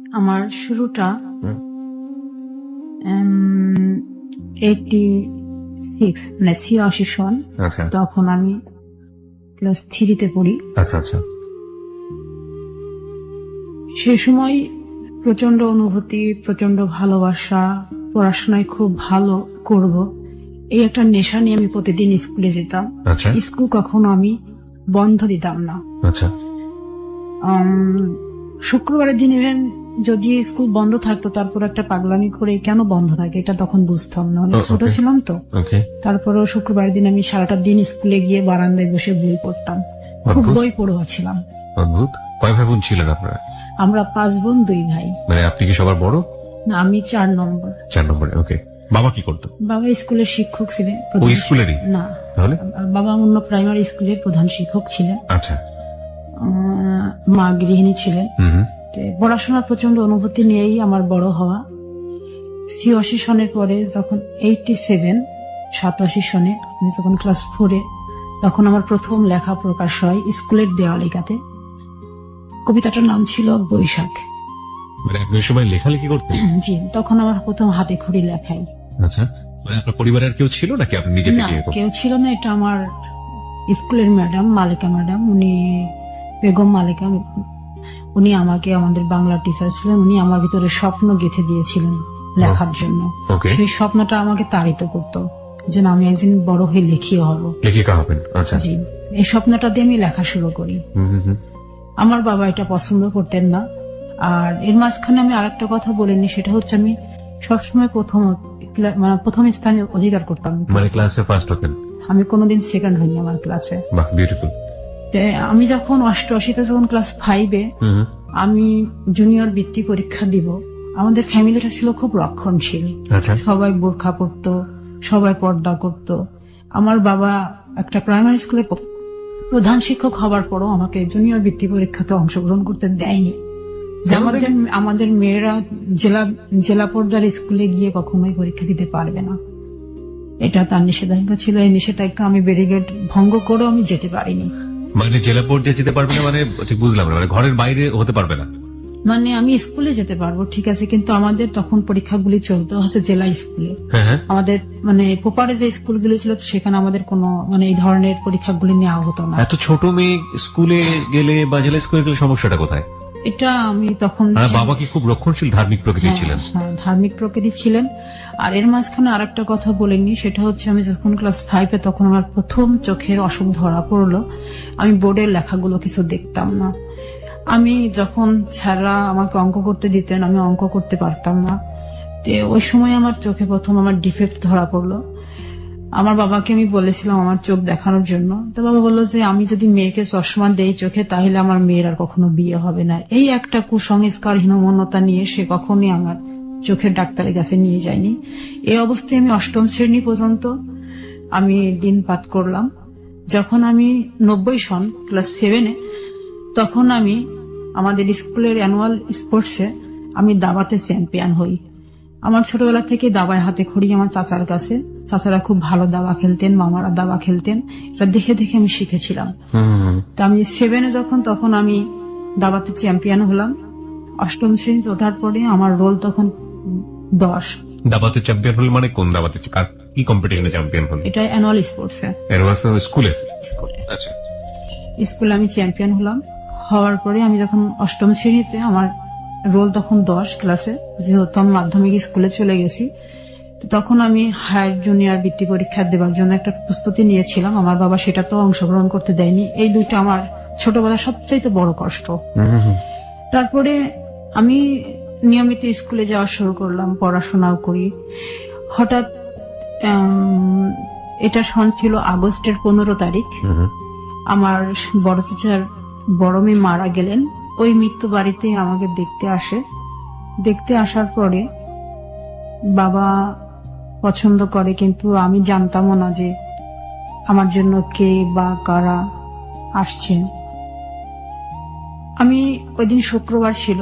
আমার শুরুটা হুম। 86 মানে 86 সন। আচ্ছা তখন আমি ক্লাস 3-তে পড়ি। আচ্ছা আচ্ছা সে সময় প্রচন্ড অনুভূতি, প্রচন্ড ভালোবাসা, পড়াশোনায় খুব ভালো করব, এই একটা নেশা নিয়ে আমি প্রতিদিন স্কুলে যেতাম। আচ্ছা স্কুল কখনো আমি বন্ধ দিতাম না। আচ্ছা শুক্রবারের দিন ইভেন যদি স্কুল বন্ধ থাকতো, তারপর একটা পাগলামি করে কেন বন্ধ থাকে এটা তখন বুঝতাম না, অনেক ছোট Okay. ছিলাম তো। ওকে তারপরেও শুক্রবারের দিন আমি সারাটা দিন স্কুলে গিয়ে বারান্দায় বসে বই পড়তাম। খুব অদ্ভুত। বই পড়ুয়া ছিলাম। অদ্ভুত। কয় ভাই বোন ছিলেন আপনারা? আমরা 5 বোন 2 ভাই। মানে আপনি কি সবার বড়? না, আমি 4 নম্বর। 4 নম্বরে। ওকে। বাবা কি করতো? বাবা স্কুলের শিক্ষক ছিলেন। ওই স্কুলেরই? না, তাহলে বাবা অন্য প্রাইমারি স্কুলের প্রধান শিক্ষক ছিলেন। আচ্ছা। মা গৃহিণী ছিলেন। হুম তো পড়াশোনার প্রচন্ড অনুভূতি নিয়েই আমার বড় হওয়া। 86 সনের পরে যখন 87 সনে আমি যখন ক্লাস 4-এ, তখন আমার প্রথম লেখা প্রকাশ হয় স্কুলের দেওয়ালিকাতে। কবিতাটার নাম ছিল বৈশাখ। মানে আপনি ওই সময় লেখালেখি করতেন? জি, তখন আমার প্রথম হাতে খড়ি লেখাই। আচ্ছা। মানে আপনার পরিবারের কেউ ছিল নাকি আপনি নিজে না, থেকে? কেউ ছিল না। এটা আমার স্কুলের ম্যাডাম, মালিকা ম্যাডাম, উনি বেগম মালিকা, উনি আমাকে, আমাদের বাংলা টিচার ছিলেন, উনি আমার ভিতরে স্বপ্ন গেঁথে দিয়েছিলেন লেখার জন্য। ওকে। সেই স্বপ্নটা আমাকে তাড়িত করতো যে না, আমি একদিন বড় হয়ে লেখিও হব। লেখিকা হবেন? আচ্ছা। জি, এই স্বপ্নটা দিয়ে আমি লেখা শুরু করি। হুম। আমার বাবা এটা পছন্দ করতেন না। আর এর মাঝখানে আমি আরেকটা কথা বলিনি, সেটা হচ্ছে আমি সবসময় প্রথম স্থানে অধিকার করতাম। মানে ক্লাসে ফার্স্ট হতেন? আমি কোনোদিন সেকেন্ড হইনি আমার ক্লাসে। বাহ, বিউটিফুল। আমি যখন 88-তে যখন ক্লাস 5-এ হুম আমি জুনিয়র বৃত্তি পরীক্ষা দিব, আমাদের ফ্যামিলিটা ছিল খুব রক্ষণশীল। আচ্ছা সবাই বোরখা পরতো, সবাই পর্দা করত। আমার বাবা একটা প্রাইমারি স্কুলে প্রধান শিক্ষক হবার পরও আমাকে জুনিয়র বৃত্তি পরীক্ষাতে অংশগ্রহণ করতে দেয়নি। যে আমাদের মেয়েরা জেলা পর্যায়ের স্কুলে গিয়ে কখনোই পরীক্ষা দিতে পারবে না, এটা তার নিষেধাজ্ঞা ছিল। এই নিষেধাজ্ঞা আমি ব্যারিকেড ভঙ্গ করেও আমি যেতে পারিনি। মানে জেলা পর্যায়ে যেতে পারবে না মানে ঠিক বুঝলাম না, মানে ঘরের বাইরে হতে পারবে না? মানে আমি স্কুলে যেতে পারবো ঠিক আছে, কিন্তু আমাদের তখন পরীক্ষাগুলি চলতে হচ্ছে জেলা স্কুলে। হ্যাঁ। আমাদের মানে পোপারে যে স্কুলগুলি ছিল সেখানে আমাদের কোনো মানে এই ধরনের পরীক্ষাগুলি নেওয়া হতো না। এত ছোট মেয়ে স্কুলে গেলে বা জেলা স্কুলে গেলে সমস্যাটা কোথায়? এটা আমি তখন বাবা কি খুব রক্ষণশীল ধার্মিক প্রকৃতির ছিলেন? হ্যাঁ, ধার্মিক প্রকৃতি ছিলেন। আর এর মাঝখানে আরেকটা কথা বলেননি, সেটা হচ্ছে আমি যখন ক্লাস 5-এ তখন আমার প্রথম চোখের অসুখ ধরা পড়লো। আমি বোর্ডের লেখাগুলো কিছু দেখতাম না। আমি যখন স্যাররা আমাকে অঙ্ক করতে দিতেন, আমি অঙ্ক করতে পারতাম না। তো ওই সময় আমার চোখে প্রথম আমার ডিফেক্ট ধরা পড়লো। আমার বাবাকে আমি বলেছিলাম আমার চোখ দেখানোর জন্য, তো বাবা বললো যে আমি যদি মেয়েকে চশমা দেই চোখে, তাহলে আমার মেয়ের আর কখনো বিয়ে হবে না। এই একটা কুসংস্কার, হীনমন্যতা নিয়ে সে কখনোই আমার চোখের ডাক্তারের কাছে নিয়ে যায়নি। এই অবস্থায় আমি 8ম শ্রেণী পর্যন্ত আমি দিনপাত করলাম। যখন আমি 90 সন ক্লাস 7-এ, তখন আমি আমাদের স্কুলের অ্যানুয়াল স্পোর্টসে আমি দাবাতে চ্যাম্পিয়ন হই। আমার ছোটবেলা থেকে দাবায় হাতে খড়ি আমার চাচার কাছে। চাচারা খুব ভালো দাবা খেলতেন, মামারা দাবা খেলতেন, এটা দেখে দেখে আমি শিখেছিলাম। তা আমি 7-এ যখন, তখন আমি দাবাতে চ্যাম্পিয়ন হলাম। 8ম শ্রেণীতে ওঠার পরে আমার রোল তখন 10। দাবাতে চ্যাম্পিয়ন হল মানে কোন দাবাতে, কি কম্পিটিশনে চ্যাম্পিয়ন হল? এটা অ্যানুয়াল স্পোর্টসে, স্কুলে। আচ্ছা, স্কুলে আমি চ্যাম্পিয়ন হলাম। হওয়ার পরে আমি যখন 8ম শ্রেণীতে, আমার রোল তখন 10 ক্লাসে, যেহেতু আমি মাধ্যমিক স্কুলে চলে গেছি। তখন আমি হায়ার জুনিয়র বৃত্তি পরীক্ষা দেওয়ার জন্য একটা প্রস্তুতি নিয়েছিলাম। আমার বাবা সেটা তো অংশগ্রহণ করতে দেয়নি। এই দুইটা আমার ছোটবেলার সবচাইতে বড় কষ্ট। তারপরে আমি নিয়মিত স্কুলে যাওয়া শুরু করলাম, পড়াশোনাও করি। হঠাৎ এটা সন ছিল আগস্টের 15 তারিখ। আমার বড় চাচার বড় মেয়ে মারা গেলেন। ওই মৃত্যু বাড়িতে আমাকে দেখতে আসে। দেখতে আসার পরে বাবা পছন্দ করে, কিন্তু আমি জানতামও না যে আমার জন্য কে বা কারা আসছেন। আমি ওই দিন শুক্রবার ছিল,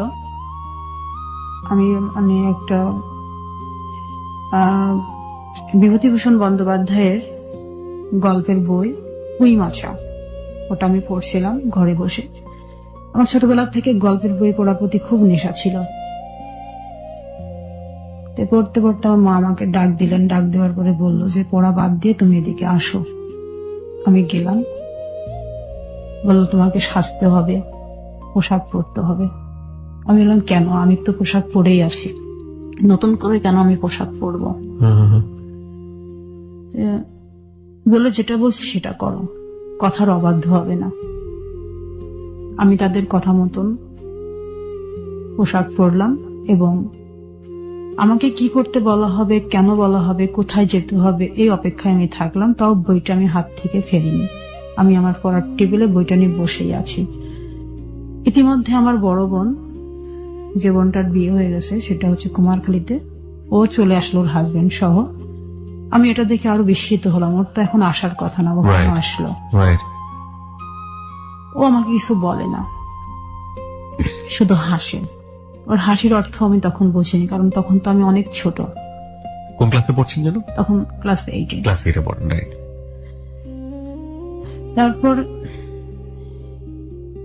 আমি মানে একটা বিভূতিভূষণ বন্দ্যোপাধ্যায়ের গল্পের বই হুই মাছা, ওটা আমি পড়ছিলাম ঘরে বসে। আমার ছোটবেলা থেকে গল্পের বই পড়ার প্রতি খুব নেশা ছিল। তো পড়তে পড়তে আমার মা আমাকে ডাক দিলেন, ডাক দেওয়ার পরে বললো যে পড়া বাদ দিয়ে তুমি এদিকে আসো। আমি গেলাম, বললো তোমাকে সাজতে হবে, পোশাক পরতে হবে। আমি বললাম কেন, আমি তো পোশাক পরেই আছি, নতুন করে কেন আমি পোশাক পরবো? বলে যেটা বলছি সেটা করো, কথার অবাধ্য হবে না। আমি তাদের কথা মতন পোশাক পরলাম এবং আমাকে কি করতে বলা হবে, কেন বলা হবে, কোথায় যেতে হবে এই অপেক্ষায় আমি থাকলাম। তাও বইটা আমি হাত থেকে ফেলিনি, আমি আমার পড়ার টেবিলে বইটা নিয়ে বসেই আছি। ইতিমধ্যে আমার বড় বোন, যে বোনটার বিয়ে হয়ে গেছে, সেটা হচ্ছে কুমারখালীতে, ও চলে আসলো ওর হাজবেন্ড সহ। আমি এটা দেখে আরো বিস্মিত হলাম, ওর তো এখন আসার কথা না, ও কেন আসলো? ও আমাকে কিছু বলে না, শুধু হাসে। ওর হাসির অর্থ আমি তখন বুঝিনি, কারণ তখন তো আমি অনেক ছোট। কোন ক্লাসে পড়ছেন যেন? তখন ক্লাস 8-এ। ক্লাস 8-এ পড়েন, রাইট। তারপর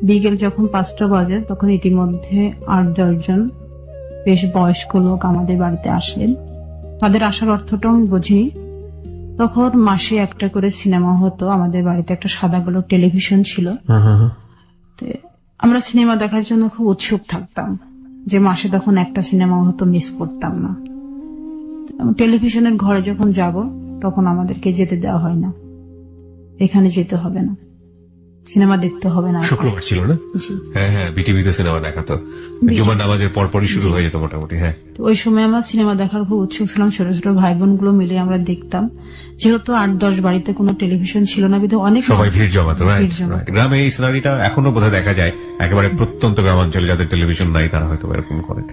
বিকেল যখন 5টা বাজে, তখন ইতিমধ্যে 8-10 জন বেশ বয়স্ক লোক আমাদের বাড়িতে আসলেন। তাদের আসার অর্থটা আমি বুঝিনি। তখন মাসে একটা করে সিনেমা হতো, আমাদের বাড়িতে একটা সাদা কালো টেলিভিশন ছিল। তো আমরা সিনেমা দেখার জন্য খুব উৎসুক থাকতাম, যে মাসে তখন একটা সিনেমা হতো, মিস করতাম না। টেলিভিশনের ঘরে যখন যাব, তখন আমাদেরকে যেতে দেওয়া হয় না, এখানে যেতে হবে না, সিনেমা দেখতে হবে না। শুক্রবার ছিল না? হ্যাঁ হ্যাঁ, বিটিভিতে সিনেমা দেখাতো, জুমার নামাজের পরপরই শুরু হয়ে যেত মোটামুটি। হ্যাঁ, ওই সময় আমরা সিনেমা দেখার খুব উৎসুক ছিলাম, ছোট ছোট ভাই বোন গুলো মিলে আমরা দেখতাম। যেহেতু 8-10 বাড়িতে কোনো টেলিভিশন ছিল না, বিধে অনেক সবাই ভিড় জমাতো। গ্রামে এই সিনারিটা এখনো বোধহয় দেখা যায়, একেবারে প্রত্যন্ত গ্রামাঞ্চলে যাদের টেলিভিশন নাই তারা হয়তো এরকম করেন।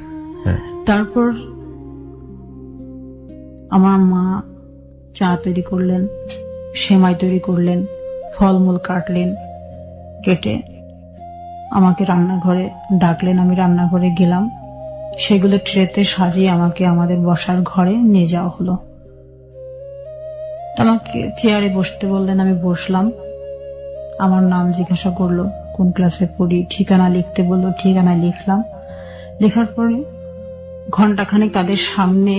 তারপর আমার মা চা তৈরি করলেন, সেমাই তৈরি করলেন, ফলমূল কাটলেন, কেটে আমাকে রান্নাঘরে ডাকলেন। আমি রান্নাঘরে গেলাম, সেগুলো ট্রেতে সাজিয়ে আমাকে আমাদের বসার ঘরে নিয়ে যাওয়া হলো। আমাকে চেয়ারে বসতে বললেন, আমি বসলাম। আমার নাম জিজ্ঞাসা করলো, কোন ক্লাসে পড়ি, ঠিকানা লিখতে বললো, ঠিকানা লিখলাম। লেখার পরে ঘন্টাখানেক তাদের সামনে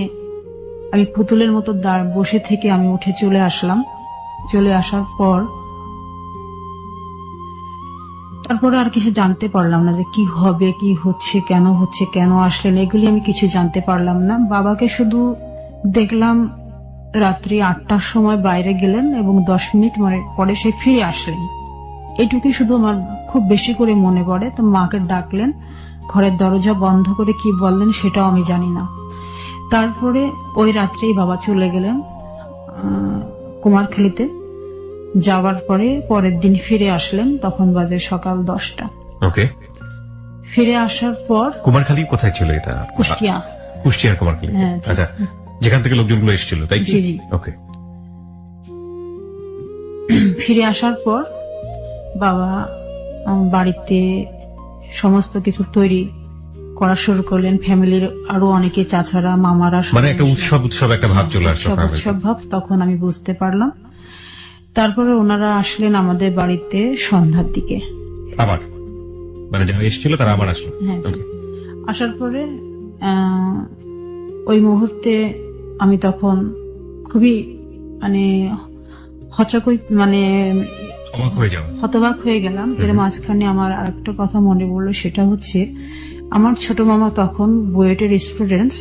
আমি পুতুলের মতো বসে থেকে আমি উঠে চলে আসলাম। চলে আসার পর তারপরে আর কিছু জানতে পারলাম না, যে কি হবে, কি হচ্ছে, কেন আসলেন, এগুলি আমি কিছু জানতে পারলাম না। বাবাকে শুধু দেখলাম রাত্রি 8টার সময় বাইরে গেলেন এবং 10 মিনিট পরে সে ফিরে আসলেন। এটুকুই শুধু আমার খুব বেশি করে মনে পড়ে। তো মাকে ডাকলেন, ঘরের দরজা বন্ধ করে কি বললেন সেটাও আমি জানি না। তারপরে ওই রাত্রেই বাবা চলে গেলেন কুমারখালীতে। যাওয়ার পরে পরের দিন ফিরে আসলেন, তখন বাজে সকাল 10টা। ওকে। ফিরে আসার পর কুমারখালী কোথায় ছিল এটা? কুষ্টিয়ার কুমারখালী। আচ্ছা, যেখান থেকে লোকজনগুলো এসেছিল, তাই কি? জি। ওকে। ফিরে আসার পর বাবা বাড়িতে সমস্ত কিছু তৈরি করা শুরু করলেন। ফ্যামিলির আরো অনেকে, চাচারা, মামারা, মানে একটা উৎসব একটা ভাব চলে আসলো। উৎসব ভাব তখন আমি বুঝতে পারলাম। তারপরে ওনারা আসলেন আমাদের বাড়িতে সন্ধ্যার দিকে আবার, মানে যারা এসেছিল তারা আবার আসলো। হ্যাঁ, আসার পরে ওই মুহূর্তে আমি তখন খুবই মানে হতবাক হয়ে গেলাম। এর মাঝখানে আমার আরেকটা কথা মনে পড়লো, সেটা হচ্ছে আমার ছোট মামা তখন বুয়েটের স্টুডেন্ট।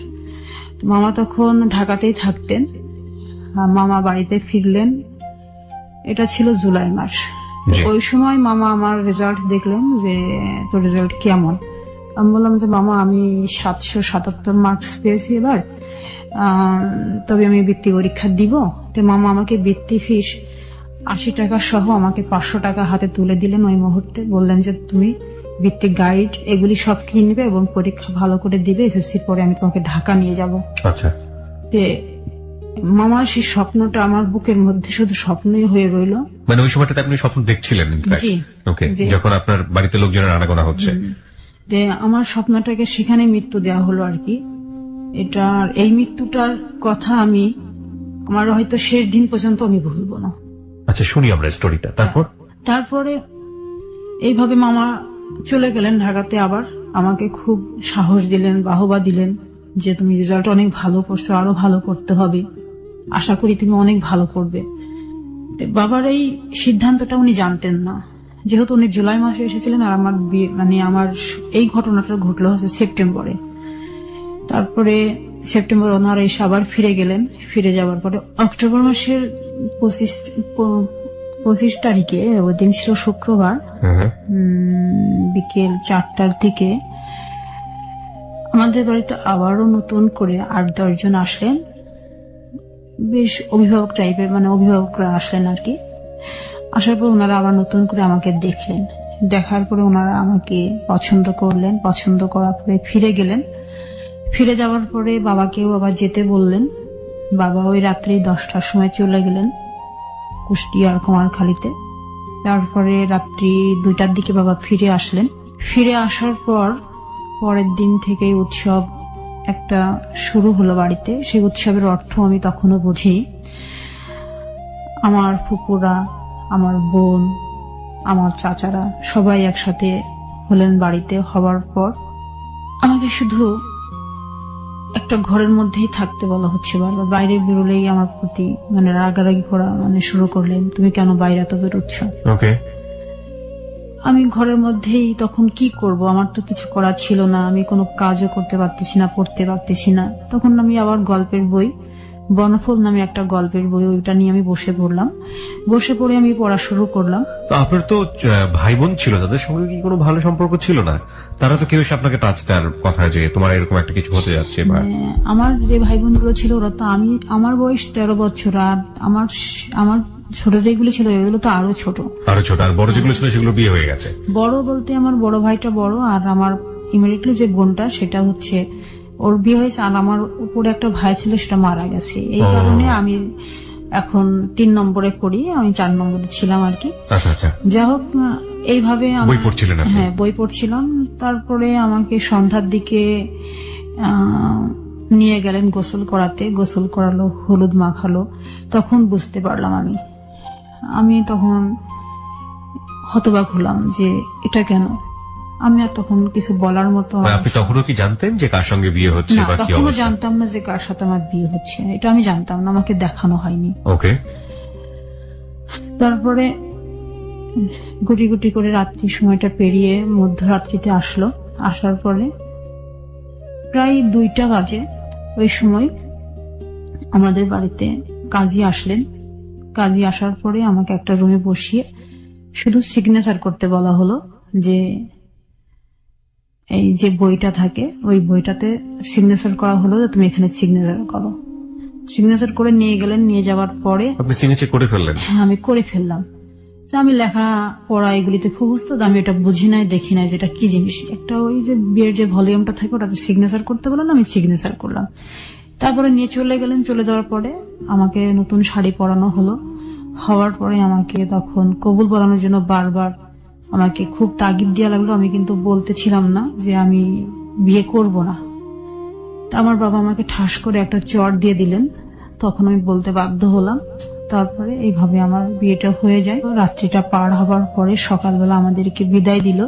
মামা তখন ঢাকাতেই থাকতেন। মামা বাড়িতে ফিরলেন, এটা ছিল জুলাই মাস। ওই সময় মামা আমার রেজাল্ট দেখলেন, যে তোর রেজাল্ট কেমন। আমি বললাম যে মামা, আমি 777 মার্কস পেয়েছি এবার, তবে আমি বৃত্তি পরীক্ষা দিব। তো মামা আমাকে বৃত্তি ফিস 80 টাকা সহ আমাকে 500 টাকা হাতে তুলে দিলেন ওই মুহূর্তে। বললেন যে তুমি বৃত্তি গাইড এগুলি সব কিনবে এবং পরীক্ষা ভালো করে দিবে, এসএসসির পরে আমি তোমাকে ঢাকা নিয়ে যাব। আচ্ছা। মামা সেই স্বপ্নটা আমার বুকের মধ্যে শুধু স্বপ্নই হয়ে রইল। মানে ওই সময়টাতে আপনি স্বপ্ন দেখছিলেন? জি। ওকে, যখন আপনার বাড়িতে লোকজনের আনাগোনা হচ্ছে, আমার স্বপ্নটাকে সেখানে মৃত্যু দেওয়া হলো আর কি। এই মৃত্যুটার কথা আমি আমার হয়তো শেষ দিন পর্যন্ত আমি ভুলবো না। আচ্ছা, শুনি আমরা স্টোরিটা। তারপরে এইভাবে মামা চলে গেলেন ঢাকাতে। আবার আমাকে খুব সাহস দিলেন, বাহবা দিলেন, যে তুমি রেজাল্ট অনেক ভালো করছো, আরো ভালো করতে হবে, আশা করি তুমি অনেক ভালো করবে। তো বাবার এই সিদ্ধান্তটা উনি জানতেন না, যেহেতু উনি জুলাই মাসে এসেছিলেন আর আমার বিয়ে মানে আমার এই ঘটনাটা ঘটলো হচ্ছে সেপ্টেম্বরে। তারপরে সেপ্টেম্বর ওনারা এসে আবার ফিরে গেলেন। ফিরে যাওয়ার পরে অক্টোবর মাসের 25 তারিখে, ওই দিন ছিল শুক্রবার, বিকেল 4টার দিকে আমাদের বাড়িতে আবারও নতুন করে 8-10 জন আসলেন, বেশ অভিভাবক টাইপের, মানে অভিভাবকরা আসলেন আর কি। আসার পর ওনারা আবার নতুন করে আমাকে দেখলেন। দেখার পরে ওনারা আমাকে পছন্দ করলেন। পছন্দ করার পরে ফিরে গেলেন। ফিরে যাওয়ার পরে বাবাকেও আবার যেতে বললেন। বাবা ওই রাত্রি 10টার সময় চলে গেলেন কুষ্টিয়ার কুমারখালীতে। তারপরে রাত্রি 2টার দিকে বাবা ফিরে আসলেন। ফিরে আসার পর পরের দিন থেকে উৎসব একটা শুরু হলো বাড়িতে। সেই উৎসবের অর্থ আমি তখনও বুঝি। আমার ফুপুরা, আমার বোন, আমার চাচারা সবাই একসাথে হলেন বাড়িতে। হওয়ার পর আমাকে শুধু একটা ঘরের মধ্যেই থাকতে বলা হচ্ছে বারবার। বাইরে বেরোলেই আমার প্রতি মানে রাগারাগি করা মানে শুরু করলেন, তুমি কেন বাইরে তো বেরোচ্ছ। আমি ঘরের মধ্যেই তখন কি করব, আমার তো কিছু করা ছিল না, আমি কোনো কাজও করতে পারতেছি না, পড়তে পারতেছি না। তখন আমি আবার গল্পের বই, বনফুল নামে একটা গল্পের বই, ওইটা নিয়ে আমি বসে পড়লাম। বসে পড়ে আমি পড়া শুরু করলাম। তো আপনার তো ভাই বোন ছিল, তাদের সঙ্গে কি কোনো ভালো সম্পর্ক ছিল না? তারা তো কেউ এসে আপনাকে টাচ দেওয়ার কথা যে তোমার এরকম একটা কিছু হতে যাচ্ছে? আমার যে ভাই বোনগুলো ছিল ওরা তো, আমার বয়স 13 বছর, আর আমার ছোট যেগুলো ছিল এগুলো তো আরো ছোট। আর বড় যেগুলো ছিল সেগুলো বিয়ে হয়ে গেছে? বড় বলতে আমার বড় ভাইটা বড়, আর আমার ইমিডিয়েটলি যে বোনটা সেটা হচ্ছে ওর বিয়ে হয়েছে, আর আমার উপরে একটা ভাই ছিল সেটা মারা গেছে। এই কারণে আমি এখন 3 নম্বরে পড়ি, আমি 4 নম্বরে ছিলাম আর কি। যাই হোক, এইভাবে বই পড়ছিলেন? হ্যাঁ, বই পড়ছিলাম। তারপরে আমাকে সন্ধ্যার দিকে নিয়ে গেলেন গোসল করাতে। গোসল করালো, হলুদ মাখালো। তখন বুঝতে পারলাম আমি তখন হতবাক হলাম যে এটা কেন। আমি আর তখন কিছু বলার মতো। আপনি তখনও কি জানতেন যে কার সঙ্গে বিয়ে হচ্ছে বা কি অবস্থা? জানতাম না যে কার সাথে আমার বিয়ে হচ্ছে, এটা আমি জানতাম না, আমাকে দেখানো হয়নি। ওকে। তারপরে গুটি গুটি করে রাত্রি সময়টা পেরিয়ে মধ্যরাত্রিতে আসলো। আসার পরে প্রায় 2টা বাজে, ওই সময় আমাদের বাড়িতে কাজী আসলেন। কাজী আসার পরে আমাকে একটা রুমে বসিয়ে শুধু সিগনেচার করতে বলা হলো যে এই যে বইটা থাকে ওই বইটাতে সিগনেচার করা হলো, যে তুমি এখানে সিগনেচার করো। সিগনেচার করে নিয়ে গেলেন। নিয়ে যাওয়ার পরে আপনি সিগনেচার করে ফেললেন? হ্যাঁ, আমি করে ফেললাম। আমি লেখা পড়া এগুলিতে খুব উস্তাদ, আমি এটা বুঝি নাই, দেখি নাই যেটা কি জিনিস। একটা ওই যে বিয়ের যে ভলিউমটা থাকে ওটাতে সিগনেচার করতে বললেন, আমি সিগনেচার করলাম। তারপরে নিয়ে চলে গেলেন। চলে যাওয়ার পরে আমাকে নতুন শাড়ি পরানো হলো। হওয়ার পরে আমাকে তখন কবুল বলানোর জন্য বারবার আমাকে খুব তাগিদ দেওয়া লাগলো। আমি কিন্তু বলতেছিলাম না যে আমি বিয়ে করব না। আমার বাবা আমাকে ঠাস করে একটা চড় দিয়ে দিলেন, তখন আমি বলতে বাধ্য হলাম। তারপরে এইভাবে আমার বিয়েটা হয়ে যায়। রাত্রিটা পার হবার পরে সকালবেলা আমাদেরকে বিদায় দিল।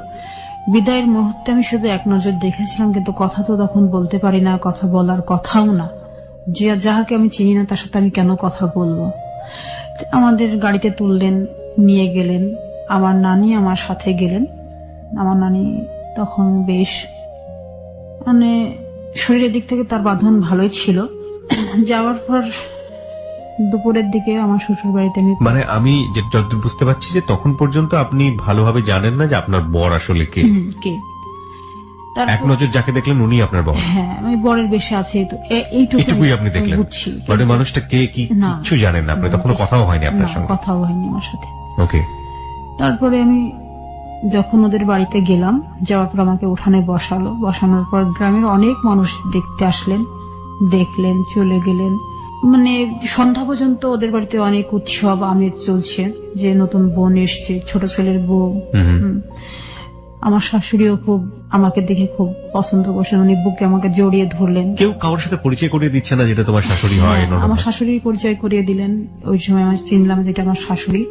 বিদায়ের মুহূর্তে আমি শুধু এক নজর দেখেছিলাম, কিন্তু কথা তো তখন বলতে পারি না, কথা বলার কথাও না। যে যাহাকে আমি চিনি না তার সাথে আমি কেন কথা বলবো। আমাদের গাড়িতে তুললেন, নিয়ে গেলেন। আমার নানি আমার সাথে গেলেন। আমার নানি তখন বেশ মানে শরীরের দিক থেকে তার বাঁধন ভালোই ছিল। যাওয়ার পর দুপুরের দিকে আমার শ্বশুর বাড়িতে মানে আমি যতদূর বুঝতে পারছি যে তখন পর্যন্ত আপনি ভালোভাবে জানেন না যে আপনার বর আসলে কে। এক নজর যাকে দেখলেন উনি আপনার বর? হ্যাঁ, আমি বরের বেশে আছে, এইটুকুই আপনি দেখলেন। মানে মানুষটা কে কি কিছু জানেন না আপনি? তখনও কথাও হয়নি আপনার সঙ্গে? কথাও হয়নি আমার সাথে। ওকে। তারপরে আমি যখন ওদের বাড়িতে গেলাম, যাওয়ার পর আমাকে উঠানে বসালো। বসানোর পর গ্রামের অনেক মানুষ দেখতে আসলেন, দেখলেন, চলে গেলেন। মানে সন্ধ্যা পর্যন্ত ওদের বাড়িতে অনেক উৎসব আমেজ চলছে, যে নতুন বোন এসছে, ছোট ছেলের বউ। আমার শাশুড়িও খুব আমাকে দেখে খুব পছন্দ করছেন, উনি বুকে আমাকে জড়িয়ে ধরলেন। কেউ কারোর সাথে পরিচয় করিয়ে দিচ্ছে না যেটা তোমার শাশুড়ি হয়? আমার শাশুড়ির পরিচয় করিয়ে দিলেন। ওই সময় আমি চিনলাম যেটা আমার শাশুড়ি।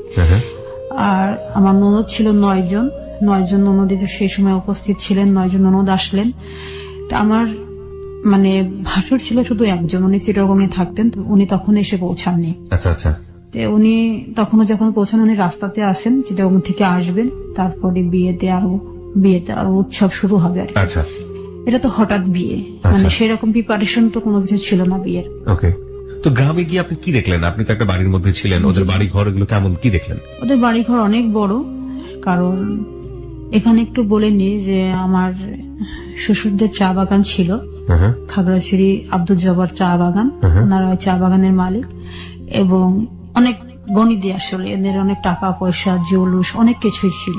আর আমার ননদ ছিল 9 জন ননদ সেই সময় উপস্থিত ছিলেন। 9 জন ননদ আসলেন। আমার মানে ভাসুর ছিল শুধু একজন, উনি চিটাগংয়ে থাকতেন, তো উনি তখন এসে পৌঁছাননি। আচ্ছা আচ্ছা। তো উনি তখনও যখন পৌঁছান উনি রাস্তাতে আসেন, চিটাগং থেকে আসবেন, তারপরে বিয়েতে আরো উৎসব শুরু হবে আর কি। আচ্ছা। এটা তো হঠাৎ বিয়ে, মানে সেরকম প্রিপারেশন তো কোনো কিছু ছিল না বিয়ের। ওকে। তো গ্রামে গিয়ে আপনি কি দেখলেন? আপনি তো একটা বাড়ির মধ্যে ছিলেন, ওদের বাড়ি ঘর এগুলো কেমন, কি দেখলেন? ওদের বাড়ি ঘর অনেক বড়, কারণ এখানে একটু বলে নি যে আমার শ্বশুরদের চা বাগান ছিল, খাগড়াছড়ি আব্দুল জব্বার চা বাগান, ওনারা ওই চা বাগানের মালিক, এবং অনেক গণিতে আসলে এদের অনেক টাকা পয়সা জৌলুস অনেক কিছুই ছিল।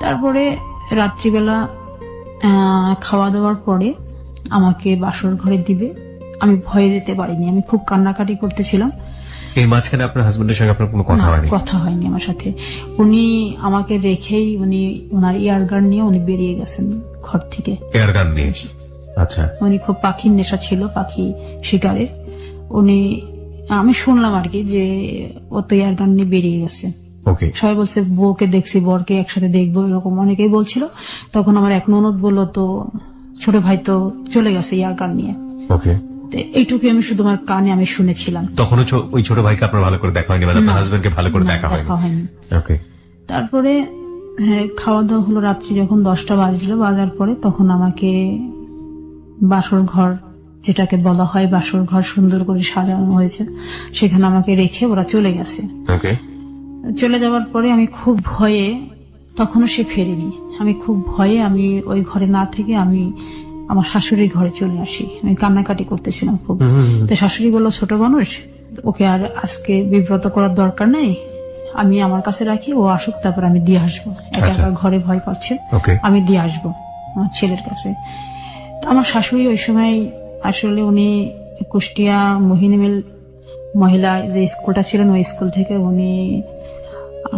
তারপরে রাত্রিবেলা খাওয়া দাওয়ার পরে আমাকে বাসর ঘরে দিবে, আমি ভয়ে যেতে পারিনি, আমি খুব কান্নাকাটি করতেছিলাম। এই মাঝখানে আপনার হাজবেন্ডের সঙ্গে আপনার কোনো কথা হয়নি? কথা হয়নি আমার সাথে। উনি আমাকে রেখেই উনি ওনার এয়ারগান নিয়ে উনি বেরিয়ে গেছেন ঘর থেকে। এয়ারগান নিয়ে? আচ্ছা। উনি খুব পাখির নেশা ছিল, পাখি শিকারের। উনি, আমি শুনলাম আর কি যে ও তো এয়ারগান নিয়ে বেরিয়ে গেছে। সবাই বলছে বউকে দেখছি, বরকে একসাথে দেখবো, এরকম অনেকেই বলছিল। তখন আমার এক ননদ বললো তো ছোট ভাই তো চলে গেছে এয়ারগান নিয়ে। এইটুকু আমি শুধু আমার কানে আমি শুনেছিলাম। তখন ওই ছোট ভাইকে আপনার ভালো করে দেখা হয়নি, মানে আপনার হাজবেন্ডকে ভালো করে দেখা হয়নি? তারপরে খাওয়া দাওয়া হলো, রাত্রি যখন 10টা বাজলো, বাজার পরে তখন আমাকে বাসর ঘর, যেটাকে বলা হয় বাসর ঘর, সুন্দর করে সাজানো হয়েছে, সেখানে আমাকে রেখে ওরা চলে গেছে। চলে যাওয়ার পরে আমি খুব ভয়ে, তখনও সে ফেরেনি, আমি খুব ভয়ে আমি ওই ঘরে না থেকে আমি আমার শাশুড়ির ঘরে চলে আসি। আমি কান্নাকাটি করতেছিলাম খুব। তো শাশুড়ি বললো ছোট মানুষ, ওকে আর আজকে বিব্রত করার দরকার নেই, আমি আমার কাছে রাখি, ও আসুক তারপর আমি দিয়ে আসবো, একা একা ঘরে ভয় পাচ্ছে, আমি দিয়ে আসবো আমার ছেলের কাছে। তো আমার শাশুড়ি ওই সময় আসলে উনি কুষ্টিয়া মোহিনীমিল মহিলা যে স্কুলটা ছিলেন ওই স্কুল থেকে উনি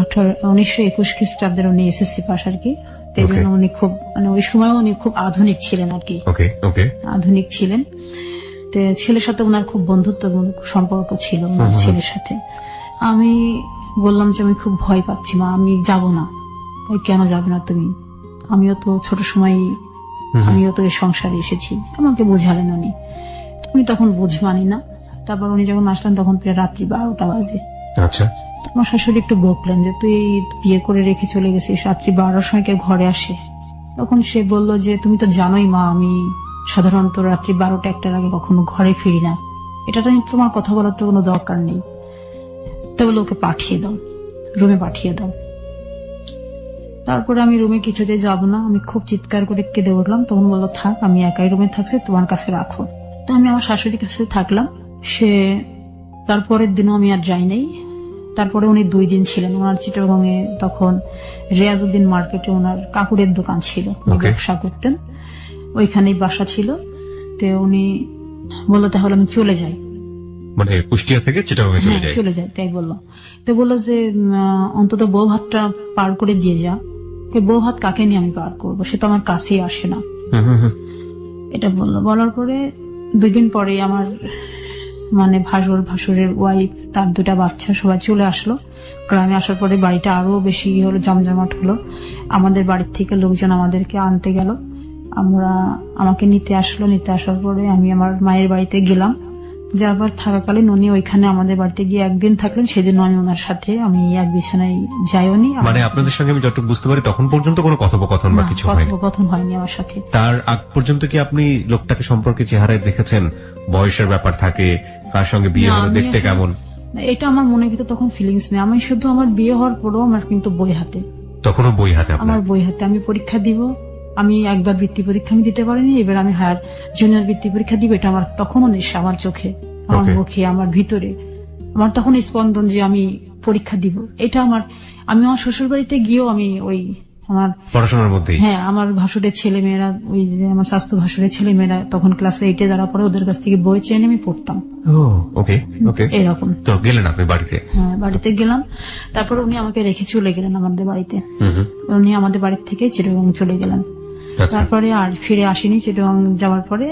1921 খ্রিস্টাব্দের উনি এসএসসি পাস আর কি। উনি খুব, মানে ওই সময় উনি খুব আধুনিক ছিলেন আর কি, আধুনিক ছিলেন। তো ছেলের সাথে ওনার খুব বন্ধুত্ব সম্পর্ক ছিল ওনার ছেলের সাথে। আমি বললাম যে আমি খুব ভয় পাচ্ছি মা, আমি যাব না। কেন যাবে না তুমি? আমিও তো ছোট সময়, আমিও তো এই সংসারে এসেছি। আমাকে বোঝালেন উনি, আমি তখন বুঝবানি না। তারপর উনি যখন আসলেন তখন প্রায় রাত্রি 12টা বাজে। আচ্ছা। আমার শাশুড়ি একটু বকলেন যে তুই বিয়ে করে রেখে চলে গেছিস, রাত্রি 12টার সময় কেউ ঘরে আসে? তখন সে বলল যে তুমি তো জানোই মা, আমি সাধারণত রাত্রি 12টা 1টার আগে কখনো ঘরে ফিরি না, এটা তোমার কথা বলার তো কোনো দরকার নেই। তাহলে ওকে পাঠিয়ে দাও, রুমে পাঠিয়ে দাও। তারপরে আমি রুমে কিছুতে যাব না, আমি খুব চিৎকার করে কেঁদে উঠলাম। তখন বললো থাক, আমি একাই রুমে থাকছি, তোমার কাছে রাখো। তো আমি আমার শাশুড়ির কাছে থাকলাম। সে তারপরের দিনও আমি আর যাই নাই। তারপরে উনি 2 দিন ছিলেন ওনার চিটাগংয়ে, তখন রিয়াজউদ্দিন মার্কেটে ওনার কাপড়ের দোকান ছিল, ব্যবসা করতেন, ওইখানেই বাসা ছিল। তো উনি বললো তাহলে আমি চলে যাই, মানে কুষ্টিয়া থেকে চিটাগং চলে যাই, তাই বললো। তো বললো যে অন্তত বউ ভাতটা পার করে দিয়ে যা। বউ ভাত কাকে নিয়ে আমি পার করবো, সে তো আমার কাছেই আসে না, এটা বললো। বলার পরে 2 দিন পরে আমার মানে ভাসুরের ওয়াইফ, তার 2টা বাচ্চা সবাই চলে আসলো। গ্রামে আসার পরে বাড়িটা আরো বেশি হলো, জমজমাট হলো। আমাদের বাড়ির থেকে লোকজন আমাদেরকে আনতে গেল, আমাকে নিতে আসলো। নিতে আসার পরে আমি আমার মায়ের বাড়িতে গেলাম। যাবার থাকাকালীন উনি ওইখানে আমাদের বাড়িতে গিয়ে 1 দিন থাকলেন। সেদিন আমি ওনার সাথে আমি এক বিছানায় যাইওনি। মানে আপনাদের সঙ্গে আমি যতটুকু বুঝতে পারি তখন পর্যন্ত কোনো কথোপকথন বা কিছু হয়নি? কথোপকথন হয়নি আমার সাথে। তার আগ পর্যন্ত কি আপনি লোকটাকে সম্পর্কে চেহারায় দেখেছেন? বয়সের ব্যাপার থাকে, কার সঙ্গে বিয়ে হলো, দেখতে কেমন? এটা আমার মনে ভিতরে তখন ফিলিংস নেই। আমি শুধু আমার বিয়ে হওয়ার পরও আমার কিন্তু বই হাতে, তখনও বই হাতে, আমার বই হাতে। আমি পরীক্ষা দিব, আমি একবার বৃত্তি পরীক্ষা আমি দিতে পারিনি, এবার আমি হায়ার জুনিয়র বৃত্তি পরীক্ষা দিব। এটা আমার তখনও নেশা, আমার চোখে, আমার মুখে, আমার ভিতরে, আমার তখন স্পন্দন যে আমি পরীক্ষা দিব। এটা আমার, আমি আমার শ্বশুর বাড়িতে গিয়েও আমি ওই আমার পড়াশোনার মধ্যে, হ্যাঁ, আমার ভাসুরের ছেলে মেয়েরা, ওই যে আমার স্বাস্থ্য ভাসুরের ছেলে মেয়েরা তখন ক্লাস 8-এ যারা পড়ে, ওদের কাছ থেকে বই চেয়ে আমি পড়তাম। এরকম। তো গেলেন আপনি বাড়িতে? হ্যাঁ, বাড়িতে গেলাম। তারপর উনি আমাকে রেখে চলে গেলেন আমাদের বাড়িতে। উনি আমাদের বাড়ির থেকে চিটাগং চলে গেলেন। তারপরে আর ফিরে আসেনি। চিটাগং যাওয়ার পরে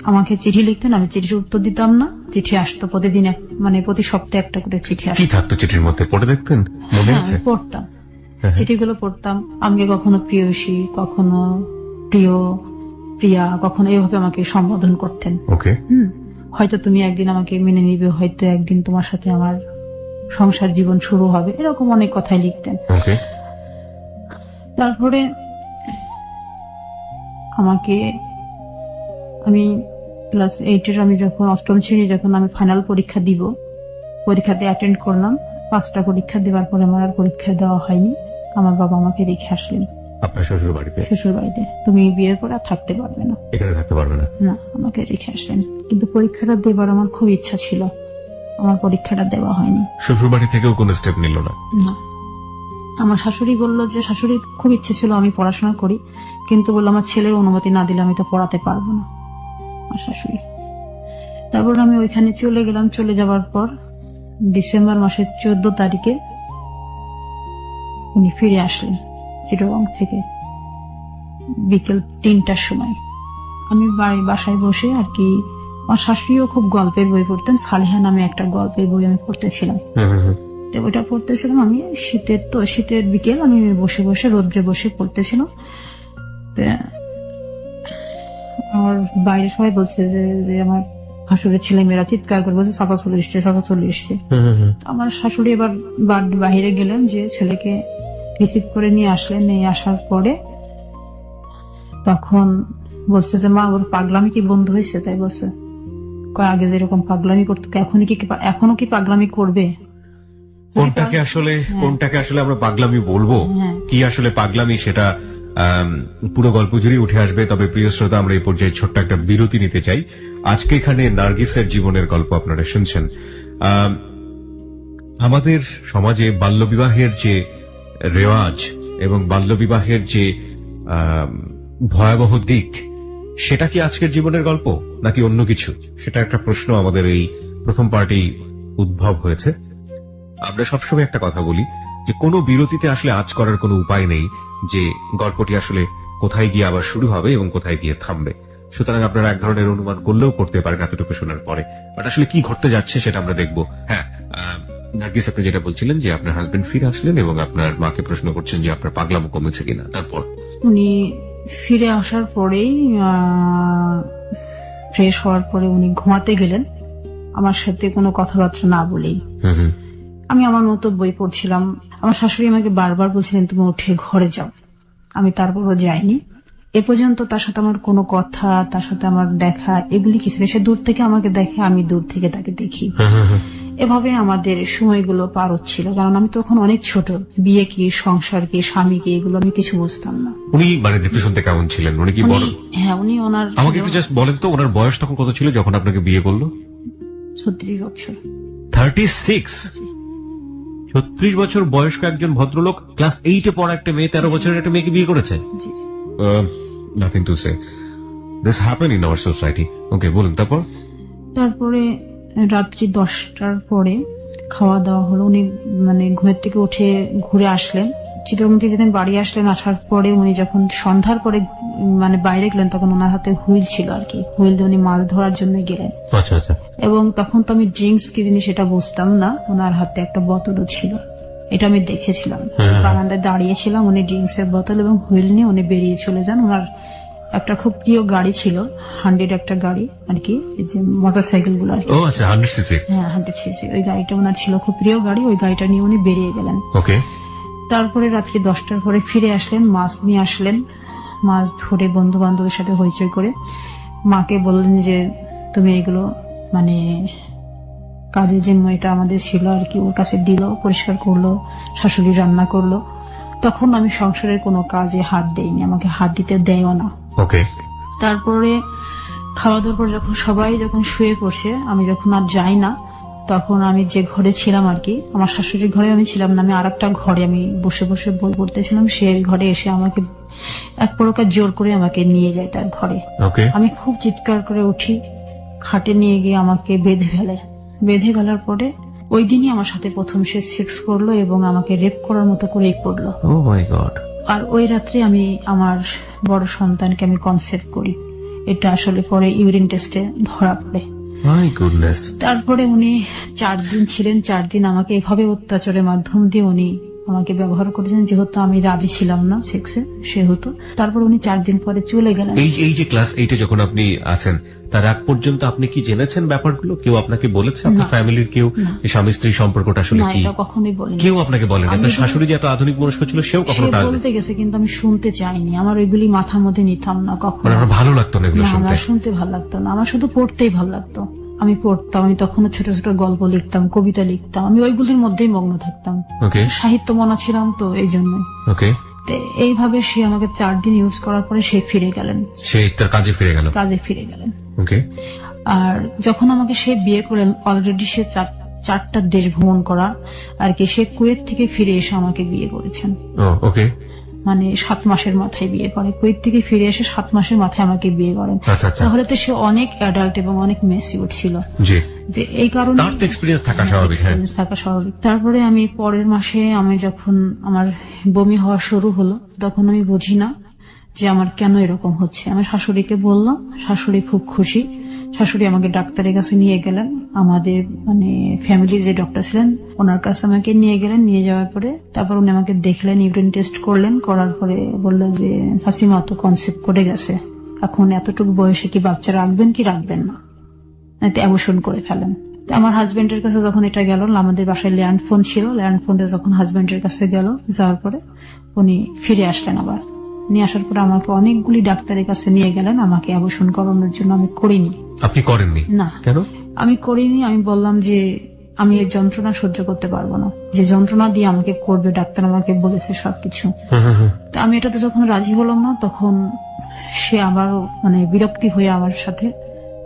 আমাকে চিঠি লিখতেন, আমি চিঠির উত্তর দিতাম না। চিঠি আসতো প্রতিদিন, মানে প্রতি সপ্তাহে একটা করে চিঠি আসতো। কি থাকতো চিঠির মধ্যে, পড়ে দেখতেন? পড়তাম, চিঠিগুলো পড়তাম। আমাকে কখনো প্রিয়সী, কখনো প্রিয় প্রিয়া, কখনো এইভাবে আমাকে সম্বোধন করতেন। ওকে। হয়তো তুমি একদিন আমাকে মেনে নিবে, হয়তো একদিন তোমার সাথে আমার সংসার জীবন শুরু হবে, এরকম অনেক কথাই লিখতেন। ওকে। তারপরে আমাকে, আমি ক্লাস 8 আমি যখন 8ম শ্রেণী যখন আমি ফাইনাল পরীক্ষা দিব, পরীক্ষাতে অ্যাটেন্ড করলাম। 5টা পরীক্ষা দেওয়ার পরে আমার আর পরীক্ষা দেওয়া হয়নি। আমার বাবা আমাকে রেখে আসলেন আপনার শ্বশুর বাড়িতে? শ্বশুর বাড়িতে। তুমি বিয়ের পরে আর থাকতে পারবে না, এখানে থাকতে পারবে না। না, আমাকে রেখে আসলেন। কিন্তু পরীক্ষাটা দেবার আমার খুব ইচ্ছা ছিল, আমার পরীক্ষাটা দেওয়া হয়নি। শ্বশুর বাড়ি থেকেও কোনো স্টেপ নিল না? না। আমার শাশুড়ি বললো যে, শাশুড়ির খুব ইচ্ছে ছিল আমি পড়াশোনা করি, কিন্তু বললো আমার ছেলের অনুমতি না দিলে আমি তো পড়াতে পারবো না, আমার শাশুড়ি। তারপর আমি ওইখানে চলে গেলাম। চলে যাওয়ার পর ডিসেম্বর মাসের 14 তারিখে উনি ফিরে আসলেন চিটাগং থেকে বিকেল 3টার সময়। আমি বাসায় বসে আর কি, আমার শাশুড়িও খুব গল্পের বই পড়তেন। সালেহা নামে একটা গল্পের বই আমি পড়তেছিলাম। তো ওইটা পড়তেছিলাম আমি, শীতের বিকেল আমি বসে বসে রোদ্রে বসে পড়তেছিলাম। আমার বাইরে সবাই বলছে যে আমার শাশুড়ির ছেলে মেয়েরা চিৎকার করে বলছে চাচা চলে এসছে, চাচা চলে এসছে। আমার শাশুড়ি এবার বাইরে গেলেন, যে ছেলেকে রিসিভ করে নিয়ে আসলেন। নিয়ে আসার পরে তখন বলছে যে মা, ওর পাগলামি কি বন্ধ হয়েছে? তাই বলছে, আগে যেরকম পাগলামি করতো এখনো কি পাগলামি করবে? কোনটাকে আসলে আমরা পাগলামি বলবো, কি আসলে পাগলামি, সেটা পুরো গল্প জুড়ে উঠে আসবে। তবে প্রিয় শ্রোতা, আমরা এই পর্যায়ে ছোট্ট একটা বিরতি নিতে চাই। আজকে এখানে নার্গিসের জীবনের গল্প আপনারা শুনছেন। আমাদের সমাজে বাল্যবিবাহের যে রেওয়াজ এবং বাল্যবিবাহের যে ভয়াবহ দিক, সেটা কি আজকের জীবনের গল্প নাকি অন্য কিছু, সেটা একটা প্রশ্ন আমাদের এই প্রথম পার্টি উদ্ভব হয়েছে। আমরা সবসময় একটা কথা বলি যে কোনো বিরতিতে আসলে আজ করার কোনো উপায় নেই যে গল্পটি আসলে কোথায় গিয়ে আবার শুরু হবে এবং কোথায় গিয়ে থামবে। সুতরাং আপনারা এক ধরনের অনুমান করলেও করতে পারেন এতটুকু শোনার পরে, বাট আসলে কি ঘটতে যাচ্ছে সেটা আমরা দেখবো। হ্যাঁ, নার্গিস, আপনি যেটা বলছিলেন যে আপনার হাজবেন্ড ফিরে আসলেন এবং আপনার মাকে প্রশ্ন করছেন যে আপনার পাগলামো কমেছে কিনা। তারপর উনি ফিরে আসার পরেই ফ্রেশ হওয়ার পরে উনি ঘুমাতে গেলেন আমার সাথে কোনো কথাবার্তা না বলেই। আমি আমার মতো বই পড়ছিলাম। আমার শাশুড়ি আমাকে বারবার বলছিলেন তুমি উঠে ঘরে যাও, আমি তারপরও যাইনি। এ পর্যন্ত তার সাথে আমার কোনো কথা, তার সাথে আমার দেখা, এগুলি কিছু না। সে দূর থেকে আমাকে দেখে, আমি দূর থেকে তাকে দেখি। এভাবে আমাদের সময়গুলো পার হচ্ছিল, কারণ আমি তখন অনেক ছোট। বিয়ে কি, সংসার কি, স্বামী কি, এগুলো আমি কিছু বুঝতাম না। উনি মানে দেখতে শুনতে কেমন ছিলেন? উনি কি বড়? হ্যাঁ, উনি ওনার, আমাকে একটু জাস্ট বলেন তো, ওনার বয়স তখন কত ছিল যখন আপনাকে বিয়ে করলো? 36 বছর। 36? 36 বছর বয়স্ক একজন ভদ্রলোক ক্লাস 8-এ পড়া একটা মেয়ে, 13 বছরের একটা মেয়েকে বিয়ে করেছে? Nothing to say, this happen in our society. Okay, বলুন তারপরে রাত্রি 10টার পরে খাওয়া দাওয়া হলো। উনি মানে ঘুমের থেকে উঠে ঘুরে আসলেন। চিটাগং থেকে যেদিন বাড়ি আসলেন, আসার পরে উনি যখন সন্ধ্যার পরে মানে বাইরে গেলেন, তখন ওনার হাতে হুইল ছিল আর কি। হুইল দিয়ে উনি মাছ ধরার জন্য গেলেন। আচ্ছা আচ্ছা। এবং তখন তো আমি ড্রিঙ্কস কি জিনিস সেটা বুঝতাম না। ওনার হাতে একটা বোতলও ছিল, এটা আমি দেখেছিলাম। বারান্দায় দাঁড়িয়েছিলাম, উনি ড্রিঙ্কস এর বোতল এবং হুইল নিয়ে উনি বেরিয়ে চলে যান। ওনার একটা খুব প্রিয় গাড়ি ছিল, 100 একটা গাড়ি আর কি, এই যে মোটরসাইকেল গুলো আর কি। 100 সিসি? হ্যাঁ, 100 সিসি। ওই গাড়িটা ওনার ছিল, খুব প্রিয় গাড়ি। ওই গাড়িটা নিয়ে উনি বেরিয়ে গেলেন। ওকে। তারপরে রাত্রি 10টার পরে ফিরে আসলেন, মাছ নিয়ে আসলেন। মাছ ধরে বন্ধু বান্ধবের সাথে হইচই করে মাকে বললেন যে তুমি এগুলো মানে কাজের যে মেয়েটা আমাদের ছিল আর কি, ওর কাছে দিল, পরিষ্কার করলো, শাশুড়ি রান্না করলো। তখন আমি সংসারের কোনো কাজে হাত দেইনি, আমাকে হাত দিতে দেয়ও না। ওকে। তারপরে খাওয়া দাওয়ার পর যখন সবাই শুয়ে পড়ছে, আমি যখন আর যাই না, তখন আমি যে ঘরে ছিলাম আর কি, আমার শাশুড়ির ঘরে আমি ছিলাম না, আমি আর একটা ঘরে আমি বসে বসে বই পড়তেছিলাম। সেই ঘরে এসে আমাকে এক প্রকার জোর করে আমাকে নিয়ে যায় তার ঘরে। আমি খুব চিৎকার করে উঠি, খাটে নিয়ে গিয়ে আমাকে বেঁধে ফেলার পরে ওই দিনই আমার সাথে প্রথম সে সেক্স করলো এবং আমাকে রেপ করার মতো করে পড়লো। ও মাই গড। আর ওই রাত্রে আমি আমার বড় সন্তানকে আমি কনসেপ্ট করি। এটা আসলে পরে ইউরিন টেস্টে ধরা পড়ে। My goodness. তারপরে উনি 4 দিন ছিলেন। 4 দিন আমাকে এভাবে অত্যাচারের মাধ্যম দিয়ে উনি আমাকে ব্যবহার করেছেন, যেহেতু আমি রাজি ছিলাম না সেক্সে সেহেতু। তারপর উনি 4 দিন পরে চলে গেলেন। এই যে ক্লাস 8-এ যখন আপনি আছেন, তার আগ পর্যন্ত আপনি কি জেনেছেন ব্যাপারগুলো? কেউ আপনাকে বলেছে? আপনার ফ্যামিলির কেউ এই স্বামী স্ত্রী সম্পর্কটা আসলে না, কি? এটা কখনোই বলিনি। কেউ আপনাকে বলেনি? আপনার শাশুড়ি যে এত আধুনিক মনস্ক ছিল, সেও সে কখনো তা বলতে গেছে, কিন্তু আমি শুনতে চাইনি। আমার ওইগুলি মাথার মধ্যে নিতাম না কখনো। মানে আমার ভালো লাগতো না এগুলো না, শুনতে। আমার শুনতে ভালো লাগতো না, আমার শুধু পড়তেই ভালো লাগতো। আমি পড়তাম, আমি তখন ছোট ছোট গল্প লিখতাম, কবিতা লিখতাম, আমি ওইগুলির মধ্যেই মগ্ন থাকতাম। ওকে সাহিত্য মনা ছিলাম তো এই জন্য। ওকে। এইভাবে সে আমাকে 4 দিন ইউজ করার পরে সে ফিরে গেলেন, সে তার কাজে ফিরে গেল। কাজে ফিরে গেলেন। ওকে। আর যখন আমাকে সে বিয়ে করলেন, অলরেডি সে 4টা দেশ ভ্রমণ করা আর কি, সে কুয়েত থেকে ফিরে এসে আমাকে বিয়ে করেছেন। ওকে। মানে 7 মাসের মাথায় বিয়ে করে, কুয়েত থেকে ফিরে এসে 7 মাসের মাথায় আমাকে বিয়ে করেন। আচ্ছা আচ্ছা। তাহলে তো সে অনেক অ্যাডাল্ট এবং অনেক ম্যাচিউর ছিল, জি। যে এই কারণে তার তো এক্সপিরিয়েন্স থাকা স্বাভাবিক। হ্যাঁ, experience থাকা স্বাভাবিক। তারপরে আমি পরের মাসে আমি যখন আমার বমি হওয়া শুরু হলো, তখন আমি বুঝি না যে আমার কেন এরকম হচ্ছে। আমি শাশুড়িকে বললাম, শাশুড়ি খুব খুশি। শাশুড়ি আমাকে ডাক্তারের কাছে নিয়ে গেলেন, আমাদের মানে ফ্যামিলি যে ডক্টর ছিলেন ওনার কাছে আমাকে নিয়ে গেলেন। নিয়ে যাওয়ার পরে তারপর উনি আমাকে দেখলেন, ইউরিন টেস্ট করলেন, করার পরে বললেন যে শাশুড়িমা তো কনসেপ্ট করে গেছে, এখন এতটুকু বয়সে কি বাচ্চা রাখবেন কি রাখবেন না, অ্যাবর্শন করে ফেলেন। আমার হাজবেন্ডের কাছে যখন এটা গেল, আমাদের বাসায় ল্যান্ড ফোন ছিল, ল্যান্ড ফোনটা যখন হাজবেন্ডের কাছে গেল, যাওয়ার পরে উনি ফিরে আসলেন। আবার নিয়ে আসার পরে আমাকে অনেকগুলি ডাক্তারের কাছে নিয়ে গেলেন আমাকে অ্যাবর্শন করানোর জন্য। আমি করিনি। আপনি করেননি? না, কেন? আমি করিনি। আমি বললাম যে আমি এই যন্ত্রণা সহ্য করতে পারবো না, যে যন্ত্রণা দিয়ে আমাকে করবে, ডাক্তার আমাকে বলেছে সবকিছু। তো আমি এটাতে যখন রাজি হলাম না, তখন সে আবারও মানে বিরক্তি হয়ে আমার সাথে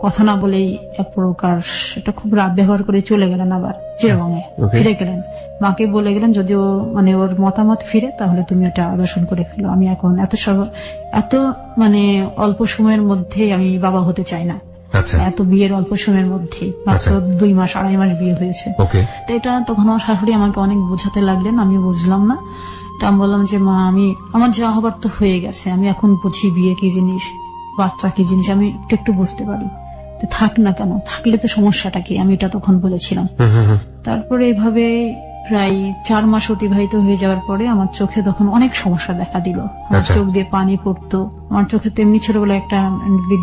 কথা না বলেই এক প্রকার এটা খুব রাত ব্যবহার করে চলে গেলেন। আবার চিরবঙ্গে ফিরে গেলেন, মাকে বলে গেলেন যদি ও মানে ওর মতামত ফিরে তাহলে তুমি ওটা আবেদন করে ফেলো। আমি এখন এত মানে অল্প সময়ের মধ্যে আমি বাবা হতে চাই না। আচ্ছা। এত বিয়ের অল্প সময়ের মধ্যে মাত্র 2 মাস 2.5 মাস বিয়ে হয়েছে। ওকে। তো এটা তখন আমার শাশুড়ি আমাকে অনেক বোঝাতে লাগলেন, আমি বুঝলাম না। তা আমি বললাম যে মা, আমার যা হবার তো হয়ে গেছে, আমি এখন বুঝি বিয়ে কি জিনিস, বাচ্চা কি জিনিস, আমি একটু বুঝতে পারি। তো থাক না কেন, থাকলে তো সমস্যাটা কি, আমি এটা তখন বলেছিলাম। তারপরে এইভাবে প্রায় 4 মাস অতিবাহিত হয়ে যাওয়ার পরে আমার চোখে তখন অনেক সমস্যা দেখা দিল। আমার আচ্ছা। চোখ দিয়ে পানি পড়তো, আমার চোখে তেমনি ছোটবেলায় একটা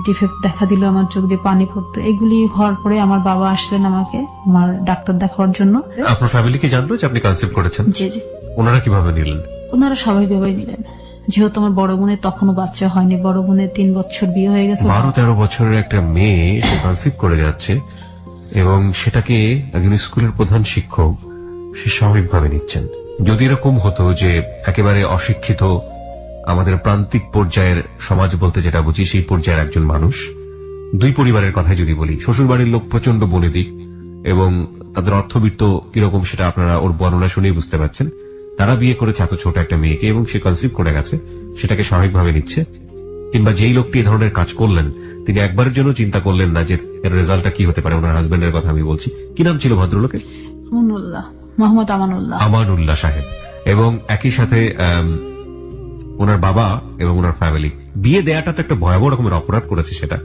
ডিফেক্ট দেখা দিল, আমার চোখ দিয়ে পানি পড়তো। এগুলি হওয়ার পরে আমার বাবা আসলেন আমাকে আমার ডাক্তার দেখানোর জন্য। আপনার ফ্যামিলি কি জানলো যে আপনি কনসেপ্ট করেছেন? জি জি, ওনারা কিভাবে নিলেন? ওনারা স্বাভাবিকভাবেই নিলেন, যেহেতু আমার বড় বোনের তখনও বাচ্চা হয়নি, বড় বোনের 3 বছর বিয়ে হয়ে গেছে। 12-13 বছরের একটা মেয়ে সে কনসেপ্ট করে যাচ্ছে এবং সেটাকে একজন স্কুলের প্রধান শিক্ষক সে স্বাভাবিকভাবে নিচ্ছেন। যদি এরকম হতো যে একেবারে অশিক্ষিত আমাদের প্রান্তিক পর্যায়ের সমাজ বলতে যেটা বুঝি সেই পর্যায়ের একজন মানুষ, 2 পরিবারের কথাই যদি বলি, শ্বশুর বাড়ির লোক প্রচন্ড বনেদিক এবং তাদের অর্থবিত্ত কিরকম সেটা আপনারা ওর বর্ণনা শুনেই বুঝতে পারছেন। তারা বিয়ে করেছে এত ছোট একটা মেয়েকে এবং সে কনসিভ করে গেছে, সেটাকে স্বাভাবিকভাবে নিচ্ছে। কিংবা যেই লোকটি এই ধরনের কাজ করলেন তিনি একবারের জন্য চিন্তা করলেন না যে এর রেজাল্টটা কি হতে পারে। ওনার হাজবেন্ডের কথা আমি বলছি। কি নাম ছিল ভদ্রলোকের? আমানুল্লাহ, মোহাম্মদ আমানুল্লাহ। আমানুল্লাহ সাহেব। এবং একই সাথে ওনার বাবা এবং ওনার ফ্যামিলি বিয়ে দেয়াটা তো একটা ভয়াবহ রকমের অপরাধ করেছে সেটা,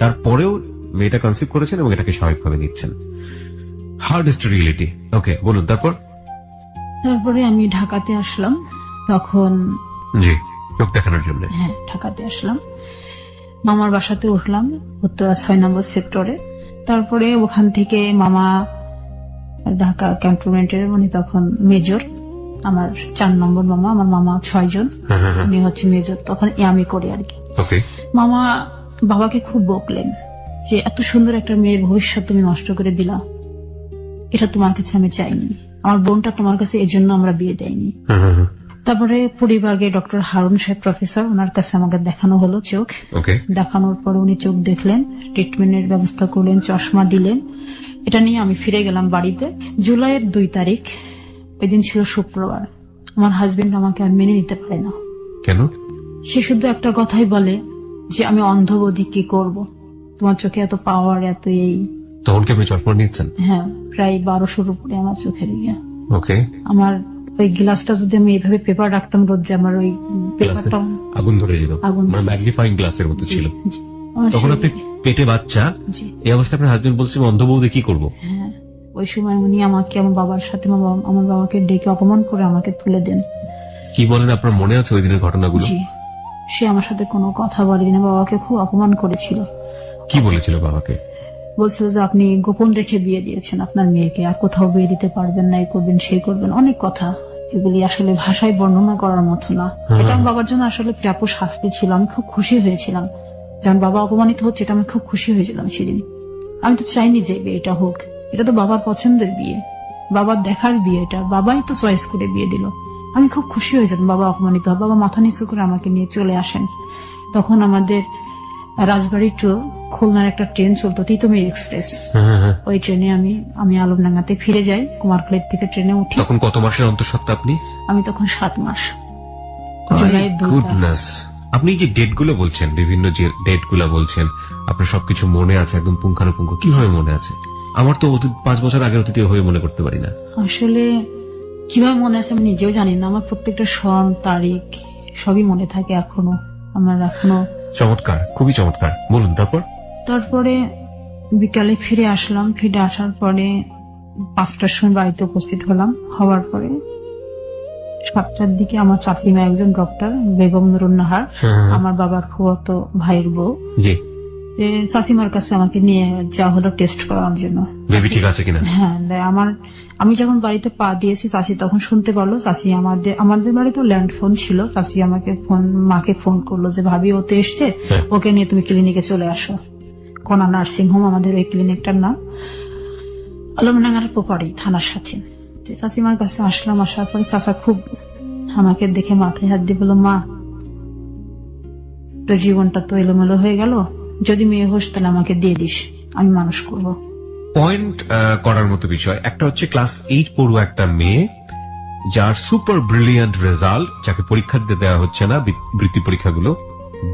তারপরেও মেয়েটা কনসিভ করেছেন এবং এটাকে স্বাভাবিকভাবে নিচ্ছেন। Hardest reality. ওকে, বলুন তারপর। তারপরে আমি ঢাকাতে আসলাম, তখন জি, চোখ দেখানোর জন্য। হ্যাঁ, ঢাকাতে আসলাম, মামার বাসাতে উঠলাম উত্তরা 6 নম্বর সেক্টরে। তারপরে ওখান থেকে মামা ঢাকা ক্যান্টনমেন্টের মানে তখন মেজর, আমার 4 নম্বর মামা, আমার মামা 6 জন, উনি হচ্ছে মেজর, তখন আমি করি আর কি। ওকে। মামা বাবাকে খুব বকলেন যে এত সুন্দর একটা মেয়ের ভবিষ্যৎ তুমি নষ্ট করে দিলা, এটা তোমার কাছে আমি চাইনি, আমার বোনটা তোমার কাছে এই জন্য আমরা বিয়ে দেয়নি। তারপরে পরিবাগে ডক্টর হারুন সাহেব প্রফেসর, ওনার কাছে আমাকে দেখানো হলো চোখ। দেখানোর পরে উনি চোখ দেখলেন, ট্রিটমেন্টের ব্যবস্থা করলেন, চশমা দিলেন। এটা নিয়ে আমি ফিরে গেলাম বাড়িতে। জুলাইয়ের 2 তারিখ, ওই দিন ছিল শুক্রবার। আমার হাজবেন্ড আমাকে আর মেনে নিতে পারে না। কেন? সে শুধু একটা কথাই বলে যে আমি অন্ধবধি, কি করব, তোমার চোখে এত পাওয়ার, এত এই। তখন কি আপনি চশমা নিচ্ছেন? হ্যাঁ, প্রায় 1200-র উপরে আমার চোখের ইয়ে। ওকে। আমার ওই গ্লাসটা যদি আমি এইভাবে পেপার রাখতাম রোদ্রে, আমার ওই পেপারটা আগুন ধরে যেত, মানে ম্যাগনিফাইং গ্লাসের মতো ছিল। তখন আপনি পেটে বাচ্চা, এই অবস্থায় আপনার হাজবেন্ড বলছে অন্ধ বউদে কি করবো? হ্যাঁ, ওই সময় উনি আমাকে আমার বাবার সাথে আমার বাবাকে ডেকে অপমান করে আমাকে তুলে দেন। কি বলেন, আপনার মনে আছে ওই দিনের ঘটনাগুলো? জি, সে আমার সাথে কোনো কথা বলেনি না, বাবাকে খুব অপমান করেছিল। কি বলেছিল বাবাকে? বলছিল যে আপনি গোপন রেখে বিয়ে দিয়েছেন আপনার মেয়েকে, আর কোথাও বিয়ে দিতে পারবেন না, এই করবেন সেই করবেন, অনেক কথা। এগুলি আসলে ভাষায় বর্ণনা করার মতো না। এটা আমার বাবার জন্য আসলে প্রাপ্য শাস্তি ছিল। আমি খুব খুশি হয়েছিলাম যখন বাবা অপমানিত হচ্ছে, এটা আমি খুব খুশি হয়েছিলাম সেদিন। আমি তো চাইনি যে বিয়েটা হোক, এটা তো বাবার পছন্দের বিয়ে, বাবার দেখার বিয়ে, এটা বাবাই তো চয়েস করে বিয়ে দিল। আমি খুব খুশি হয়েছিলাম বাবা অপমানিত হয়। বাবা মাথা নিচু করে আমাকে নিয়ে চলে আসেন। তখন আমাদের রাজবাড়ি টু খুলনার একটা ট্রেন চলতো, তিতুমির এক্সপ্রেস। ওই ট্রেনে আমি আলমডাঙ্গাতে ফিরে যাই। কুমারখালীর থেকে ট্রেনে উঠি। তখন কত মাসের অন্তঃসত্ত্বা আপনি? আমি তখন 7 মাস, জুলাই 2 তারিখ। গুডনেস। আপনি যে ডেট গুলো বলছেন, বিভিন্ন যে ডেট গুলো বলছেন, আপনার সবকিছু মনে আছে একদম পুঙ্খানুপুঙ্খ? কিভাবে মনে আছে? আমার তো 5 বছর আগের অতীত হয়ে মনে করতে পারি না। আসলে কিভাবে মনে আছে আমি নিজেও জানি না। আমার প্রত্যেকটা সন তারিখ সবই মনে থাকে এখনো। আমার এখনো। চমৎকার, খুবই চমৎকার। বলুন তারপরে বিকালে ফিরে আসলাম। ফিরে আসার পরে 5টার সময় বাড়িতে উপস্থিত হলাম। হওয়ার পরে 7টার দিকে আমার চাচিমা, একজন ডক্টর, বেগম নুরুন্নাহার, আমার বাবার ফুফাতো ভাইয়ের বউ, জি, চাচিমার কাছে আমাকে নিয়ে যাওয়া হলো টেস্ট করার জন্য, বেবি ঠিক আছে কিনা। হ্যাঁ, আমি যখন বাড়িতে পা দিয়েছি চাচি তখন শুনতে পারলো। চাচি আমাদের বাড়িতে ল্যান্ড ফোন ছিল। চাচি মাকে ফোন করলো যে ভাবি ও তো এসছে, ওকে নিয়ে তুমি ক্লিনিকে চলে আসো। কণা নার্সিং হোম আমাদের ওই ক্লিনিকটার নাম, আলমডাঙ্গার পোপাড়ি থানার সাথে। চাচিমার কাছে আসলাম। আসার পরে চাচা খুব আমাকে দেখে মাথায় হাত দিয়ে বলল, মা তোর জীবনটা তো এলোমেলো হয়ে গেল, যদি মেয়ে হোস তাহলে আমাকে দিয়ে দিস, আমি মানুষ করব। পয়েন্ট করার মতো বিষয় একটা হচ্ছে, ক্লাস 8 পড়ুয়া একটা মেয়ে যার সুপার ব্রিলিয়ান্ট রেজাল্ট, যাকে পরীক্ষা দিতে দেওয়া হচ্ছে না, বৃত্তি পরীক্ষাগুলো,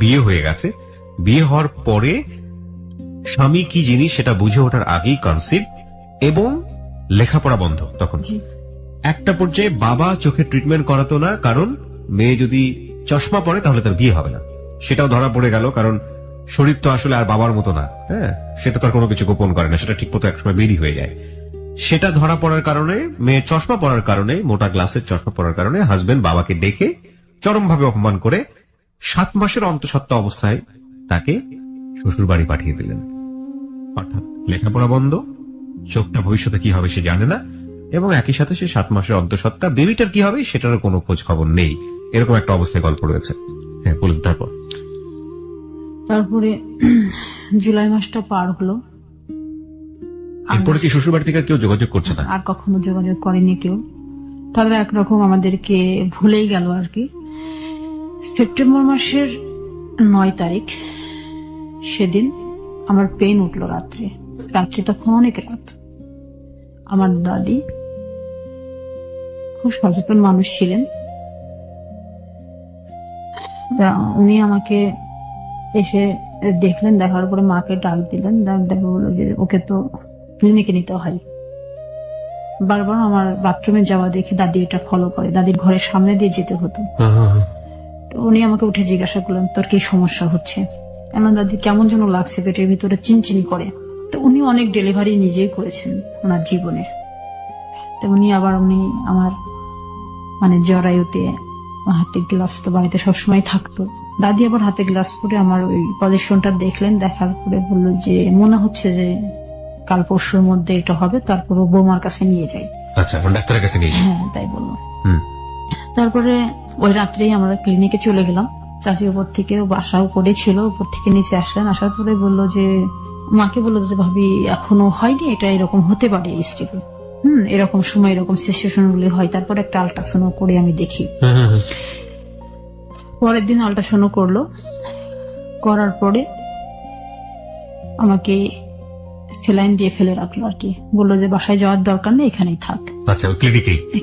বিয়ে হয়ে গেছে। বিয়ে হওয়ার পরে স্বামী কি জিনিস সেটা বুঝে ওঠার আগেই কনসিভ, এবং লেখাপড়া বন্ধ। তখন একটা পর্যায়ে বাবা চোখের ট্রিটমেন্ট করাতো না, কারণ মেয়ে যদি চশমা পরে তাহলে তার বিয়ে হবে না। সেটাও ধরা পড়ে গেল, কারণ শরীর তো আসলে আর বাবার মতো না। হ্যাঁ, সেটা তো আর কোনো কিছু গোপন করে না, সেটা ঠিক মতো একসময় বেরিয়ে হয়ে যায়। সেটা ধরা পড়ার কারণে, মেয়ে চশমা পরার কারণে, মোটা গ্লাসের চশমা পরার কারণে হাজবেন্ড বাবাকে ডেকে চরমভাবে অপমান করে 7 মাসের অন্তঃসত্ত্বা অবস্থায় তাকে শ্বশুর বাড়ি পাঠিয়ে দিলেন। অর্থাৎ লেখাপড়া বন্ধ, চোখটা ভবিষ্যতে কি হবে সে জানে না, এবং একই সাথে সে 7 মাসের অন্তঃসত্ত্বা, বেবিটার কি হবে সেটারও কোনো খোঁজ খবর নেই। এরকম একটা অবস্থায় গল্প রয়েছে। হ্যাঁ, বলুন। তারপরে জুলাই মাসটা পার হলো। এরপরে কি শ্বশুর বাড়ি থেকে কেউ যোগাযোগ করছে না? আর কখনো যোগাযোগ করেনি কেউ। তবে একরকম আমাদেরকে ভুলেই গেল আর কি। সেপ্টেম্বর মাসের 9 তারিখ সেদিন আমার পেইন উঠলো রাত্রে। তখন অনেক রাত। আমার দাদি খুব সচেতন মানুষ ছিলেন, উনি আমাকে এসে দেখলেন। দেখার পরে মাকে ডাক দিলেন। ডাক বললো যে ওকে তো ক্লিনিকে নিতে হয়। বারবার আমার বাথরুমে যাওয়া দেখে দাদি এটা ফলো করে, দাদির ঘরের সামনে দিয়ে যেতে হতো। তো উনি আমাকে উঠে জিজ্ঞাসা করলেন তোর কি সমস্যা হচ্ছে? আমার দাদি কেমন যেন লাগছে, পেটের ভিতরে চিনচিন করে। তো উনি অনেক ডেলিভারি নিজেই করেছেন ওনার জীবনে। তো উনি আমার জরায়ুতে হাতে গ্লাস তো বাড়িতে সবসময় থাকতো। দাদি আবার হাতে গ্লাস পরে আমার ওই পজিশনটা দেখলেন। দেখার পরে বললো যে মনে হচ্ছে যে কাল পরশুর মধ্যে এটা হবে, তারপর বৌমার কাছে নিয়ে যাই। আচ্ছা, ডাক্তারের কাছে নিয়ে যাই। হ্যাঁ, তাই বললো। তারপরে ওই রাত্রেই আমরা ক্লিনিকে চলে গেলাম। চাচি উপর থেকে, বাসা উপরে ছিল, উপর থেকে নিচে আসলেন। আসার পরে বললো যে, মাকে বললো যে ভাবি এখনো হয়নি, এটা এরকম হতে পারে স্টেপে, এরকম সময় এরকম সিচুয়েশন গুলি হয়। তারপর একটা আল্ট্রাসাউন্ড করে আমি দেখি। পরের দিন আল্ট্রাসাউন্ড করলো। করার পরে আমাকে সেলাইন দিয়ে ফেলে রাখলো আর কি। বললো যে বাসায় যাওয়ার দরকার নেই, এখানেই থাক। আচ্ছা,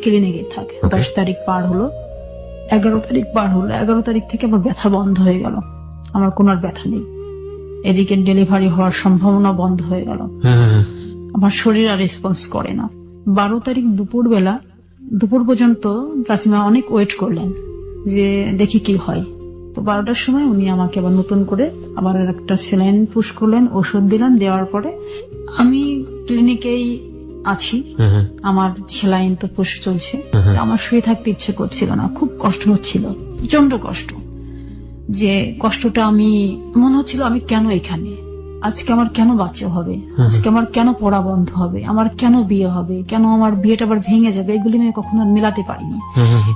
ক্লিনিকেই থাক। 10 তারিখ পার হলো, 11 তারিখ পার হলো। 11 তারিখ থেকে আমার ব্যথা বন্ধ হয়ে গেল। আমার কোনো আর ব্যথা নেই। এদিকে ডেলিভারি হওয়ার সম্ভাবনা বন্ধ হয়ে গেল। আমার শরীর আর রেসপন্স করে না। 12 তারিখ দুপুর পর্যন্ত চাচিমা অনেক ওয়েট করলেন যে দেখি কি হয়। তো 12টার সময় উনি আমাকে আবার নতুন করে আবার একটা সেলাইন পুশ করলেন, ওষুধ দিলেন। দেওয়ার পরে আমি ক্লিনিকেই আছি, আমার সেলাইন তো পুশ চলছে, তা আমার শুয়ে থাকতে ইচ্ছে করছিল না, খুব কষ্ট হচ্ছিল, প্রচন্ড কষ্ট। যে কষ্টটা আমি মনে হচ্ছিল আমি কেন এখানে, আজকে আমার কেন বাচ্চা হবে, আজকে আমার কেন পড়া বন্ধ হবে, আমার কেন বিয়ে হবে, কেন আমার বিয়েটা আবার ভেঙে যাবে, এগুলি আমি কখনো মেলাতে পারিনি।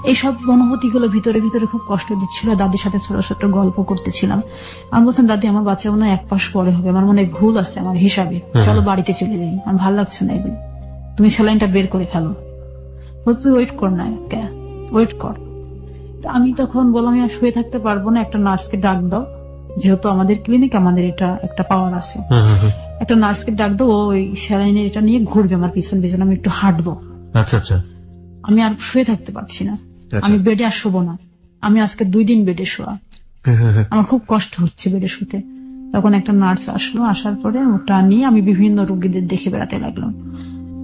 এইসব অনুভূতি গুলো ভিতরে ভিতরে খুব কষ্ট দিচ্ছিল। দাদির সাথে ছোট ছোট গল্প করতেছিলাম। আমি বলছিলাম, দাদি আমার বাচ্চা মনে হয় 1 মাস পরে হবে, আমার মনে হয় ভুল আছে আমার হিসাবে, চলো বাড়িতে চলে যাই, আমার ভালো লাগছে না এগুলো, তুমি স্যালাইনটা বের করে ফেলো। তুই ওয়েট কর না, ওয়েট কর। আমি তখন বললাম আমি আর শুয়ে থাকতে পারবো না, একটা নার্সকে ডাক দাও, যেহেতু আমাদের ক্লিনিক আমাদের এটা একটা পাওয়ার আছে, একটা নার্সকে ডাক দাও, ওই স্যালাইনের এটা নিয়ে ঘুরবে আমার পিছন পিছন, আমি একটু হাঁটবো। আচ্ছা আচ্ছা। আমি আর শুয়ে থাকতে পারছি না, আমি বেডে আর শোবো না, আমি আজকে 2 দিন বেডে শোয়া, আমার খুব কষ্ট হচ্ছে বেডে শুতে। তখন একটা নার্স আসলো, আসার পরে ওটা নিয়ে আমি বিভিন্ন রোগীদের দেখে বেড়াতে লাগলাম,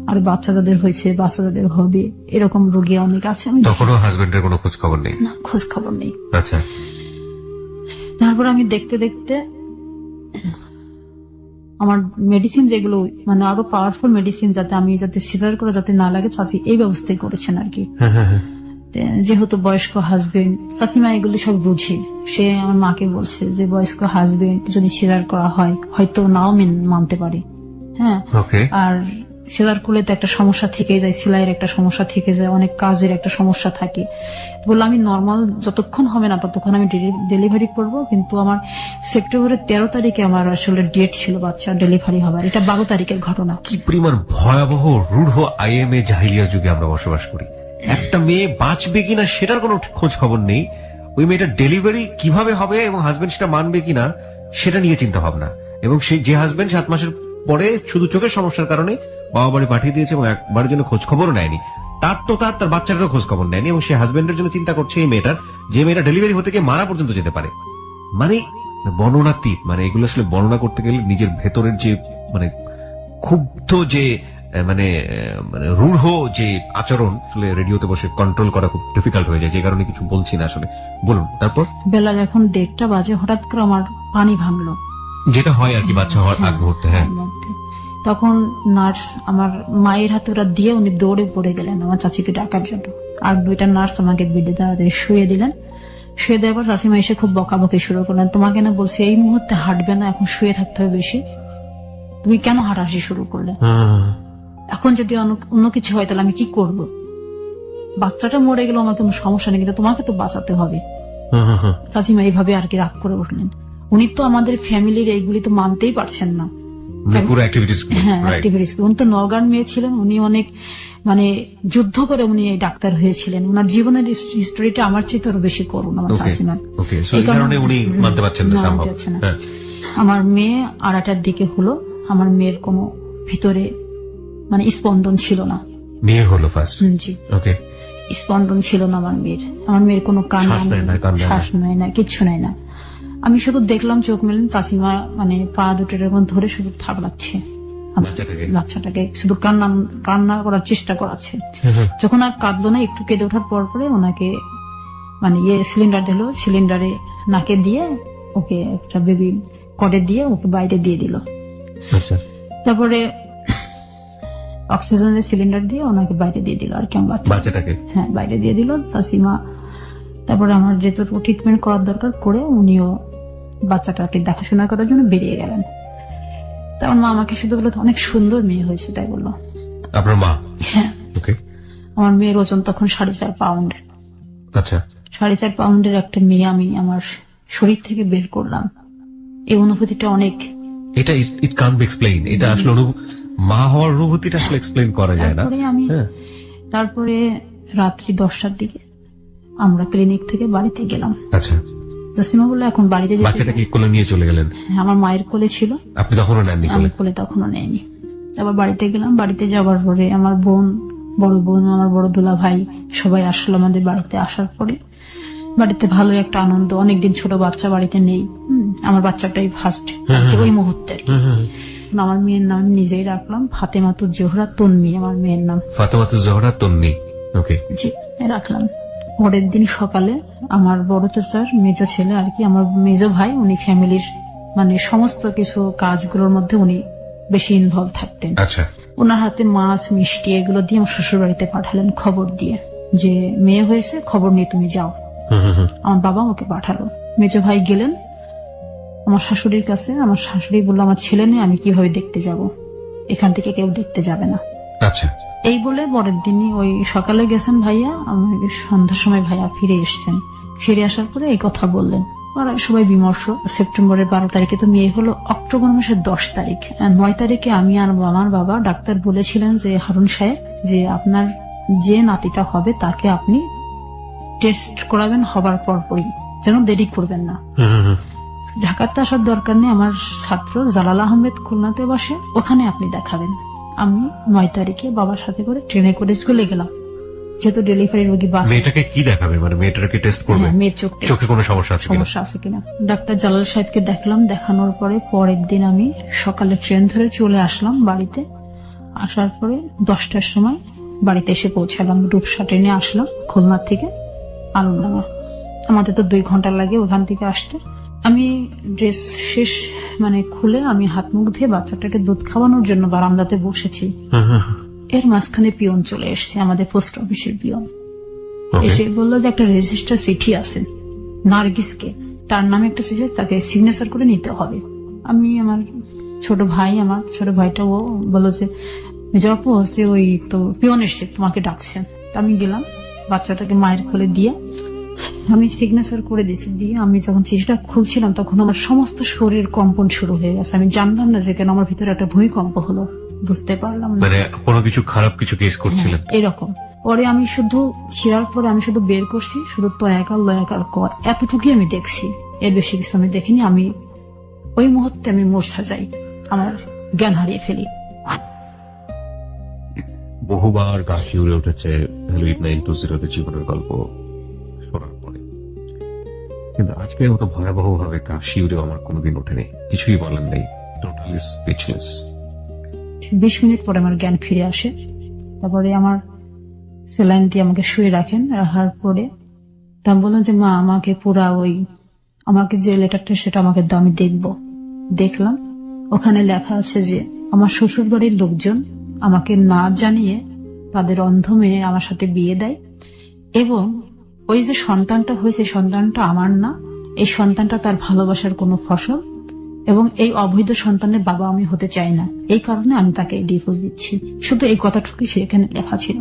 আর বাচ্চা যাদের হয়েছে, বাচ্চা যাদের হবে, এরকম রোগী অনেক আছে। আমি তখনও হাজবেন্ডের কোনো খোঁজ খবর নেই? না, খোঁজ খবর নেই। আচ্ছা। তারপর আমি দেখতে দেখতে আমার মেডিসিন যেগুলো মানে আরো পাওয়ারফুল মেডিসিন, যাতে আমি যাতে সিজার করে যাতে না লাগে, চাচি এই ব্যবস্থাই করেছেন আর কি। যেহেতু বয়স্ক হাজবেন্ড, চাচিমা এগুলো সব বুঝে, সে আমার মাকে বলছে যে বয়স্ক হাজবেন্ড যদি সিজার করা হয় হয়তো নাও মানতে পারে, হ্যাঁ, আর সিজার করলে তো একটা সমস্যা থেকে যায়, সেলাইয়ের একটা সমস্যা থেকে যায়, অনেক কাজের একটা সমস্যা থাকে। বললাম আমি নর্মাল যতক্ষণ হবে না ততক্ষণ আমি ডেলিভারি করব, কিন্তু আমার সেপ্টেম্বরের 13 তারিখে আমার আসলে ডেট ছিল বাচ্চা ডেলিভারি হবার, এটা 12 তারিখের ঘটনা। কি পরিমাণ ভয়াবহ রূঢ় আইএমএ জাহিলিয়া যুগে আমরা বসবাস করি। একটা মেয়ে বাঁচবে কিনা সেটার কোনো খোঁজ খবর নেই, ওই মেয়েটার ডেলিভারি কিভাবে হবে এবং হাজবেন্ড সেটা মানবে কিনা সেটা নিয়ে চিন্তা ভাবনা, এবং সেই যে হাজবেন্ড 7 মাসের পরে শুধু চোখের সমস্যার কারণে বাবা বাড়ি পাঠিয়ে দিয়েছে এবং একবারের জন্য খোঁজ খবরও নেয়নি, তার বাচ্চাটারও খোঁজ খবর নেয়নি, এবং সে হাজবেন্ডের জন্য চিন্তা করছে এই মেয়েটার, যে মেয়েটা ডেলিভারি হতে গিয়ে মারা পর্যন্ত যেতে পারে। মানে বর্ণনাতীত, মানে এগুলো আসলে বর্ণনা করতে গেলে নিজের ভেতরের যে মানে ক্ষুব্ধ যে মানে রূঢ় যে আচরণ আসলে রেডিওতে বসে কন্ট্রোল করা খুব ডিফিকাল্ট হয়ে যায়, যে কারণে কিছু বলছি না আসলে। বলুন তারপর। বেলা যখন 1:30 বাজে হঠাৎ করে আমার পানি ভাঙলো, যেটা হয় আর কি বাচ্চা হওয়ার আগ মুহূর্তে। হ্যাঁ, তখন নার্স আমার মায়ের হাতে ওরা দিয়ে উনি দৌড়ে পড়ে গেলেন আমার চাচিকে ডাকার জন্য, আর 2টা নার্স আমাকে বেডে তাড়াতাড়ি শুয়ে দিলেন। শুয়ে দেওয়ার পর চাচিমা এসে খুব বকাবকি শুরু করলেন, তোমাকে না বলছি এই মুহূর্তে হাঁটবে না, এখন শুয়ে থাকতে হবে বেশি, তুমি কেন হাঁটাহাঁটি শুরু করলে, এখন যদি অন্য কিছু হয় তাহলে আমি কি করব, বাচ্চাটা মরে গেল আমার কোনো সমস্যা নেই, কিন্তু তোমাকে তো বাঁচাতে হবে। চাচিমা এইভাবে আর কি রাগ করে উঠলেন। উনি তো আমাদের ফ্যামিলির এইগুলি তো মানতেই পারছেন না, উনি তো নওগাঁর মেয়ে ছিলেন, উনি অনেক মানে যুদ্ধ করে উনি ডাক্তার হয়েছিলেন, ওনার জীবনের হিস্টোরিটা আমার চেয়ে আরো বেশি করুন আমার চাচিমার, এই কারণে উনি মানতে পারছেন না। আমার মেয়ে 2:30টার দিকে হলো, আমার মেয়ের কোনো ভিতরে মানে স্পন্দন ছিল না, মেয়ে হলো ফার্স্ট, জি, ওকে, স্পন্দন ছিল না আমার মেয়ের কোনো কান্না, শ্বাস নেয় না, কিচ্ছু নেয় না। আমি শুধু দেখলাম চোখ মেলেন চাচিমা মানে পা দুটোর এরকম ধরে শুধু থাকলাচ্ছে বাচ্চাটাকে, শুধু কান্না করার চেষ্টা করাচ্ছে। যখন আর কাঁদলো না, একটু কেঁদে ওঠার পর পরে ওনাকে মানে সিলিন্ডার দিল, সিলিন্ডারে নাকে দিয়ে ওকে একটা বেবি কডে দিয়ে ওকে বাইরে দিয়ে দিল। তারপরে অক্সিজেনের সিলিন্ডার দিয়ে ওনাকে বাইরে দিয়ে দিল আর কি, বাচ্চাটাকে, হ্যাঁ, বাইরে দিয়ে দিল চাচিমা। তারপরে আমার যেটুকু ট্রিটমেন্ট করার দরকার করে উনিও বাচ্চাটাকে দেখাশোনা করার জন্য বেরিয়ে গেলেন। তখন মা আমাকে শুধু বললো অনেক সুন্দর মেয়ে হয়েছে, তাই বললো। আপনার মা? হ্যাঁ। আমার মেয়ের ওজন তখন 4.5 পাউন্ড। আচ্ছা, 4.5 পাউন্ডের একটা মেয়ে আমি আমার শরীর থেকে বের করলাম, এই অনুভূতিটা অনেক, এটা ইট কান্ট বি এক্সপ্লেইন, এটা আসলে মা হওয়ার অনুভূতিটা আসলে এক্সপ্লেইন করা যায় না। তারপরে রাত্রি 10টার দিকে আমরা ক্লিনিক থেকে বাড়িতে গেলাম। আচ্ছা, চাচিমা বললো এখন বাড়িতে যেতে। বাচ্চাটাকে কোলে নিয়ে চলে গেলেন? আমার মায়ের কোলে ছিল। আপনি তখনও নেননি? আমি কোলে তখনও নেয়নি। তারপর বাড়িতে গেলাম, বাড়িতে যাওয়ার পরে আমার বোন, বড় বোন, আমার বড় দুলা ভাই সবাই আসলো আমাদের বাড়িতে। আসার পরে বাড়িতে ভালো একটা আনন্দ, অনেকদিন ছোট বাচ্চা বাড়িতে নেই, আমার বাচ্চাটাই ফার্স্ট ওই মুহূর্তে। আমার মেয়ের নাম নিজেই রাখলাম ফাতেমাতুজ জোহরা তন্নি, আমার মেয়ের নাম ফাতেমাতুজ জোহরা তন্নি। ওকে, জি, রাখলাম। পরের দিন সকালে আমার বড় চাচার মেজো ছেলে আর কি, আমার মেজো ভাই, উনি ফ্যামিলির মানে সমস্ত কিছু কাজগুলোর মধ্যে উনি বেশি ইনভলভ থাকতেন। আচ্ছা, ওনার হাতে মাছ মিষ্টি এগুলো দিয়ে আমার শ্বশুর বাড়িতে পাঠালেন খবর দিয়ে যে মেয়ে হয়েছে, খবর নিয়ে তুমি যাও। আমার বাবা আমাকে পাঠালো। মেজো ভাই গেলেন আমার শাশুড়ির কাছে। আমার শাশুড়ি বললো আমার ছেলে নেই, আমি কিভাবে দেখতে যাব, এখান থেকে কেউ দেখতে যাবে না। আচ্ছা, এই বলে পরের দিনই ওই সকালে গেছেন ভাইয়া, আমাকে সন্ধ্যার সময় ভাইয়া ফিরে এসছেন। ফিরে আসার পরে এই কথা বললেন। ওরা সবাই বিমর্ষ। সেপ্টেম্বরের 12 তারিখে তো মেয়ে হলো, অক্টোবর মাসের 10 তারিখ 9 তারিখে আমি আর আমার বাবা, ডাক্তার বলেছিলেন যে হারুন সাহেব যে আপনার যে নাতিটা হবে তাকে আপনি টেস্ট করাবেন, হবার পরপরই, যেন দেরি করবেন না। ঢাকাতে আসার দরকার নেই, আমার ছাত্র জালাল আহমেদ খুলনাতে বসে, ওখানে আপনি দেখাবেন। আমি 9 তারিখে বাবার সাথে করে ট্রেনে করে চলে গেলাম, যেহেতু ডেলিভারি রোগী বাস। মেয়েটাকে কি দেখাবে, মানে মেয়েটাকে টেস্ট করবে? হ্যাঁ, মেয়ের চোখে কোনো সমস্যা আছে কিনা? সমস্যা আছে কিনা। ডাক্তার জালাল সাহেবকে দেখলাম। দেখানোর পরে পরের দিন আমি সকালে ট্রেন ধরে চলে আসলাম বাড়িতে। আসার পরে 10টার সময় বাড়িতে এসে পৌঁছালাম। রূপসা ট্রেনে আসলাম খুলনা থেকে আলমডাঙ্গা। আমাদের তো 2 ঘন্টা লাগে ওখান থেকে আসতে। আমি ড্রেস শেষ খুলে আমি হাত মুখ ধুয়ে বাচ্চাটাকে দুধ খাওয়ানোর জন্য বারান্দাতে বসেছি। এর মাঝখানে পিয়ন চলে এসেছে, আমাদের পোস্ট অফিসের পিয়ন। এসে বললো যে একটা রেজিস্টার চিঠি আছে নার্গিসকে, তার নামে একটা চিঠি, তাকে সিগনেচার করে নিতে হবে। আমি আমার ছোট ভাইটা ও বললো যে মেজপু হচ্ছে ওই তো পিয়ন এসছে, তোমাকে ডাকছেন। আমি গেলাম, বাচ্চাটাকে মায়ের কোলে দিয়ে আমি সিগনেচার করে দিয়েছি। দিয়ে আমি যখন চিঠিটা খুলছিলাম তখন আমার সমস্ত শরীর কম্পন শুরু হয়ে গেছে। আমি জানতাম না যে কেন আমার ভিতরে একটা ভূমিকম্প হলো, বুঝতে পারলাম না। কোনো কিছু খারাপ কিছু কেস করছিলেন এরকম। পরে আমি শুধু ছিঁড়ার পরে আমি শুধু বের করছি, শুধু তয়াকার লয়াকার কর, এতটুকুই আমি দেখছি, এর বেশি কিছু আমি দেখিনি। আমি ওই মুহূর্তে আমি মূর্ছা যাই, আমার জ্ঞান হারিয়ে ফেলি। বহুবার গা শিউরে উঠেছে হেলুইট 920 জীবনের গল্প শোনার পরে, কিন্তু আজকের মতো ভয়াবহ ভাবে গা শিউরে আমার কোনোদিন ওঠেনি। কিছুই বলেন নেই, টোটালি স্পিচলেস। 20 মিনিট পরে আমার জ্ঞান ফিরে আসে। তারপরে আমার স্যালাইন দিয়ে আমাকে শুয়ে রাখেন। রাখার পরে তা বললেন যে মা আমাকে পুরা আমাকে যে লেটারটা সেটা আমাকে দাও, আমি দেখবো। দেখলাম ওখানে লেখা আছে যে আমার শ্বশুর বাড়ির লোকজন আমাকে না জানিয়ে তাদের অন্ধ মেয়ে আমার সাথে বিয়ে দেয়, এবং ওই যে সন্তানটা হয়েছে সন্তানটা আমার না, এই সন্তানটা তার ভালোবাসার কোনো ফসল, এবং এই অবৈধ সন্তানের বাবা আমি হতে চাই না, এই কারণে আমি তাকে ডিভোর্স দিচ্ছি। শুধু এই কথাটুকুই সেখানে লেখা ছিল।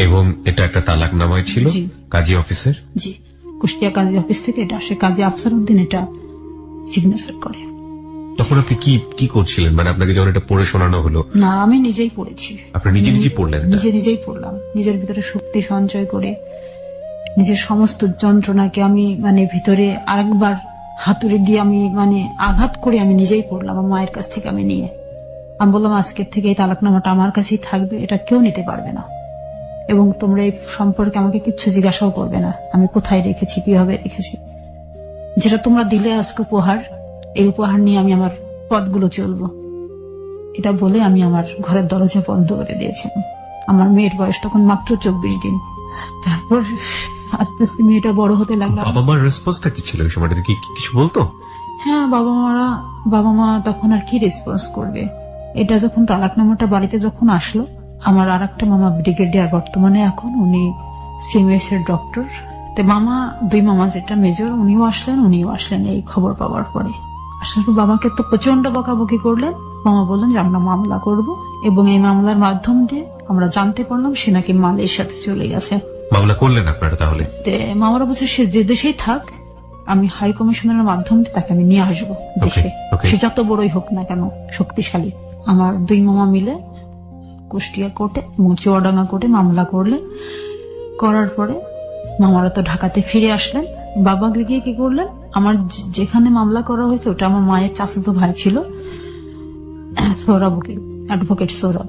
এবং এটা একটা তালাকনামায় ছিল কাজী অফিসের। জি, কুষ্টিয়া কাজী অফিস থেকে এটা আসে, কাজী আফসার উদ্দিন এটা সিগনেচার করে। তখন আপনি কি করছিলেন, আপনাকে যখন এটা পড়ে শোনানো হলো? না, আমি নিজেই পড়েছি। আপনি নিজেই পড়লেন? নিজেই পড়লাম, নিজের ভিতরে শক্তি সঞ্চয় করে নিজের সমস্ত যন্ত্রণাকে আমি ভিতরে আরেকবার হাতুড়ি দিয়ে আমি আঘাত করে আমি নিজেই পড়লাম। আমার মায়ের কাছ থেকে আমি নিয়ে আমি বললাম আজকের থেকে এই তালাকনামাটা আমার কাছেই থাকবে, এটা কেউ নিতে পারবে না, এবং তোমরা এই সম্পর্কে আমাকে কিচ্ছু জিজ্ঞাসাও করবে না, আমি কোথায় রেখেছি, কিভাবে রেখেছি। যেটা তোমরা দিলে আজকে উপহার, এই উপহার নিয়ে আমি আমার পথগুলো চলবো, এটা বলে আমি আমার ঘরের দরজা বন্ধ করে দিয়েছিলাম। আমার মেয়ের বয়স তখন মাত্র 24 দিন। তারপর আস্তে আস্তে মেয়েটা বড় হতে লাগলো। বাবা মার রেসপন্সটা কি ছিল? এই সময়টাতে কি কিছু বলতো? হ্যাঁ, বাবা মা তখন আর কি রেসপন্স করবে। এটা যখন তালাকনামাটা বাড়িতে যখন আসলো, আমার আর একটা মামা ব্রিগেডিয়ার, বর্তমানে এখন উনি সিএমএস এর ডক্টর। তো দুই মামা যেটা মেজর, উনিও আসলেন এই খবর পাওয়ার পরে। আসার পর বাবাকে তো প্রচন্ড বকাবকি করলেন। মামা বললেন যে আমরা মামলা করব, এবং এই মামলার মাধ্যম দিয়ে আমরা জানতে পারলাম সে নাকি মালয়েশিয়াতে চলে গেছে। মামলা করলেন আপনারা? তাহলে মামারা বলছে সে যে দেশেই থাক, আমি হাই কমিশনারের মাধ্যম দিয়ে তাকে আমি নিয়ে আসবো দেশে, সে যত বড়ই হোক না কেন, শক্তিশালী। আমার দুই মামা মিলে কুষ্টিয়া কোর্টে এবং চুয়াডাঙ্গা কোর্টে মামলা করার পরে মামারা তো ঢাকাতে ফিরে আসলেন। বাবাকে গিয়ে কি করলেন, আমার যেখানে মামলা করা হয়েছে ওটা আমার মায়ের চাচাতো ভাই ছিল, সৌরভ অ্যাডভোকেট সৌরভ।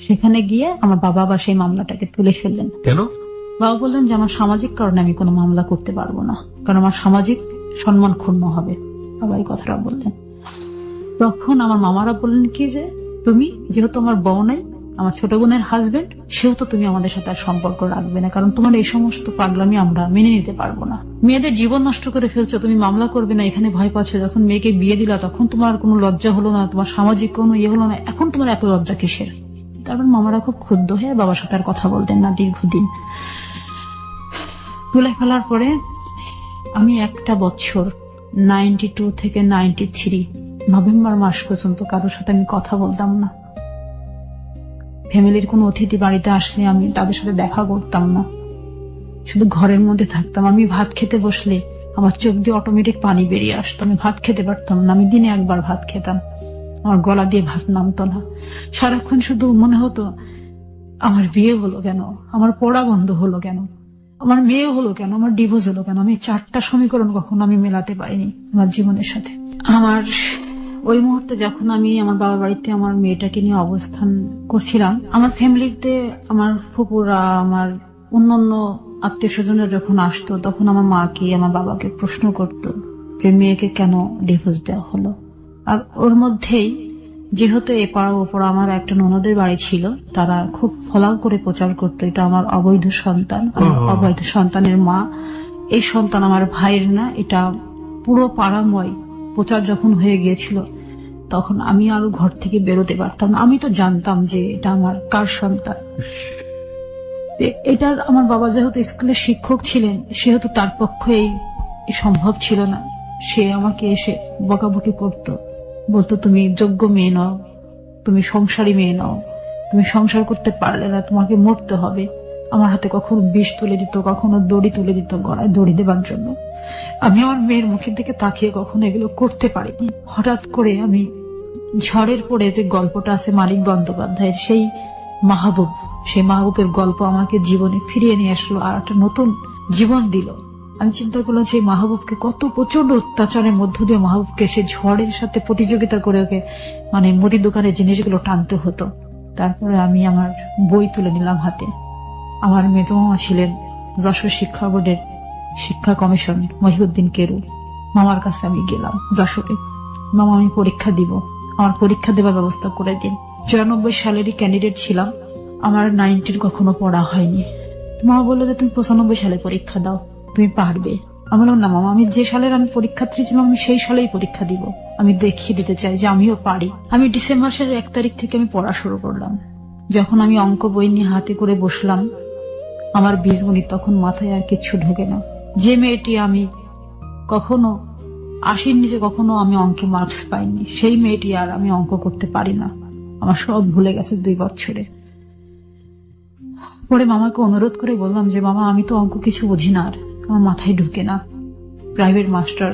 সেখানে গিয়ে আমার বাবা আবার সেই মামলাটাকে তুলে ফেললেন। কেন? বাবা বললেন যে আমার সামাজিক কারণে আমি কোনো মামলা করতে পারবো না, কারণ আমার সামাজিক সম্মান ক্ষুণ্ণ হবে। বাবা এই কথাটা বললেন। তখন আমার মামারা বললেন কি যে তুমি যেহেতু আমার বউ নাই, আমার ছোট বোনের হাজবেন্ড, সেও তো তুমি আমাদের সাথে আর সম্পর্ক রাখবে না, কারণ তোমার এই সমস্ত পাগলামি আমরা মেনে নিতে পারবো না। মেয়েদের জীবন নষ্ট করে ফেলছো, তুমি মামলা করবে না এখানে ভয় পাচ্ছ। যখন মেয়েকে বিয়ে দিলা তখন তোমার কোনো লজ্জা হলো না, তোমার সামাজিক কোনো ইয়ে হলো না, এখন তোমার এত লজ্জা কিসের? তারপর মামারা খুব ক্ষুব্ধ হয়ে বাবার সাথে আর কথা বলতেন না দীর্ঘদিন। তুলে ফেলার পরে আমি একটা বছর 92 থেকে 93 নভেম্বর মাস পর্যন্ত কারোর সাথে আমি কথা বলতাম না। ফ্যামিলির কোন অতিথি বাড়িতে আসলে আমি তাদের সাথে দেখা করতাম না, শুধু ঘরের মধ্যে থাকতাম। আমি ভাত খেতে বসলে আমার চোখ দিয়ে অটোমেটিক পানি বেরিয়ে আসতো, আমি ভাত খেতে পারতাম না। আমি দিনে একবার ভাত খেতাম, আমার গলা দিয়ে ভাত নামতো না। সারাক্ষণ শুধু মনে হতো আমার বিয়ে হলো কেন, আমার পড়া বন্ধ হলো কেন, আমার মেয়ে হলো কেন, আমার ডিভোর্স হলো কেন। আমি 4টা সমীকরণ কখনো আমি মেলাতে পারিনি আমার জীবনের সাথে। আমার ওই মুহূর্তে যখন আমি আমার বাবার বাড়িতে আমার মেয়েটাকে নিয়ে অবস্থান করছিলাম, আমার ফ্যামিলিতে আমার ফুপুরা, আমার অন্যান্য আত্মীয় স্বজনরা যখন আসতো, তখন আমার মাকে আমার বাবাকে প্রশ্ন করতো যে মেয়েকে কেন ডিভোর্স দেওয়া হলো। আর ওর মধ্যেই যেহেতু এ পাড়া ও পাড়া আমার একটা ননদের বাড়ি ছিল, তারা খুব ফলাও করে প্রচার করতো এটা আমার অবৈধ সন্তান, আমার অবৈধ সন্তানের মা, এই সন্তান আমার ভাইয়ের না। এটা পুরো পাড়াময় প্রচার যখন হয়ে গিয়েছিল, তখন আমি আরো ঘর থেকে বেরোতে পারতাম না। আমি তো জানতাম যে এটা আমার কার সন্তান। এটার আমার বাবা যেহেতু স্কুলের শিক্ষক ছিলেন, সেহেতু তার পক্ষে এই সম্ভব ছিল না। সে আমাকে এসে বকাবকি করতো, বলতো তুমি যোগ্য মেয়ে নও, তুমি সংসারী মেয়ে নও, তুমি সংসার করতে পারলে না, তোমাকে মরতে হবে। আমার হাতে কখনো বিষ তুলে দিত, কখনো দড়ি তুলে দিত গলায় দড়ি দেবার জন্য। আমি আমার মেয়ের মুখের দিকে তাকিয়ে কখনো এগুলো করতে পারিনি। হঠাৎ করে আমি ঝড়ের পরে যে গল্পটা আছে মানিক বন্দ্যোপাধ্যায়ের, সেই মাহবুব, সেই মাহবুবের গল্প আমাকে জীবনে ফিরিয়ে নিয়ে আসলো, আর একটা নতুন জীবন দিল। আমি চিন্তা করলাম সেই মাহবুবকে কত প্রচন্ড অত্যাচারের মধ্য দিয়ে মাহবুবকে সে ঝড়ের সাথে প্রতিযোগিতা করে ওকে মানে মুদি দোকানের জিনিসগুলো টানতে হতো। তারপরে আমি আমার বই তুলে নিলাম হাতে। আমার মেজমামা ছিলেন যশোর শিক্ষা বোর্ডের শিক্ষা কমিশন মহিউদ্দিন কেরু, মামার কাছে আমি গেলাম যশোরে। মামা আমি পরীক্ষা দিব, আমার পরীক্ষা দেওয়ার ব্যবস্থা করে দিন। 94 সালেরই ক্যান্ডিডেট ছিলাম, আমার 90 কখনো পড়া হয়নি। মামা বললো যে তুমি 95 সালে পরীক্ষা দাও, তুমি পারবে। আমি বললাম না মামা, আমি যে সালের আমি পরীক্ষার্থী ছিলাম আমি সেই সালেই পরীক্ষা দিব, আমি দেখিয়ে দিতে চাই যে আমিও পারি। আমি ডিসেম্বর মাসের 1 তারিখ থেকে আমি পড়া শুরু করলাম। যখন আমি অঙ্ক বই নিয়ে হাতে করে বসলাম, আমার বীজগণিত তখন মাথায় আর কিছু ঢোকে না। যে মেয়েটি আমি কখনো 80 নিচে কখনো আমি অঙ্কে মার্কস পাইনি, সেই মেয়েটি আর আমি অঙ্ক করতে পারি না। আমার সব ভুলে গেছে 2 বছরে। পরে মামাকে অনুরোধ করে বললাম যে মামা আমি তো অঙ্ক কিছু বুঝি না, আর আমার মাথায় ঢুকে না, প্রাইভেট মাস্টার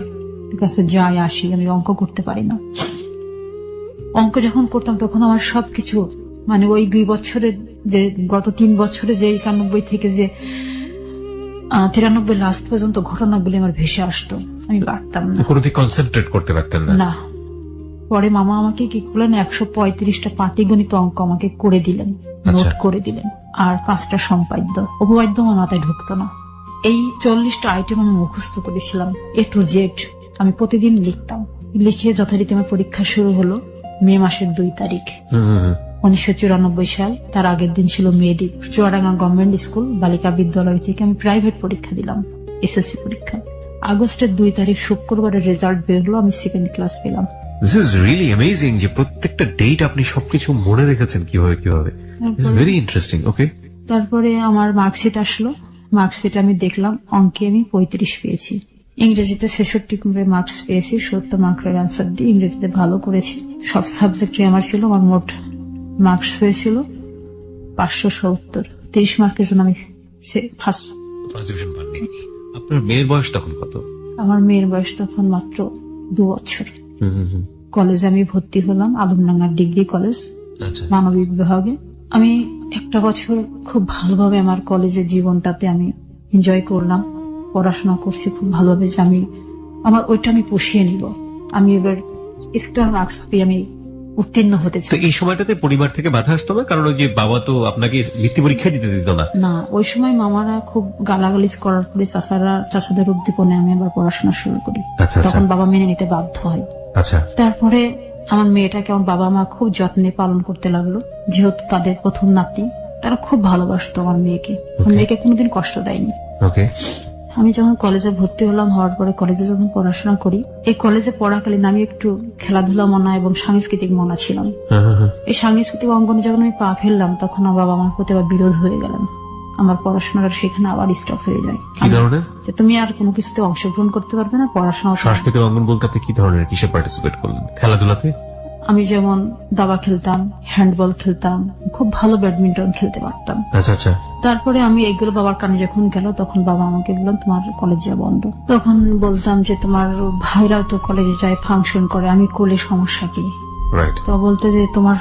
কাছে যাই আসি, আমি অঙ্ক করতে পারি না। অঙ্ক যখন করতাম তখন আমার সবকিছু মানে ওই 2 বছরের যে গত 3 বছরে যে 91 থেকে যে 93 লাস্ট পর্যন্ত ঘটনাগুলি আমার ভেসে আসতো, আমি পারতাম না, কোনোদিন কনসেন্ট্রেট করতে পারতেন না। পরে মামা আমাকে কি করলেন, 135টা পাটিগণিত অঙ্ক আমাকে করে দিলেন, নোট করে দিলেন, আর 5টা সম্পাদ্য। উপবাদ্য আমার মাথায় ঢুকতো না। এই 40টা আইটেম আমি মুখস্থ করেছিলাম A to Z। আমি প্রতিদিন লিখতাম, লিখে যথারীতি আমার পরীক্ষা শুরু হলো মে মাসের 2 তারিখ 1994 সাল। তার আগের দিন ছিল মেয়েদিক, চুয়াডাঙ্গা গভর্নমেন্ট স্কুল বালিকা বিদ্যালয় থেকে আমি প্রাইভেট পরীক্ষা দিলাম, এসএসসি পরীক্ষা। আগস্টের 2 তারিখ শুক্রবারের রেজাল্ট বের হলো, আমি 2nd ক্লাস পেলাম। দিস ইজ রিয়েলি অ্যামেজিং যে প্রত্যেকটা ডেট আপনি সবকিছু মনে রেখেছেন কিভাবে কিভাবে। It's very interesting. ওকে, তারপরে আমার মার্কশিট আসলো, মার্কশিট আমি দেখলাম অঙ্কে আমি 35 পেয়েছি, ইংরেজিতে 66 করে মার্কস পেয়েছি, 70 মার্কের অ্যান্সার দিয়ে ইংরেজিতে ভালো করেছি। সব সাবজেক্টে আমার ছিল, আমার মোট মার্কস হয়েছিল 570। 30 মার্কের জন্য আমি ফার্স্ট ডিভিশন পাননি। আপনার মেয়ের বয়স তখন কত? আমার মেয়ের বয়স তখন মাত্র 2 বছর। কলেজে আমি ভর্তি হলাম, আলমডাঙ্গা ডিগ্রি কলেজ, মানবিক বিভাগে। আমি 1 বছর খুব ভালোভাবে আমার কলেজের জীবনটাতে আমি এনজয় করলাম, পড়াশোনা করছি খুব ভালোভাবে, যে আমি আমার ওইটা আমি পুষিয়ে নিব। আমি এবার স্টার মার্কস পেয়ে আমি উত্তীর্ণ হতে চাই। এই সময়টাতে পরিবার থেকে বাধা আসতো না? কারণ ওই যে বাবা তো আপনাকে বৃত্তি পরীক্ষা দিতে দিত না। না, ওই সময় মামারা খুব গালাগালিজ করার পরে চাচাদের উদ্দীপনে আমি আবার পড়াশোনা শুরু করি। তখন বাবা মেনে নিতে বাধ্য হয়। আচ্ছা, তারপরে আমার মেয়েটাকে আমার বাবা মা খুব যত্নে পালন করতে লাগলো, যেহেতু তাদের প্রথম নাতি। তারা খুব ভালোবাসতো আমার মেয়েকে, আমার মেয়েকে কোনোদিন কষ্ট দেয়নি। ওকে। আমি যখন কলেজে ভর্তি হলাম, হওয়ার পরে কলেজে যখন পড়াশোনা করি, এই কলেজে পড়াকালীন আমি একটু খেলাধুলা মনা এবং সাংস্কৃতিক মনা ছিলাম। এই সাংস্কৃতিক অঙ্গনে যখন আমি পা ফেললাম, তখন আমার বাবা আমার প্রতি আবার বিরোধ হয়ে গেলেন। আমার পড়াশোনাটা সেখানে আবার স্টপ হয়ে যায়। কি ধরনের? যে তুমি আর কোনো কিছুতে অংশগ্রহণ করতে পারবে না, পড়াশোনা। সাংস্কৃতিক অঙ্গন বলতে আপনি কি ধরনের, কিসে পার্টিসিপেট করলেন? খেলাধুলাতে? আমি যেমন দাবা খেলতাম, হ্যান্ডবল খেলতাম, খুব ভালো ব্যাডমিন্টন খেলতে পারতাম। আচ্ছা আচ্ছা। তারপরে আমি এগুলো বাবার কানে যখন গেল, তখন বাবা আমাকে বললেন তোমার কলেজ যাওয়া বন্ধ। তখন বলতাম যে তোমার ভাইরাও তো কলেজে যায়, ফাংশন করে, আমি করলে সমস্যা কি? রাইট। তো বলতে যে তোমার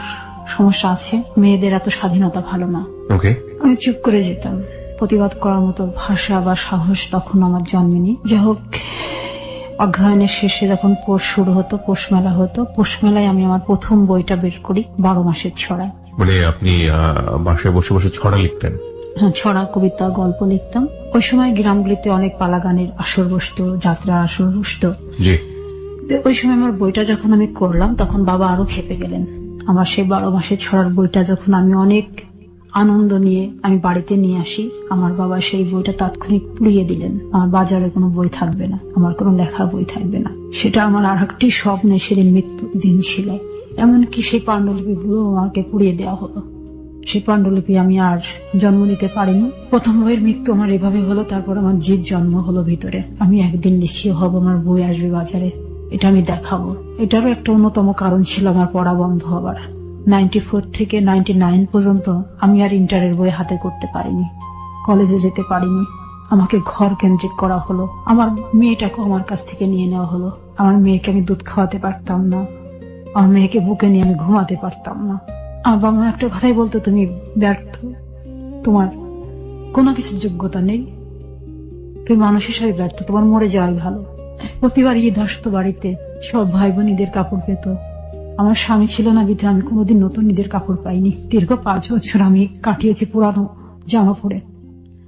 সমস্যা আছে, মেয়েদের এত স্বাধীনতা ভালো না। ওকে। আমি চুপ করে যেতাম, প্রতিবাদ করার মতো ভাষা বা সাহস তখন আমার জন্মেনি। যাই হোক, অগ্রহায়ণের শেষে যখন পৌষ শুরু হতো, পৌষ মেলা হতো, পৌষ মেলায় আমি আমার প্রথম বইটা বের করি, 12 মাসের ছড়া। মানে আপনি বাসায় বসে বসে ছড়া লিখতেন? হ্যাঁ, ছড়া, কবিতা, গল্প লিখতাম। ওই সময় গ্রামগুলিতে অনেক পালা গানের আসর বসতো, যাত্রার আসর বসতো। জি। ওই সময় আমার বইটা যখন আমি করলাম, তখন বাবা আরো খেপে গেলেন। আমার সেই 12 মাসের ছড়ার বইটা যখন আমি অনেক আনন্দ নিয়ে আমি বাড়িতে নিয়ে আসি, আমার বাবা সেই বইটা তাৎক্ষণিক পুড়িয়ে দিলেন। আমার বাজারে কোনো বই থাকবে না, আমার কোনো লেখার বই থাকবে না। সেটা আমার আর একটি স্বপ্নে সেদিন মৃত্যুর দিন ছিল। এমনকি সেই পাণ্ডুলিপিগুলো আমাকে পুড়িয়ে দেওয়া হলো। সেই পাণ্ডুলিপি আমি আর জন্ম নিতে পারিনি। প্রথম বইয়ের মৃত্যু আমার এভাবে হলো। তারপর আমার জিদ জন্ম হলো ভিতরে, আমি একদিন লিখিয়ে হব, আমার বই আসবে বাজারে, এটা আমি দেখাবো। এটারও একটা অন্যতম কারণ ছিল আমার পড়া বন্ধ হবার। 94 থেকে 99 পর্যন্ত আমি আর ইন্টারের বই হাতে করতে পারিনি, কলেজে যেতে পারিনি। আমাকে ঘর কেন্দ্রিক করা হলো, আমার মেয়েটাকে আমার কাছ থেকে নিয়ে নেওয়া হলো। আমার মেয়েকে আমি দুধ খাওয়াতে পারতাম না, আমার মেয়েকে বুকে নিয়ে আমি ঘুমাতে পারতাম না। আমার বাবা একটা কথাই বলতো, তুমি ব্যর্থ, তোমার কোনো কিছুর যোগ্যতা নেই, তুমি মানুষ হিসাবে ব্যর্থ, তোমার মরে যাওয়াই ভালো। প্রতিবার ঈদ আসতো বাড়িতে, সব ভাই বোন ঈদের কাপড় পেত। আমার স্বামী ছিল না বিধে আমি কোনোদিন নতুন ঈদের কাপড় পাইনি। দীর্ঘ 5 বছর আমি কাটিয়েছি পুরানো জামা পরে।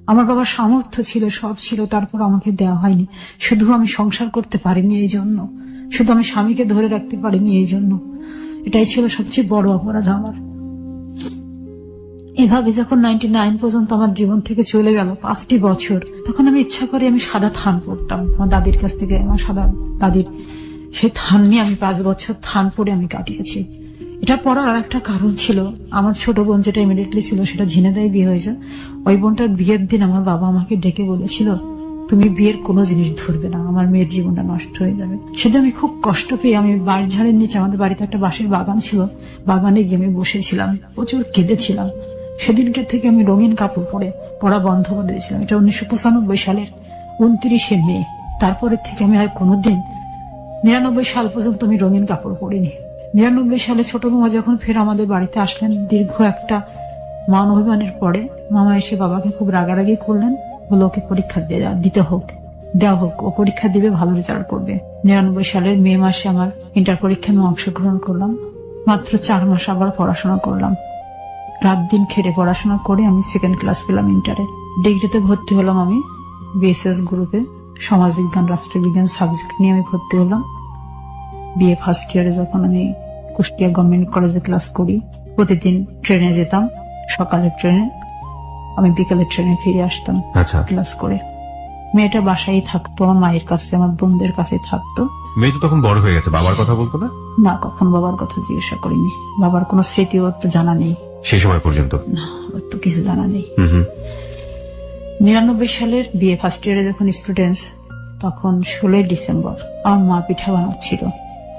আমার বাবার সামর্থ্য ছিল, সব ছিল, তারপর আমাকে দেওয়া হয়নি। শুধু আমি সংসার করতে পারিনি এই জন্য, শুধু আমি স্বামীকে ধরে রাখতে পারিনি এই জন্য। এটাই ছিল সবচেয়ে বড় অপরাধ আমার। এভাবে যখন 99 পর্যন্ত আমার জীবন থেকে চলে গেল 5টি বছর, তখন আমি ইচ্ছা করে আমি সাদা থান পড়তাম আমার দাদির কাছ থেকে। আমার সাদা দাদির সেই থান নিয়ে আমি 5 বছর থান পরে আমি কাটিয়েছি। এটা পড়ার আর একটা কারণ ছিল, আমার ছোট বোন যেটা ইমিডিয়েটলি ছিল সেটা ঝিনেদায় বিয়ে হয়েছে। ওই বোনটার বিয়ের দিন আমার বাবা আমাকে ডেকে বলেছিল, তুমি বিয়ের কোনো জিনিস ধরবে না, আমার মেয়ের জীবনটা নষ্ট হয়ে যাবে। সেদিন আমি খুব কষ্ট পেয়ে আমি বাড়ির ঝাড়ের নিচে, আমাদের বাড়িতে একটা বাঁশের বাগান ছিল, বাগানে গিয়ে আমি বসেছিলাম, প্রচুর কেঁদেছিলাম। সেদিনকে থেকে আমি রঙিন কাপড় পরে পড়া বন্ধ করে দিয়েছিলাম। এটা 1995 সালের 29শে মে। তারপরে থেকে আমি আর কোনোদিন 99 সাল পর্যন্ত আমি রঙিন কাপড় পরিনি। 99 সালে ছোট মামা যখন ফের আমাদের বাড়িতে আসলেন, দীর্ঘ একটা মান অভিমানের পরে মামা এসে বাবাকে খুব রাগারাগি করলেন, বলে ওকে পরীক্ষা দেওয়া হোক, ও পরীক্ষা দিবে, ভালো রেজাল্ট করবে। 99 সালের মে মাসে আমার ইন্টার পরীক্ষায় আমি অংশগ্রহণ করলাম। মাত্র 4 মাস আবার পড়াশোনা করলাম, রাত দিন খেটে পড়াশোনা করে আমি 2nd ক্লাস পেলাম ইন্টারে। ডিগ্রিতে ভর্তি হলাম আমি বিএসএস গ্রুপে, সমাজ বিজ্ঞান রাষ্ট্রবিজ্ঞান সাবজেক্ট নিয়ে আমি ভর্তি হলাম। বিএ ফার্স্ট ইয়ারে যখন আমি কুষ্টিয়া গভর্নমেন্ট কলেজে ক্লাস করি, প্রতিদিন ট্রেনে যেতাম, সকালের ট্রেনে, আমি বিকালের ট্রেনে ফিরে আসতাম ক্লাস করে। মেয়েটা বাসায় থাকতো, আমার মায়ের কাছে, আমার বোনদের কাছে থাকতো। মেয়ে তো তখন বড় হয়ে গেছে, বাবার কথা বলতো না? না, কখন বাবার কথা জিজ্ঞাসা করিনি। বাবার কোনো স্মৃতি ওর তো জানা নেই সেই সময় পর্যন্ত, না, ওর তো কিছু জানা নেই। 99 সালের বিএ ফার্স্ট ইয়ারে যখন স্টুডেন্টস, তখন 16 ডিসেম্বর আমার মা পিঠা বানাচ্ছিল।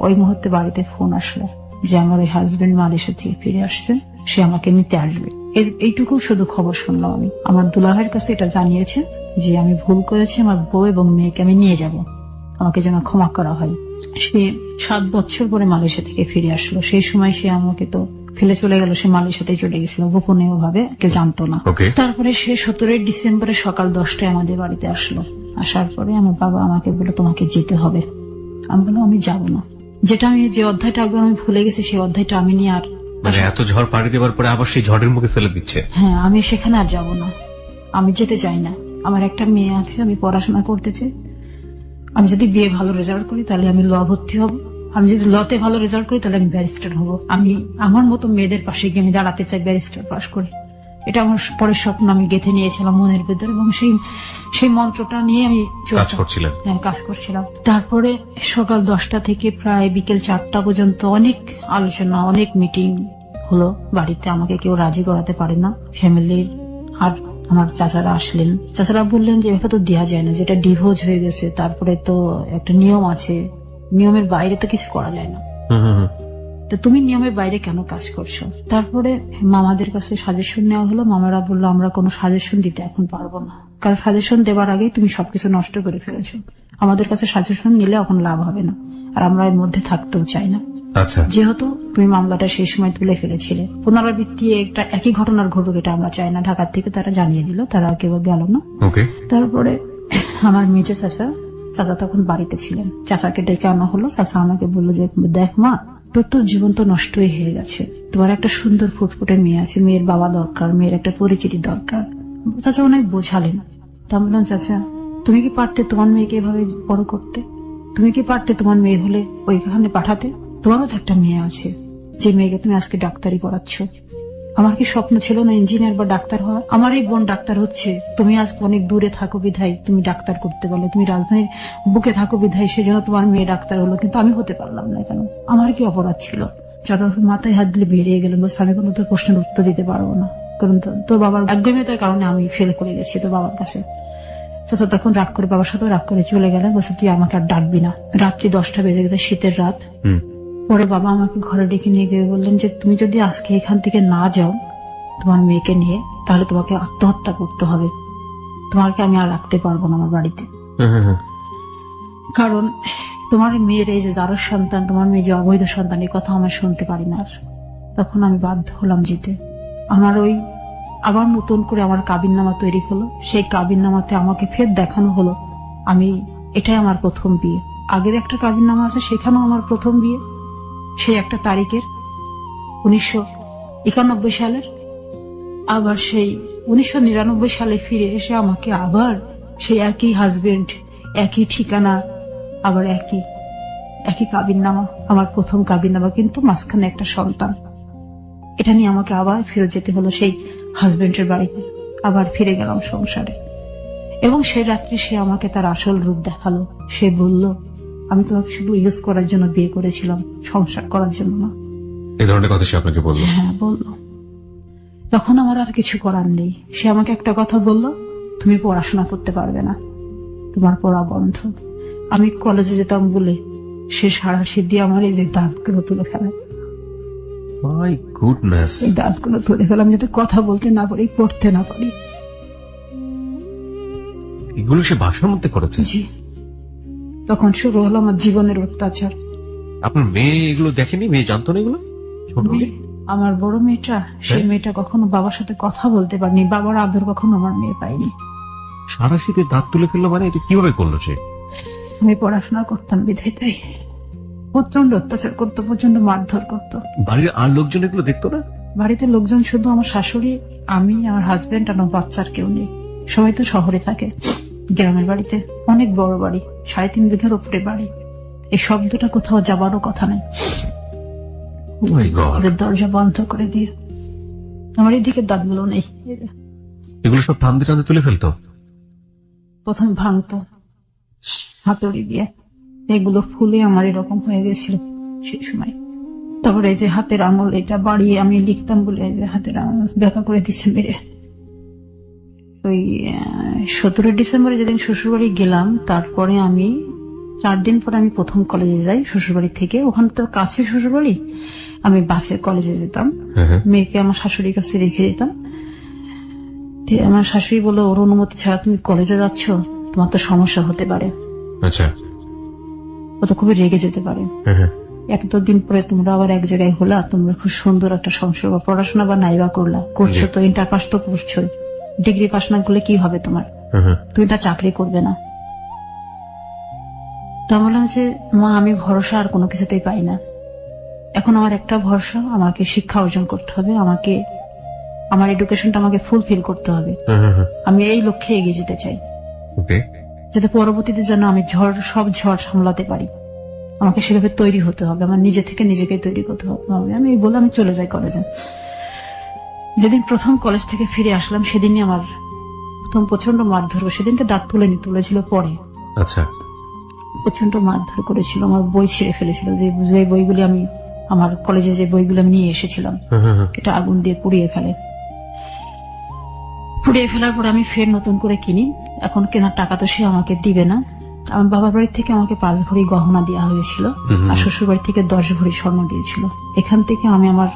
ওই মুহূর্তে বাড়িতে ফোন আসলো যে আমার ওই হাজবেন্ড মালয়েশিয়া থেকে ফিরে আসছে, সে আমাকে নিতে আসবে। এইটুকু শুধু খবর শুনলাম আমি। আমার দুলাভাইয়ের কাছে এটা জানিয়েছে যে আমি ভুল করেছি, আমার বউ এবং মেয়েকে আমি নিয়ে যাব, আমাকে যেন ক্ষমা করা হয়। সে 7 বছর পরে মালয়েশিয়া থেকে ফিরে আসলো। সেই সময় সে আমাকে তো ফেলে চলে গেল, সে মালয়েশিয়াতেই চলে গেছিল গোপনে, ভাবে কেউ জানতো না। তারপরে সে 17 ডিসেম্বরে সকাল 10টায় আমাদের বাড়িতে আসলো। আসার পরে আমার বাবা আমাকে বললো তোমাকে যেতে হবে। আমি বললাম আমি যাব না। যেটা আমি যে অধ্যায়টা একবার আমি ভুলে গেছি, সেই অধ্যায়টা আমি নিয়ে আর, মানে এত ঝড় পাড়ি দেওয়ার পরে আবার সেই ঝড়ের মুখে ফেলে দিচ্ছে। হ্যাঁ, আমি সেখানে আর যাব না, আমি যেতে চাই না। আমার একটা মেয়ে আছে, আমি পড়াশোনা করতে চাই। আমি যদি বিয়ে ভালো রেজাল্ট করি তাহলে আমি ল ভর্তি হব, আমি যদি লতে ভালো রেজাল্ট করি তাহলে আমি ব্যারিস্টার হব। আমি আমার মতো মেয়েদের পাশে গিয়ে আমি দাঁড়াতে চাই, ব্যারিস্টার পাশ করে। এটা আমার পরের স্বপ্ন আমি গেঁথে নিয়েছিলাম মনের ভিতরে, এবং সেই মন্ত্রটা নিয়ে আমি কাজ করছিলেন। হ্যাঁ, কাজ করছিলাম। তারপরে সকাল 10টা থেকে প্রায় বিকেল 4টা পর্যন্ত অনেক আলোচনা, অনেক মিটিং হলো বাড়িতে। আমাকে কেউ রাজি করাতে পারে না, ফ্যামিলির। আর আমার চাচারা আসলেন, চাচারা বললেন যে এভাবে তো দেওয়া যায় না, যেটা ডিভোর্স হয়ে গেছে, তারপরে তো একটা নিয়ম আছে, নিয়মের বাইরে তো কিছু করা যায় না, তো তুমি নিয়মের বাইরে কেন কাজ করছো? তারপরে মামাদের কাছে সাজেশন নেওয়া হলো। মামারা বললো আমরা কোনো সাজেশন দিতে এখন পারবো না, কারণ সাজেশন দেওয়ার আগে তুমি সবকিছু নষ্ট করে ফেলেছো। আমাদের কাছে সাজেশন নিলে এখন লাভ হবে না, আর আমরা এর মধ্যে থাকতেও চাই না। আচ্ছা, যেহেতু তুমি মামলাটা সেই সময় তুলে ফেলেছিলে, পুনরাবৃত্তি একটা একই ঘটনার ঘটুক এটা আমরা চাই না। ঢাকার থেকে তারা জানিয়ে দিল, তারা কেউ গেল না। ওকে। তারপরে আমার মেজো চাচা তখন বাড়িতে ছিলেন, চাচাকে ডেকে আনা হলো। চাচা আমাকে বললো যে দেখ মা, তোর তো জীবন তো নষ্টই হয়ে গেছে, তোমার একটা সুন্দর ফুটফুটে মেয়ে আছে, মেয়ের বাবা দরকার, মেয়ের একটা পরিচিতি দরকার। চাচা অনেক বোঝালেন। তা বললাম চাচা, তুমি কি পারতে তোমার মেয়েকে এভাবে বড় করতে? তুমি কি পারতে তোমার মেয়ে হলে ওইখানে পাঠাতে? তোমারও তো একটা মেয়ে আছে, যে মেয়েকে তুমি আজকে ডাক্তারি পড়াচ্ছ। আমার কি স্বপ্ন ছিল না ইঞ্জিনিয়ার বা ডাক্তার হওয়া? আমার এই বোন ডাক্তার হচ্ছে, তুমি আজকে অনেক দূরে থাকো বিধায় তুমি ডাক্তার করতে পারলে, তুমি রাজধানীর বুকে থাকো বিধায় সেজন্য তোমার মেয়ে ডাক্তার হলো, কিন্তু আমি হতে পারলাম না কেন? আমার কি অপরাধ ছিল? যতক্ষণ মাথায় হাত দিলে বেরিয়ে গেল, বলছে আমি কিন্তু তোর প্রশ্নের উত্তর দিতে পারবো না, কারণ তোর বাবার একদমতার কারণে আমি ফেল করে গেছি তোর বাবার কাছে। চাচা তখন রাগ করে, বাবার সাথে রাগ করে চলে গেলেন, বলছে তুই আমাকে আর ডাকবি না। রাত্রি 10টা বেজে গেছে, শীতের রাত। পরে বাবা আমাকে ঘরে ডেকে নিয়ে গিয়ে বললেন যে তুমি যদি আজকে এখান থেকে না যাও তোমার মেয়েকে নিয়ে, তাহলে তোমাকে আত্মহত্যা করতে হবে, তোমাকে আমি আর রাখতে পারবো না আমার বাড়িতে। কারণ তোমার মেয়ের এই যে যার সন্তান, তোমার মেয়ে যে অবৈধ সন্তান, এই কথা আমি শুনতে পারি না। আর তখন আমি বাধ্য হলাম যেতে। আমার ওই আবার নতুন করে আমার কাবিননামা তৈরি হলো। সেই কাবিননামাতে আমাকে ফের দেখানো হলো আমি, এটাই আমার প্রথম বিয়ে। আগের একটা কাবিননামা আছে, সেখানেও আমার প্রথম বিয়ে, সেই একটা তারিখের 1991 সালের। আবার সেই 1999 সালে ফিরে এসে আমাকে আবার সেই একই হাজবেন্ড, একই ঠিকানা, আবার একই কাবিননামা, আমার প্রথম কাবিননামা, কিন্তু মাঝখানে একটা সন্তান। এটা নিয়ে আমাকে আবার ফিরে যেতে হলো সেই হাজবেন্ডের বাড়িতে। আবার ফিরে গেলাম সংসারে, এবং সেই রাত্রি সে আমাকে তার আসল রূপ দেখালো। সে বলল আমি তোমাকে শুধু ইউজ করার জন্য বিয়ে করেছিলাম, সংসার করার জন্য না। এই ধরনের কথা সে আপনাকে বললো? হ্যাঁ, বললো। তখন আমার আর কিছু করার নেই। সে আমাকে একটা কথা বলল, তুমি পড়াশোনা করতে পারবে না, তোমার পড়া বন্ধ। আমি কলেজে যেতাম বলে সে সারাশি দিয়ে আমার এই যে দাঁতগুলো তুলে ফেলে। My goodness. এই দাঁতগুলো তুলে ফেলাম যাতে কথা বলতে না পারি, পড়তে না পারি। এগুলো সে বাসার মধ্যে করেছে? জি। তখন শুরু হলো আমার জীবনের অত্যাচার। আপনার মেয়ে এগুলো দেখেনি? মেয়ে জানতো না এগুলো? ছোট মেয়ে? আমার বড় মেয়েটা, সেই মেয়েটা কখনো বাবার সাথে কথা বলতে পারেনি, বাবার আদর কখনো আমার মেয়ে পাইনি। সারা শীতে দাঁত তুলে ফেললো মানে এটা কিভাবে করলো সে? আমি পড়াশোনা করতাম বিধায় তাই প্রচন্ড অত্যাচার করতো, প্রচন্ড মারধর করতো। বাড়ির আর লোকজন এগুলো দেখতো না? বাড়িতে লোকজন শুধু আমার শাশুড়ি, আমি, আমার হাজবেন্ড আর আমার বাচ্চার কেউ নেই। সবাই তো শহরে থাকে। গ্রামের বাড়িতে অনেক বড় বাড়ি, 3.5 বিঘার উপরে বাড়ি। এই শব্দটা কোথাও যাবারও কথা নেই। দরজা বন্ধ করে দিয়ে আমার এই দিকে দাঁতগুলো নেই। এগুলো সব টানতে টানতে তুলে ফেলতো? প্রথম ভাঙতো হাতুড়ি দিয়ে, এগুলো ফুলে আমার এরকম হয়ে গেছিল সেই সময়। তারপরে এই যে হাতের আঙুল, এটা বাড়িয়ে আমি লিখতাম বলে এই যে হাতের আঙুল ব্যাকা করে দিচ্ছে মেরে। ওই 17 ডিসেম্বরে যেদিন শ্বশুরবাড়ি গেলাম, তারপরে আমি 4 দিন পরে আমি প্রথম কলেজে যাই শ্বশুরবাড়ি থেকে। ওখান তো কাছে শ্বশুরবাড়ি, আমি বাসে কলেজে যেতাম। মেয়েকে আমার শাশুড়ির কাছে রেখে যেতাম। আমার শাশুড়ি বললো ওর অনুমতি ছাড়া তুমি কলেজে যাচ্ছ, তোমার তো সমস্যা হতে পারে। আচ্ছা। ও তো খুবই রেগে যেতে পারে। দিন পরে তোমরা আবার এক জায়গায় হলা, তোমরা খুব সুন্দর একটা সংসার বা পড়াশোনা বা নাইবা করছো তো, ইন্টার পাস তো করছো, ডিগ্রি পাস না করলে কি হবে তোমার? তুমি তা চাকরি করবে না। তা বললাম যে মা, আমি ভরসা আর কোনো কিছুতেই পাই না। এখন আমার একটা ভরসা, আমাকে শিক্ষা অর্জন করতে হবে, আমাকে আমার এডুকেশনটা আমাকে ফুলফিল করতে হবে। আমি এই লক্ষ্যে এগিয়ে যেতে চাই, যাতে পরবর্তীতে যেন আমি সব ঝড় সামলাতে পারি। আমাকে সেভাবে তৈরি হতে হবে, আমার নিজে থেকে নিজেকে তৈরি করতে হবে। আমি বলে আমি চলে যাই কলেজে। যেদিন প্রথম কলেজ থেকে ফিরে আসলাম সেদিনই আমার প্রথম প্রচন্ড মারধর। সেদিনকে দাঁত তুলেছিল পরে, আচ্ছা, প্রচন্ড মারধর করেছিল, আমার বই ছিঁড়ে ফেলেছিল। যে বইগুলি আমি আমার কলেজে যে বইগুলো আমি নিয়ে এসেছিলাম এটা আগুন দিয়ে পুড়িয়ে ফেলার পরে আমি ফের নতুন করে কিনি। এখন কেনার টাকা তো সে আমাকে দিবে না। আমার বাবার বাড়ি থেকে আমাকে 5 ভরি গহনা দেওয়া হয়েছিল, আর শ্বশুর বাড়ি থেকে 10 ভরি স্বর্ণ দিয়েছিল। এখান থেকে আমি আমার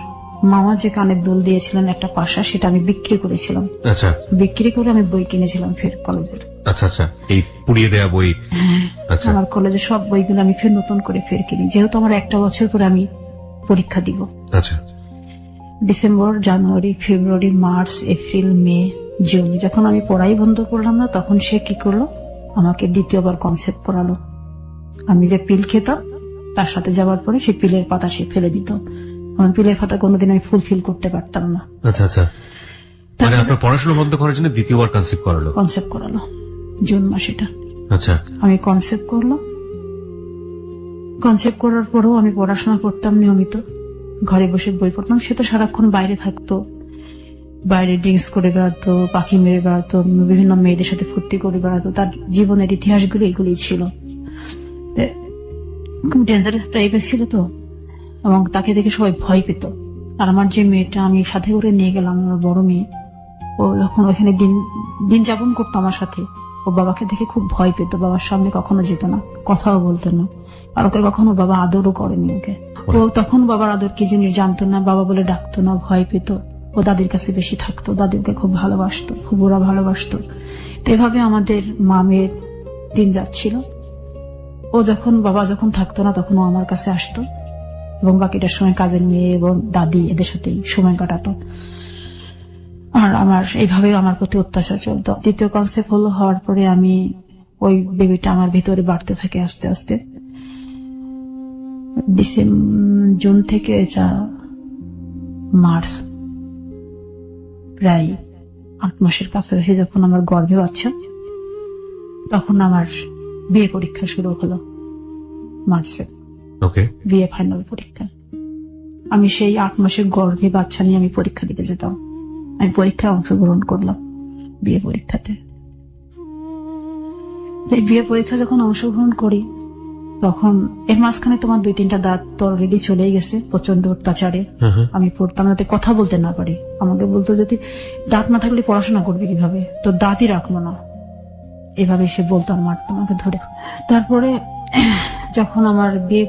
মামা যে কানের দুল দিয়েছিলেন একটা পাশা, সেটা আমি বিক্রি করেছিলাম। আচ্ছা, বিক্রি করে আমি বই কিনেছিলাম ফের কলেজের। আচ্ছা, আচ্ছা, এই পুড়িয়ে দেয়া বই। আচ্ছা, আমার কলেজের সব বইগুলো আমি ফের নতুন করে ফের কিনি, যেহেতু আমার একটা বছর পরে আমি পরীক্ষা দিব। আচ্ছা, ডিসেম্বর, জানুয়ারি, ফেব্রুয়ারি, মার্চ, এপ্রিল, মে, জুন, যখন আমি পড়াই বন্ধ করলাম না, তখন সে কি করলো, আমাকে দ্বিতীয়বার কনসেপ্ট পড়ালো। আমি যে পিল খেতাম তার সাথে যাওয়ার পরে সেই পিলের পাতা সে ফেলে দিত। আমার পিলের পাতা কোনোদিন আমি ফুলফিল করতে পারতাম না। আচ্ছা, আচ্ছা, মানে আপনার পড়াশোনা বন্ধ করার জন্য দ্বিতীয়বার কনসেপ্ট করালো জুন মাস এটা। আচ্ছা, আমি কনসেপ্ট করলাম। কনসেপ্ট করার পরেও আমি পড়াশোনা করতাম নিয়মিত, ঘরে বসে বই পড়তাম। সে তো সারাক্ষণ বাইরে থাকতো, বাইরে ড্রিঙ্কস করে বেড়াতো, পাখি মেরে বেড়াতো, বিভিন্ন মেয়েদের সাথে ফুর্তি করে বেড়াতো। তার জীবনের ইতিহাসগুলো এগুলি ছিল, খুব ডেঞ্জারাস টাইপের ছিল তো, এবং তাকে দেখে সবাই ভয় পেত। আর আমার যে মেয়েটা আমি সাথে করে নিয়ে গেলাম, আমার বড় মেয়ে, ও যখন ওখানে দিন যাপন করতো আমার সাথে, ও বাবাকে দেখে খুব ভয় পেত, বাবার সামনে কখনো যেত না, কথাও বলতো না, আর ওকে কখনো বাবা আদরও করেনি ওকে। ও তখন বাবার আদর কি জিনিস জানতো না, বাবা বলে ডাকতো না, ভয় পেত। ও দাদির কাছে বেশি থাকতো, দাদিকে খুব ভালোবাসতো, খুব ওরা ভালোবাসতো। তো এভাবে আমাদের মামের দিন যাচ্ছিল। ও বাবা যখন থাকতো না তখন ও আমার কাছে আসতো, এবং বাকিটার সময় কাজের মেয়ে এবং দাদি এদের সাথেই সময় কাটাতো। আর আমার এইভাবে আমার প্রতি অত্যাচার চলতো। দ্বিতীয় কনসেপ্ট হওয়ার পরে আমি ওই বেবিটা আমার ভিতরে বাড়তে থাকে আস্তে আস্তে। জুন থেকে এটা মার্চ, প্রায় 8 মাসের কাছাকাছি যখন আমার গর্ভে বাচ্চা, তখন আমার বিয়ে পরীক্ষা শুরু হলো মার্চে। বিয়ে ফাইনাল পরীক্ষা। আমি সেই 8 মাসের গর্ভে বাচ্চা নিয়ে আমি পরীক্ষা দিতে যেতাম। আমি পরীক্ষায় অংশগ্রহণ করলাম, বিয়ে পরীক্ষাতে। এই বিয়ে পরীক্ষা যখন অংশগ্রহণ করি, তখন এর মাঝখানে তোমার 2-3টা দাঁত তো অলরেডি চলেই গেছে প্রচন্ড অত্যাচারে। আমি পড়তাম যাতে কথা বলতে না পারি। আমাকে বলতো যদি দাঁত না থাকলে পড়াশোনা করবে কিভাবে, তো দাঁতই রাখবো না, এভাবে সে বলতো, মারতো আমাকে ধরে। তারপরে যখন আমার বিয়ে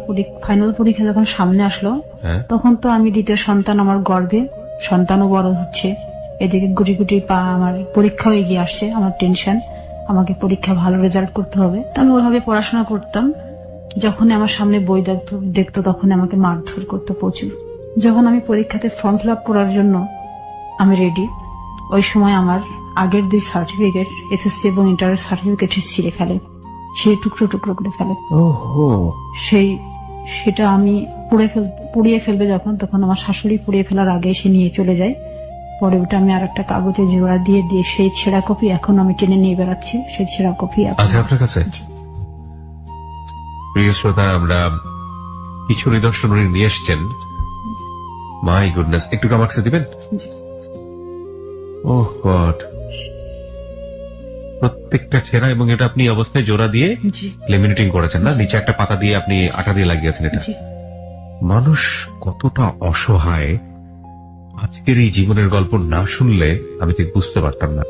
ফাইনাল পরীক্ষা যখন সামনে আসলো, তখন তো আমি দ্বিতীয় সন্তান আমার গর্ভে, সন্তানও বড় হচ্ছে, এদিকে গুটি গুটি পা আমার পরীক্ষাও এগিয়ে আসছে। আমার টেনশন, আমাকে পরীক্ষা ভালো রেজাল্ট করতে হবে। তো আমি ওইভাবে পড়াশোনা করতাম। যখন আমার সামনে বই দেখতো তখন আমাকে মারধর করতো প্রচুর। যখন আমি পরীক্ষাতে ফর্ম ফিল আপ করার জন্য আমি রেডি, ওই সময় আমার আগের 2 সার্টিফিকেট, এসএসসি এবং ইন্টারের সার্টিফিকেট ছিঁড়ে ফেলে, সে টুকরো টুকরো করে ফেলে। সেটা আমি পুড়িয়ে ফেলবে যখন, তখন আমার শাশুড়ি পুড়িয়ে ফেলার আগে সে নিয়ে চলে যায়। পরে ওটা আমি আর একটা কাগজে জোড়া দিয়ে সেই ছেঁড়া কপি এখন আমি টেনে নিয়ে বেড়াচ্ছি। সেই ছেঁড়া কপি আছে আপনার কাছে? প্রিয় শ্রোতা, আমরা কিছু নিদর্শন উনি নিয়ে এসছেন। মাই গুডনেস, একটু আমার কাছে দিবেন? ওহ গড, প্রত্যেকটা ছেঁড়া, এবং এটা আপনি অবস্থায় জোড়া দিয়ে লেমিনেটিং করেছেন না? নিচে একটা পাতা দিয়ে আপনি আঠা দিয়ে লাগিয়েছেন। এটা মানুষ কতটা অসহায়, আজকের এই জীবনের গল্প না শুনলে আমি ঠিক বুঝতে পারতাম না।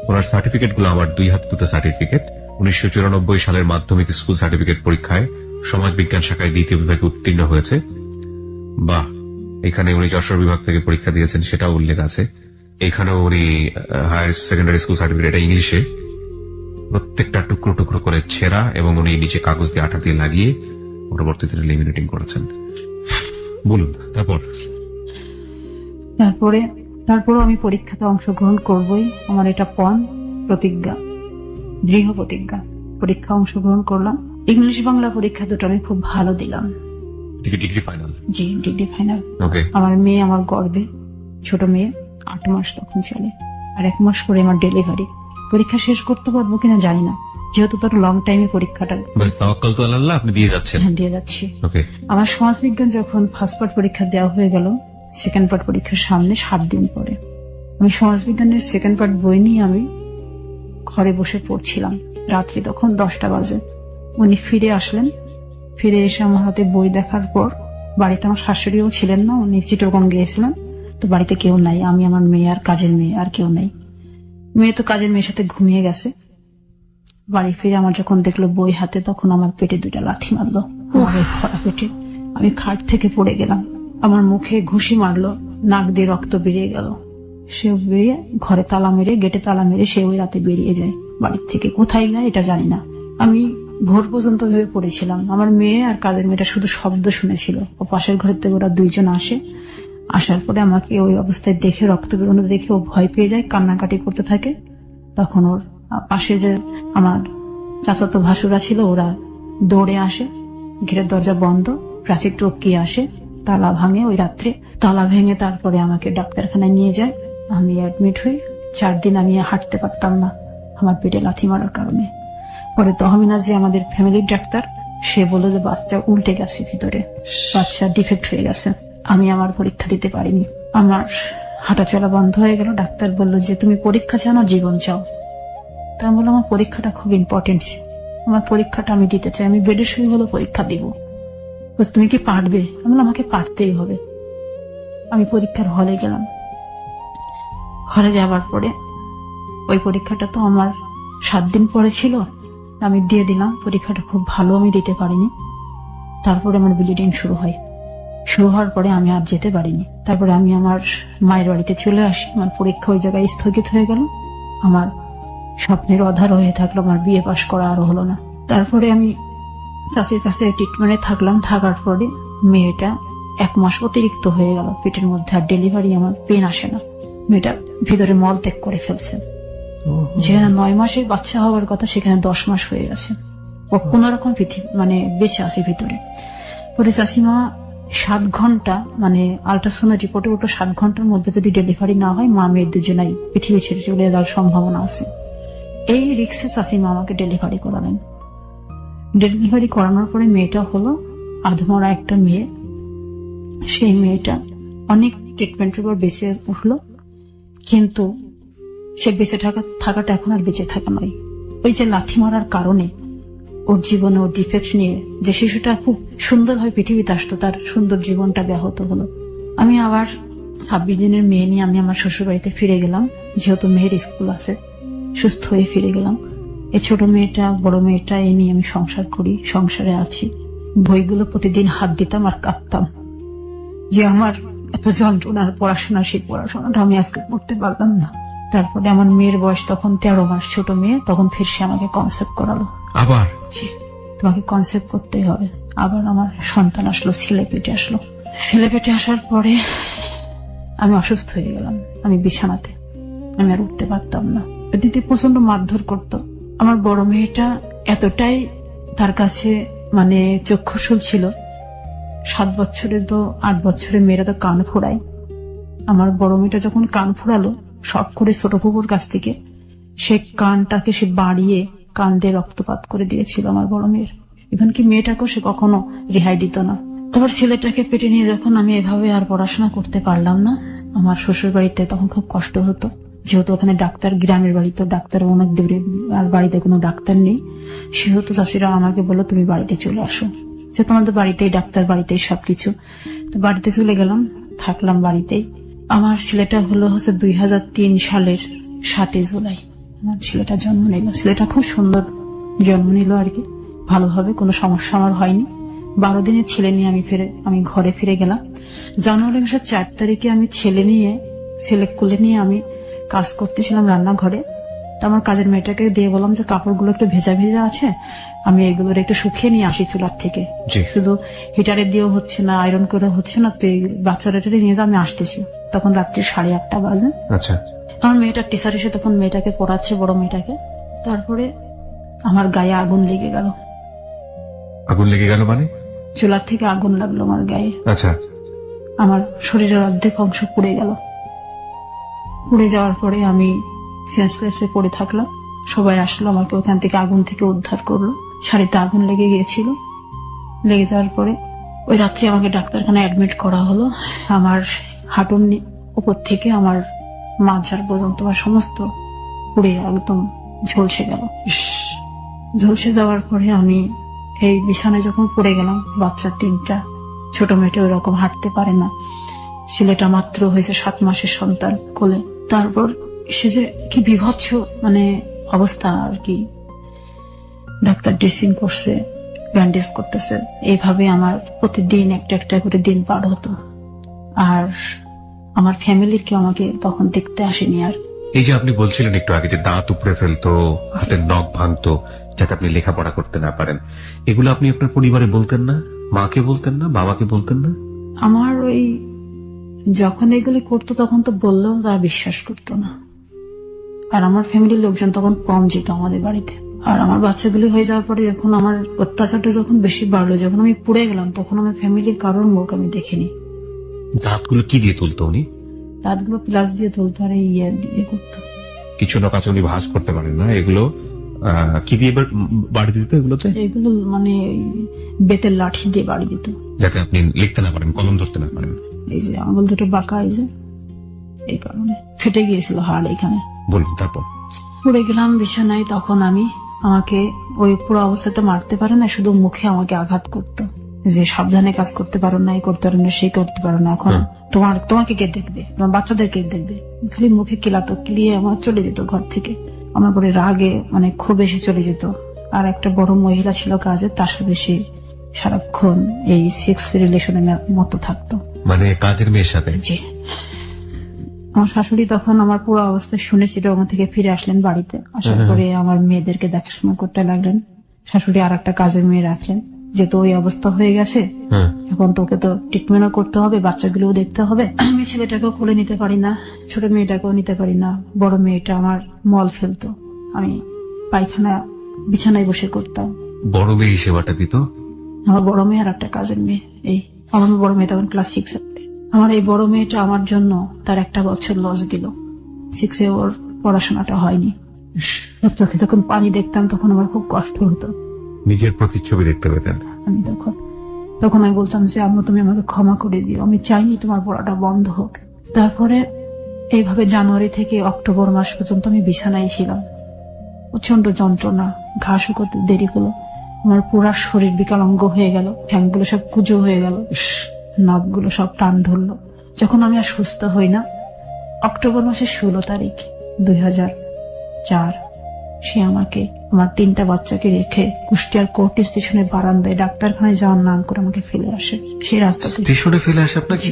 ওনার সার্টিফিকেট গুলো আমার 2 হাত দুটো সার্টিফিকেট। 1994 সালের মাধ্যমিক স্কুল সার্টিফিকেট পরীক্ষায় সমাজ বিজ্ঞান শাখায় 2য় বিভাগে উত্তীর্ণ হয়েছে। বাহ, এখানে উনি যশোর বিভাগ থেকে পরীক্ষা দিয়েছেন, সেটাও উল্লেখ আছে। এখানেও উনি হায়ার সেকেন্ডারি স্কুল সার্টিফিকেট, এটা ইংলিশে, প্রত্যেকটা টুকরো টুকরো করে ছেঁড়া, এবং উনি নিচে কাগজ দিয়ে আঠা দিয়ে লাগিয়ে পরবর্তীতে লেমিনেটিং করেছেন। বলুন তারপরে আমি পরীক্ষাতে অংশগ্রহণ করবই, আমার এটা প্রতিজ্ঞা, দৃঢ় প্রতিজ্ঞা। পরীক্ষা অংশগ্রহণ করলাম। ইংলিশ বাংলা পরীক্ষা দুটো আমি খুব ভালো দিলাম। Degree final? জি, ডিগ্রি ফাইনাল। আমার মেয়ে আমার গর্ভে, ছোট মেয়ে, 8 মাস তখন চলে, আর 1 মাস পরে আমার ডেলিভারি। পরীক্ষা শেষ করতে পারবো কিনা জানি না, যেহেতু তোর লং টাইমে পরীক্ষাটা বাস তাওয়াক্কাল তো আল্লাহ, আপনি দিয়ে যাচ্ছেন। দিয়ে যাচ্ছি। ওকে। আমার সমাজবিজ্ঞান যখন ফার্স্ট পার্ট পরীক্ষা দেওয়া হয়ে গেল, সেকেন্ড পার্ট পরীক্ষার সামনে 7 দিন পরে আমি সমাজবিজ্ঞানের সেকেন্ড পার্ট বই নিয়ে আমি ঘরে বসে পড়ছিলাম। রাত্রি তখন 10টা বাজে। উনি ফিরে আসলেন। ফিরে এসে আমার হাতে বই দেখার পর, বাড়িতে আমার শাশুড়িও ছিলেন না, উনি চিটাগং গিয়েছিলেন, তো বাড়িতে কেউ নাই, আমি আমার মেয়ে আর কাজের মেয়ে, আর কেউ নেই। মেয়ে তো কাজের মেয়ের সাথে ঘুমিয়ে গেছে। বাড়ি ফিরে আমার যখন দেখলো বই হাতে, তখন আমার পেটে 2টা লাথি মারলো, আমার এই ভরা পেটে। আমি খাট থেকে পড়ে গেলাম। আমার মুখে ঘুষি মারলো, নাক দিয়ে রক্ত বেরিয়ে গেল। সে বেরিয়ে ঘরে তালা মেরে, গেটে তালা মেরে সে ওই রাতে বেরিয়ে যায় বাড়ির থেকে। কোথায় যায় এটা জানি না। আমি ভোর পর্যন্ত ভেবে পড়েছিলাম। আমার মেয়ে আর কাজের মেয়েটা শুধু শব্দ শুনেছিল। ও পাশের ঘরের থেকে ওরা 2জন আসে। আসার পরে আমাকে ওই অবস্থায় দেখে, রক্ত বেরোনো দেখে ও ভয় পেয়ে যায়, কান্নাকাটি করতে থাকে। তখন ওর পাশে যে আমার চাচাতো ভাসুরা ছিল, ওরা দৌড়ে আসে, ঘেরের দরজা বন্ধ, প্রাচীর টপকিয়ে আসে, তালা ভাঙে ওই রাত্রে। তালা ভেঙে তারপরে আমাকে ডাক্তারখানায় নিয়ে যায়। আমি অ্যাডমিট হই। 4 দিন আমি হাঁটতে পারতাম না আমার পেটে লাথি মারার কারণে। পরে তহমিনা যে আমাদের ফ্যামিলির ডাক্তার, সে বলল যে বাচ্চা উল্টে গেছে, ভিতরে বাচ্চা ডিফেক্ট হয়ে গেছে। আমি আমার পরীক্ষা দিতে পারিনি। আমার হাঁটা চলা বন্ধ হয়ে গেল। ডাক্তার বলল যে তুমি পরীক্ষা চাও না জীবন চাও? তা আমি বললাম আমার পরীক্ষাটা খুব ইম্পর্টেন্ট, আমার পরীক্ষাটা আমি দিতে চাই, আমি বেডের শুয়ে হলো পরীক্ষা দিব। তুমি কি পারবে? আমি বললাম আমাকে পারতেই হবে। আমি পরীক্ষার হলে গেলাম। হলে যাবার পরে ওই পরীক্ষাটা তো আমার 7 দিন পরে ছিল, আমি দিয়ে দিলাম। পরীক্ষাটা খুব ভালো আমি দিতে পারিনি। তারপরে আমার ব্লিডিং শুরু হয়। শুরু হওয়ার পরে আমি আর যেতে পারিনি। তারপরে আমি আমার মায়ের বাড়িতে চলে আসি। আমার পরীক্ষা ওই জায়গায় স্থগিত হয়ে গেল। আমার স্বপ্নের অধার হয়ে থাকলো, আমার বিয়ে পাশ করা আরো হলো না। তারপরে আমি চাষির কাছে ট্রিটমেন্টে থাকলাম। থাকার পরে মেয়েটা 1 মাস অতিরিক্ত হয়ে গেল পেটের মধ্যে, আর ডেলিভারি আমার পেন আসে না। মেয়েটা ভিতরে মল ত্যাগ করে ফেলছে। যেখানে 9 মাসের বাচ্চা হওয়ার কথা, সেখানে 10 মাস হয়ে গেছে। ও কোন রকম বেঁচে আছে ভিতরে। পরে চাষিমা 7 ঘন্টা আল্ট্রাসাউন্ড রিপোর্টে ওটা 7 ঘন্টার মধ্যে যদি ডেলিভারি না হয়, মা মেয়ে দুজনাই পৃথিবী ছেড়ে চলে যাওয়ার সম্ভাবনা আছে। এই রিক্সে চাষিমা আমাকে ডেলিভারি করালেন। ডেলিভারি করানোর পরে মেয়েটা হলো আধমরা একটা মেয়ে। সেই মেয়েটা অনেক ট্রিটমেন্টের পর বেঁচে উঠলো, কিন্তু সে বেঁচে থাকাটা এখন আর বেঁচে থাকা নয়। ওই যে লাথি মারার কারণে ওর জীবনে ওর ডিফেক্ট নিয়ে যে শিশুটা খুব সুন্দরভাবে পৃথিবীতে আসতো, তার সুন্দর জীবনটা ব্যাহত হলো। আমি আবার 26 দিনের মেয়ে নিয়ে আমি আমার শ্বশুর বাড়িতে ফিরে গেলাম। যেহেতু মেয়ের স্কুল আছে, সুস্থ হয়ে ফিরে গেলাম। এই ছোট মেয়েটা, বড় মেয়েটা, এই নিয়ে আমি সংসার করি, সংসারে আছি। বইগুলো প্রতিদিন হাত দিতাম আর কাঁদতাম যে আমার এত যন্ত্রণার পড়াশোনা, সেই পড়াশোনাটা আমি আজকে পড়তে পারলাম না। তারপরে আমার মেয়ের বয়স তখন 13 মাস, ছোট মেয়ে। তখন ফির সে আমাকে কনসেপ্ট করালো, আবার তোমাকে কনসেপ্ট করতেই হবে। আবার আমার সন্তান আসলো, ছেলে পেটে আসলো। ছেলে পেটে আসার পরে আমি অসুস্থ হয়ে গেলাম। আমি বিছানাতে, আমি আর উঠতে পারতাম না। দিদি প্রচন্ড মারধর করতো। আমার বড় মেয়েটা এতটাই তার কাছে চক্ষুশূল ছিল। 7 বছরের তো 8 বছরের মেয়েরা তো কান ফোড়ায়। আমার বড় মেয়েটা যখন কান ফোড়ালো, শখ করে ছোট কুকুর কাছ থেকে, সে কানটাকে সে বাড়িয়ে কান দিয়ে রক্তপাত করে দিয়েছিল আমার বড় মেয়ের। ইভেন কি মেয়েটাকেও সে কখনো রেহাই দিত না। তারপর ছেলেটাকে পেটে নিয়ে যখন আমি এভাবে আর পড়াশোনা করতে পারলাম না, আমার শ্বশুর বাড়িতে তখন খুব কষ্ট হতো। যেহেতু ওখানে ডাক্তার, গ্রামের বাড়িতে ডাক্তার অনেক দূরে, আর বাড়িতে কোনো ডাক্তার নেই, সেহেতু চাষিরা আমাকে বললো তুমি বাড়িতে চলে আসো, যে তোমাদের বাড়িতেই ডাক্তার, বাড়িতেই সবকিছু। তো বাড়িতে চলে গেলাম, থাকলাম বাড়িতেই। আমার ছেলেটা হচ্ছে 2003 সালের 7 জুলাই আমার ছেলেটা জন্ম নিল। ছেলেটা খুব সুন্দর জন্ম নিল আর কি, ভালোভাবে, কোনো সমস্যা আমার হয়নি। 12 দিনের ছেলে নিয়ে আমি ঘরে ফিরে গেলাম। জানুয়ারি মাসের 4 তারিখে আমি ছেলে কোলে নিয়ে আমি কাজ করতেছিলাম রান্নাঘরে। তো আমার কাজের মেয়েটাকে দিয়ে বললাম যে কাপড়গুলো একটু ভেজা ভেজা আছে, আমি এগুলোর একটু শুকিয়ে নিয়ে আসি চুলার থেকে। শুধু হিটারে দিয়েও হচ্ছে না, আয়রন করে হচ্ছে না, তো বাচ্চাটা নিয়ে আমি আসতেছি। তখন রাত্রি 8:30 বাজে। আচ্ছা, আমার মেয়েটার টিচার এসে তখন মেয়েটাকে পড়াচ্ছে, বড় মেয়েটাকে। তারপরে আমার গায়ে আগুন লেগে গেল। আগুন লেগে গেল মানে? চুলার থেকে আগুন লাগলো আমার গায়ে। আচ্ছা। আমার শরীরের অর্ধেক অংশ পুড়ে গেল। পুড়ে যাওয়ার পরে আমি সেন্সলেসে পড়ে থাকলাম। সবাই আসলো, আমাকে ওখান থেকে আগুন থেকে উদ্ধার করলো। শাড়িতে আগুন লেগে গিয়েছিল। লেগে যাওয়ার পরে ওই রাত্রে আমাকে ডাক্তারখানায় অ্যাডমিট করা হলো। আমার হাঁটুর উপর থেকে আমার মাঝার পর্যন্ত আমার সমস্ত পুড়ে একদম ঝলসে গেল। ঝলসে যাওয়ার পরে আমি এই বিছানায় যখন পড়ে গেলাম, বাচ্চা 3টা, ছোট মেয়েটা ওই রকম হাঁটতে পারে না, ছেলেটা মাত্র হয়েছে 7 মাসের সন্তান কোলে। তারপর সে যে কি বিভৎস মানে অবস্থা আর কি, ডাক্তার ড্রেসিং করছে, ব্যান্ডেজ করতেছে, এইভাবে আমার প্রতিদিন একটা একটা করে দিন পার হতো। আর আমার ফ্যামিলির কেউ আমাকে তখন দেখতে আসেনি। আর এই যে আপনি বলছিলেন একটু আগে যে দাঁত উপড়ে ফেলতো, হাতের নখ ভাঙতো যাতে আপনি লেখাপড়া করতে না পারেন, এগুলো আপনি আপনার পরিবারে বলতেন না? মাকে বলতেন না? বাবাকে বলতেন না? আমার ওই যখন এগুলি করতো তখন তো বললেও তারা বিশ্বাস করতো না। আর আমার ফ্যামিলির লোকজন তখন কম যেত আমাদের বাড়িতে। আর আমার বাচ্চাগুলি হয়ে যাওয়ার পরে যখন আমার অত্যাচারটা যখন বেশি বাড়লো, যখন আমি পুড়ে গেলাম, তখন আমার ফ্যামিলির কারোর মুখ আমি দেখিনি। দাঁতগুলো কি দিয়ে তুলতো উনি? দাঁতগুলো প্লাস দিয়ে তুলতো আর ইয়ে দিয়ে করতো। কিছু লোক আছে উনি ভাঁজ করতে পারেন না, এগুলো কি দিয়ে বাড়ি দিত? এগুলোতে এগুলো মানে বেতের লাঠি দিয়ে বাড়ি দিত, যাতে আপনি লিখতে না পারেন, কলম ধরতে না পারেন। এই যে আঙুল দুটো বাঁকা, এই যে এই কারণে ফেটে গিয়েছিল হাড় এখানে। বলুন তারপর। পড়ে গেলাম বিছানায়। তখন আমাকে ওই পুরো অবস্থাতে মারতে পারে না, শুধু মুখে আমাকে আঘাত করতো যে সাবধানে কাজ করতে পারো না, এই করতে পারো না, সেই করতে পারো না, এখন তোমাকে কে দেখবে, তোমার বাচ্চাদের কে দেখবে, খালি মুখে কিলাতো, কিলিয়ে আমার চলে যেত ঘর থেকে। আমার পরে রাগে মানে খুব বেশি চলে যেত। আর একটা বড় মহিলা ছিল কাজে, তার সাথে সে সারাক্ষণ এই সেক্স রিলেশনের মতো থাকতো। মানে কাজের মেয়ের সাথে? জি। আমার শাশুড়ি তখন আমার পুরো অবস্থা শুনে চিটাগাং থেকে ফিরে আসলেন বাড়িতে। আসার পরে আমার মেয়েদেরকে দেখাশোনা করতে লাগলেন। শাশুড়ি আর একটা কাজের মেয়ে রাখলেন, যেহেতু ওই অবস্থা হয়ে গেছে, এখন তোকে তো ট্রিটমেন্টও করতে হবে, বাচ্চাগুলোও দেখতে হবে। আমি ছেলেটাকেও কোলে নিতে পারি না, ছোট মেয়েটাকেও নিতে পারি না। বড় মেয়েটা আমার মল ফেলতো, আমি পায়খানা বিছানায় বসে করতাম। বড় মেয়ে সেবাটা দিত? আমার বড় মেয়ে আর একটা কাজের মেয়ে। আমার বড় মেয়ে তখন ক্লাস 6 আমার এই বড় মেয়েটা আমার জন্য তার 1 বছর লস দিল। 6 ওর পড়াশোনাটা হয়নি। ওর চোখে যখন পানি দেখতাম তখন আমার খুব কষ্ট হতো। নিজের প্রতিচ্ছবি দেখতে পেতেন? আমি তখন আমি বলতাম যে আম্মু তুমি আমাকে ক্ষমা করে দিও, আমি চাইনি তোমার পড়াটা বন্ধ হোক। তারপরে এইভাবে জানুয়ারি থেকে অক্টোবর মাস পর্যন্ত আমি বিছানায় ছিলাম। প্রচন্ড যন্ত্রণা, ঘা শুকোতে দেরি হলো, আমার পুরা শরীর বিকলাঙ্গ হয়ে গেল, ঠ্যাংগুলো সব কুজো হয়ে গেল, নখগুলো সব টান ধরলো। যখন আমি আর সুস্থ হই না, অক্টোবর মাসের 16 তারিখ 2004, সে আমাকে আমার 3টা বাচ্চাকে রেখে কুষ্টিয়ার কোর্ট স্টেশনের বারান্দায় ডাক্তারখানায় যাওয়ার নাম করে আমাকে ফেলে আসে। সেই রাস্তাতে স্টেশনে ফেলে আসে আপনাকে?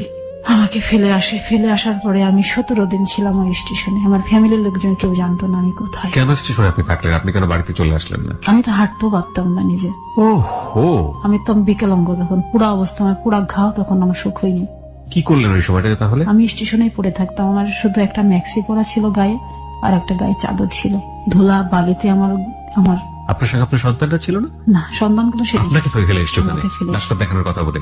আমাকে ফেলে আসে। ফেলে আসার পরে আমি 17 দিন ছিলাম ওই স্টেশনে। আমার ফ্যামিলির লোকজন কেউ জানতো না আমি কোথায়। কেন স্টেশনে আপনি থাকলেন? আপনি কেন বাড়িতে চলে আসলেন না? আমি তো হাঁটতেও পারতাম না নিজে। ওহো, আমি তো বিকলাঙ্গ, তখন পুরা অবস্থা, আমার পুরা ঘা তখন আমার সুখ হয়নি। কি করলেন ওই সময়টাতে তাহলে? আমি স্টেশনেই পড়ে থাকতাম। আমার শুধু একটা ম্যাক্সি পরা ছিল গায়ে, আর একটা গায়ে চাদর ছিল। ধুলা বালিতে আমার আপনার সঙ্গে আপনার সন্তানটা ছিল না? না, সন্তানগুলো সে আপনাকে ফেলে এসছে ওখানে আমাকে ফেলে ডাক্তার দেখানোর কথা বলে।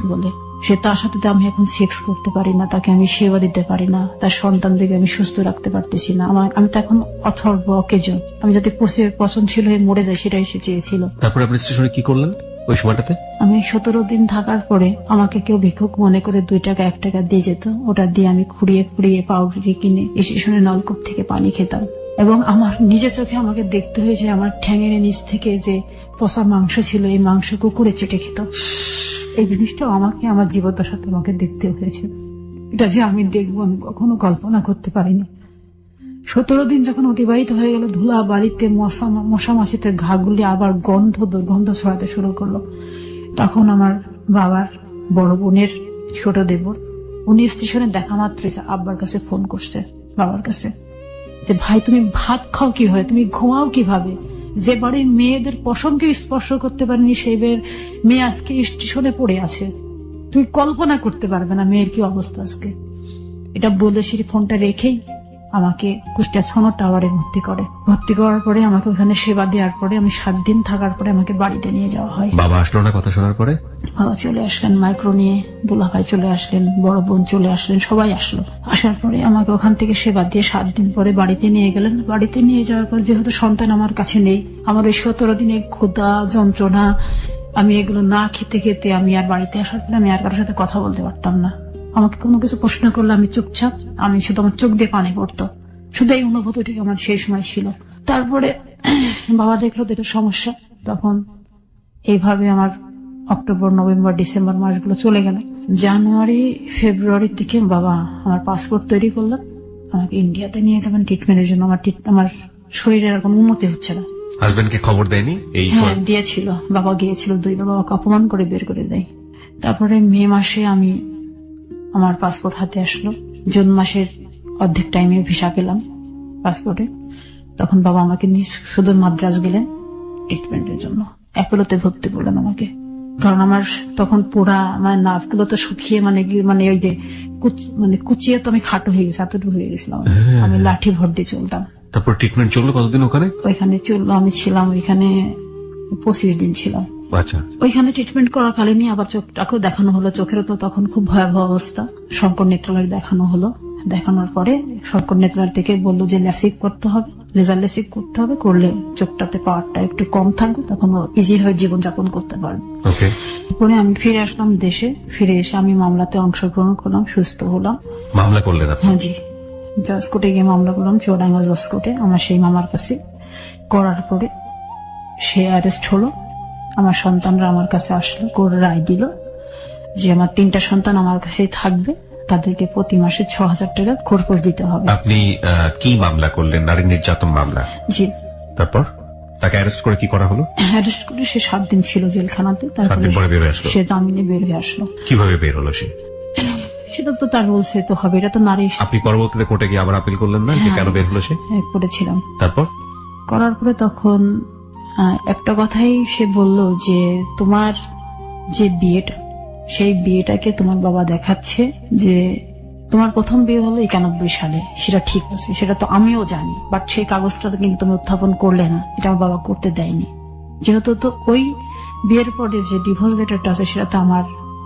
সে তার সাথে তো আমি এখন সেক্স করতে পারি না, তাকে আমি সেবা দিতে পারি না, তার সন্তানদেরকে আমি সুস্থ রাখতে পারতেছি না। আমি তো এখন অথর্ব, অকেজ। আমি যাতে পচনশীল হয়ে মরে যাই সেটাই সে চেয়েছিল। তারপরে আপনি স্টেশনে কি করলেন ওই সময়টাতে? আমি 17 দিন থাকার পরে আমাকে কেউ ভিক্ষুক মনে করে 2 টাকা 1 টাকা দিয়ে যেত। ওটা দিয়ে আমি খুঁড়িয়ে পাউডারি কিনে স্টেশনের নলকূপ থেকে পানি খেতাম। এবং আমার নিজের চোখে আমাকে দেখতে হয়েছে আমার ঠ্যাঙের নিচ থেকে যে পচা মাংস ছিল, এই মাংস কুকুরে চেটে খেত। এই জিনিসটা আমাকে আমার জীবদ্দশাতে আমাকে দেখতে হয়েছে। এটা যে আমি দেখবো আমি কখনো কল্পনা করতে পারিনি। 17 দিন যখন অতিবাহিত হয়ে গেল, ধুলা বাড়িতে মশা মাছিতে ঘাগুলি আবার দুর্গন্ধ ছড়াতে শুরু করলো। তখন আমার বাবার বড় বোনের ছোট দেবর, উনি স্টেশনে দেখা মাত্র আব্বার কাছে ফোন করছে, বাবার কাছে, যে ভাই তুমি ভাত খাও কিভাবে, তুমি ঘুমাও কিভাবে, যে বাড়ির মেয়েদের পশমকে স্পর্শ করতে পারেনি সেই মেয়ে আজকে স্টেশনে পড়ে আছে, তুমি কল্পনা করতে পারবে না মেয়ের কি অবস্থা আজকে। এটা বলে সে ফোনটা রেখেই আমাকে কুষ্টিয়া সোনো টাওয়ারে ভর্তি করার পরে আমাকে ওখানে সেবা দেওয়ার পরে আমি 7 দিন থাকার পরে আমাকে বাড়িতে নিয়ে যাওয়া হয়। বাবা আসলো না কথা শোনার পরে? বাবা চলে আসলেন মাইক্রো নিয়ে, দুলাভাই চলে আসলেন, বড় বোন চলে আসলেন, সবাই আসলো। আসার পরে আমাকে ওখান থেকে সেবা দিয়ে 7 দিন পরে বাড়িতে নিয়ে গেলেন। বাড়িতে নিয়ে যাওয়ার পর যেহেতু সন্তান আমার কাছে নেই, আমার ওই 17 দিনে ক্ষুধা যন্ত্রণা, আমি এগুলো না খেতে খেতে আমি আর বাড়িতে আসার পরে আমি আর কারোর সাথে কথা বলতে পারতাম না। আমাকে কোনো কিছু প্রশ্ন করলে আমি চুপচাপ, আমি শুধু আমার চোখ দিয়ে পানি পড়তো। শুধু এই অনুভূতিটি আমার সেই সময় ছিল। তারপরে বাবা দেখলো যেটা সমস্যা, তখন এইভাবে আমার অক্টোবর নভেম্বর ডিসেম্বর মাসগুলো চলে গেল। জানুয়ারি ফেব্রুয়ারির দিকে বাবা আমার পাসপোর্ট তৈরি করলেন, আমাকে ইন্ডিয়াতে নিয়ে যাবেন ট্রিটমেন্টের জন্য। আমার শরীরের আর কোনো উন্নতি হচ্ছে না। হাজবেন্ডকে খবর দেয়নি? হ্যাঁ দিয়েছিল, বাবা গিয়েছিল 2 বার, বাবাকে অপমান করে বের করে দেয়। তারপরে মে মাসে আমি আমার পাসপোর্ট হাতে আসলো, জুন মাসের অর্ধেক টাইমে ভিসা পেলাম পাসপোর্টে। তখন বাবা আমাকে নিয়ে সুদূর মাদ্রাজ গেলেন ট্রিটমেন্টের জন্য। অ্যাপোলোতে ভর্তি করলেন আমাকে, কারণ আমার তখন পুরা আমার নার্ভ গুলো তো শুকিয়ে মানে ওই যে কুচিয়ে তো আমি খাটো হয়ে গেছি, এতটুকু হয়ে গেছিলাম। আমি লাঠি ভর দিয়ে চলতাম। তারপর ট্রিটমেন্ট চললো কতদিন ওখানে? ওইখানে চললো, আমি ছিলাম ওইখানে 25 দিন ছিলাম। আচ্ছা। ওইখানে ট্রিটমেন্ট করাকালীনই আবার চোখটাকেও দেখানো হলো। চোখেরও তো তখন খুব ভয়াবহ অবস্থা। শঙ্কর নেত্রালয় দেখানো হলো। দেখানোর পরে শঙ্কর নেত্রালয় থেকে বললো যে লেসিক করতে হবে, লেজার লেসিক করতে হবে, করলে চোখটাতে পাওয়ারটা একটু কম থাকবে, তখন ইজি হয়ে জীবনযাপন করতে পারবে। পরে আমি ফিরে আসলাম দেশে। ফিরে এসে আমি মামলাতে অংশগ্রহণ করলাম, সুস্থ হলাম। মামলা করলেন? হ্যাঁ জি, জজ কোর্টে গিয়ে মামলা করলাম, চুয়াডাঙ্গা জজ কোর্টে, আমার সেই মামার কাছে। করার পরে সে অ্যারেস্ট হলো। আমার সন্তানরা আমার কাছে আসলো, কোর্ট রায় দিল যে আমার 3টা সন্তান আমার কাছেই থাকবে, তাদেরকে প্রতি মাসে 6,000 টাকা খরচ দিতে হবে। আপনি কি মামলা করলেন? নারী নির্যাতন মামলা? জি। তারপর তাকে অ্যারেস্ট করে কি করা হলো? অ্যারেস্ট করে সে 7 দিন ছিল জেলখানাতে। তারপরে বের হয়ে আসলো? সে জামিনে বের হয়ে আসলো। কিভাবে বের হলো সে? সেটা তো তার বলছে তো হবে, এটা তো নারী। আপনি পরবর্তীতে কোর্টে গিয়ে আবার আপিল করলেন না যে কেন বের হলো সে? হ্যাঁ করেছিলাম। তারপর করার পরে তখন একটা কথাই সে বলল যে তোমার যে বিয়েটা, সেই বিয়েটাকে তোমার বাবা দেখাচ্ছে যে তোমার প্রথম বিয়ে হলো 91 সালে, সেটা ঠিক আছে, সেটা তো আমিও জানি, বাট সেই কাগজটা কিন্তু তুমি উত্থাপন করলে না, এটা আমার বাবা করতে দেয়নি। যেহেতু তো ওই বিয়ের পরে যে ডিভোর্স লেটারটা আছে সেটাতে আমার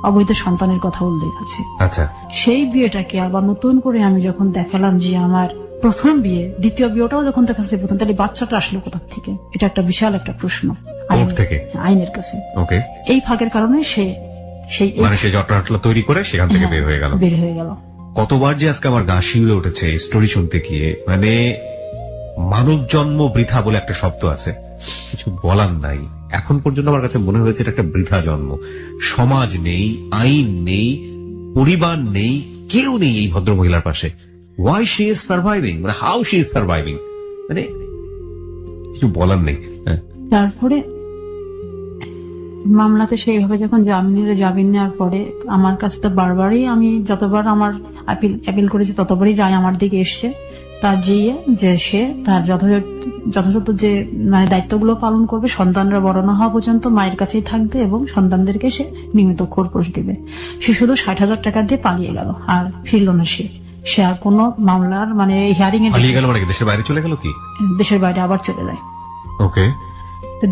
অবৈধ সন্তানের কথা উল্লেখ আছে। আচ্ছা। সেই বিয়েটাকে আবার নতুন করে আমি যখন দেখালাম যে আমার প্রথম বিয়ে, দ্বিতীয় বিয়েটাও যখন দেখাচ্ছে প্রথম, তাহলে বাচ্চাটা আসলো কোথা থেকে? এটা একটা বিশাল একটা প্রশ্ন আইনের কাছে। ওকে। এই ফাঁকের কারণে সে জটলা তৈরি করে সেখান থেকে বের হয়ে গেল। কতবার যে আজকে আমার গা শিউরে উঠেছে এই স্টোরি শুনতে গিয়ে। মানে মানব জন্ম বৃথা বলে একটা শব্দ আছে, কিছু বলার নাই। এখন পর্যন্ত আমার কাছে মনে হয়েছে এটা একটা বৃথা জন্ম। সমাজ নেই, আইন নেই, পরিবার নেই, কেউ নেই এই ভদ্র মহিলার পাশে। ওয়াই শি ইজ সার্ভাইভিং, মানে হাউ শি ইজ সার্ভাইভিং, মানে কিছু বলার নেই। তারপরে মামলাতে সেইভাবে যখন জামিন নেওয়ার পরে আমার কাছে তো বারবারই, আমি যতবার আমার আপিল করেছি ততবারই রায় আমার দিকে এসছে। তার যে সে তার যথাযথ যে মানে দায়িত্বগুলো পালন করবে, সন্তানরা বড় না হওয়া পর্যন্ত মায়ের কাছেই থাকবে এবং সন্তানদেরকে সে নিয়মিত খোরপোশ দিবে। সে শুধু 60,000 টাকা দিয়ে পালিয়ে গেল, আর ফিরল না। সে আর কোন মামলার মানে হিয়ারিং এ পালিয়ে গেল, মানে দেশের বাইরে চলে গেল? কি দেশের বাইরে আবার চলে যায়? ওকে।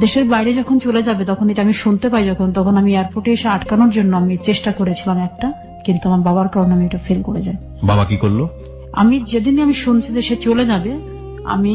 দেশের বাইরে যখন চলে যাবে তখন এটা আমি শুনতে পাই, তখন আমি এয়ারপোর্টে এসে আটকানোর জন্য আমি চেষ্টা করেছিলাম একটা, কিন্তু আমার বাবার কারণে আমি এটা ফেল করে যাই। বাবা কি করলো? আমি যেদিন আমি শুনছি যে সে চলে যাবে, আমি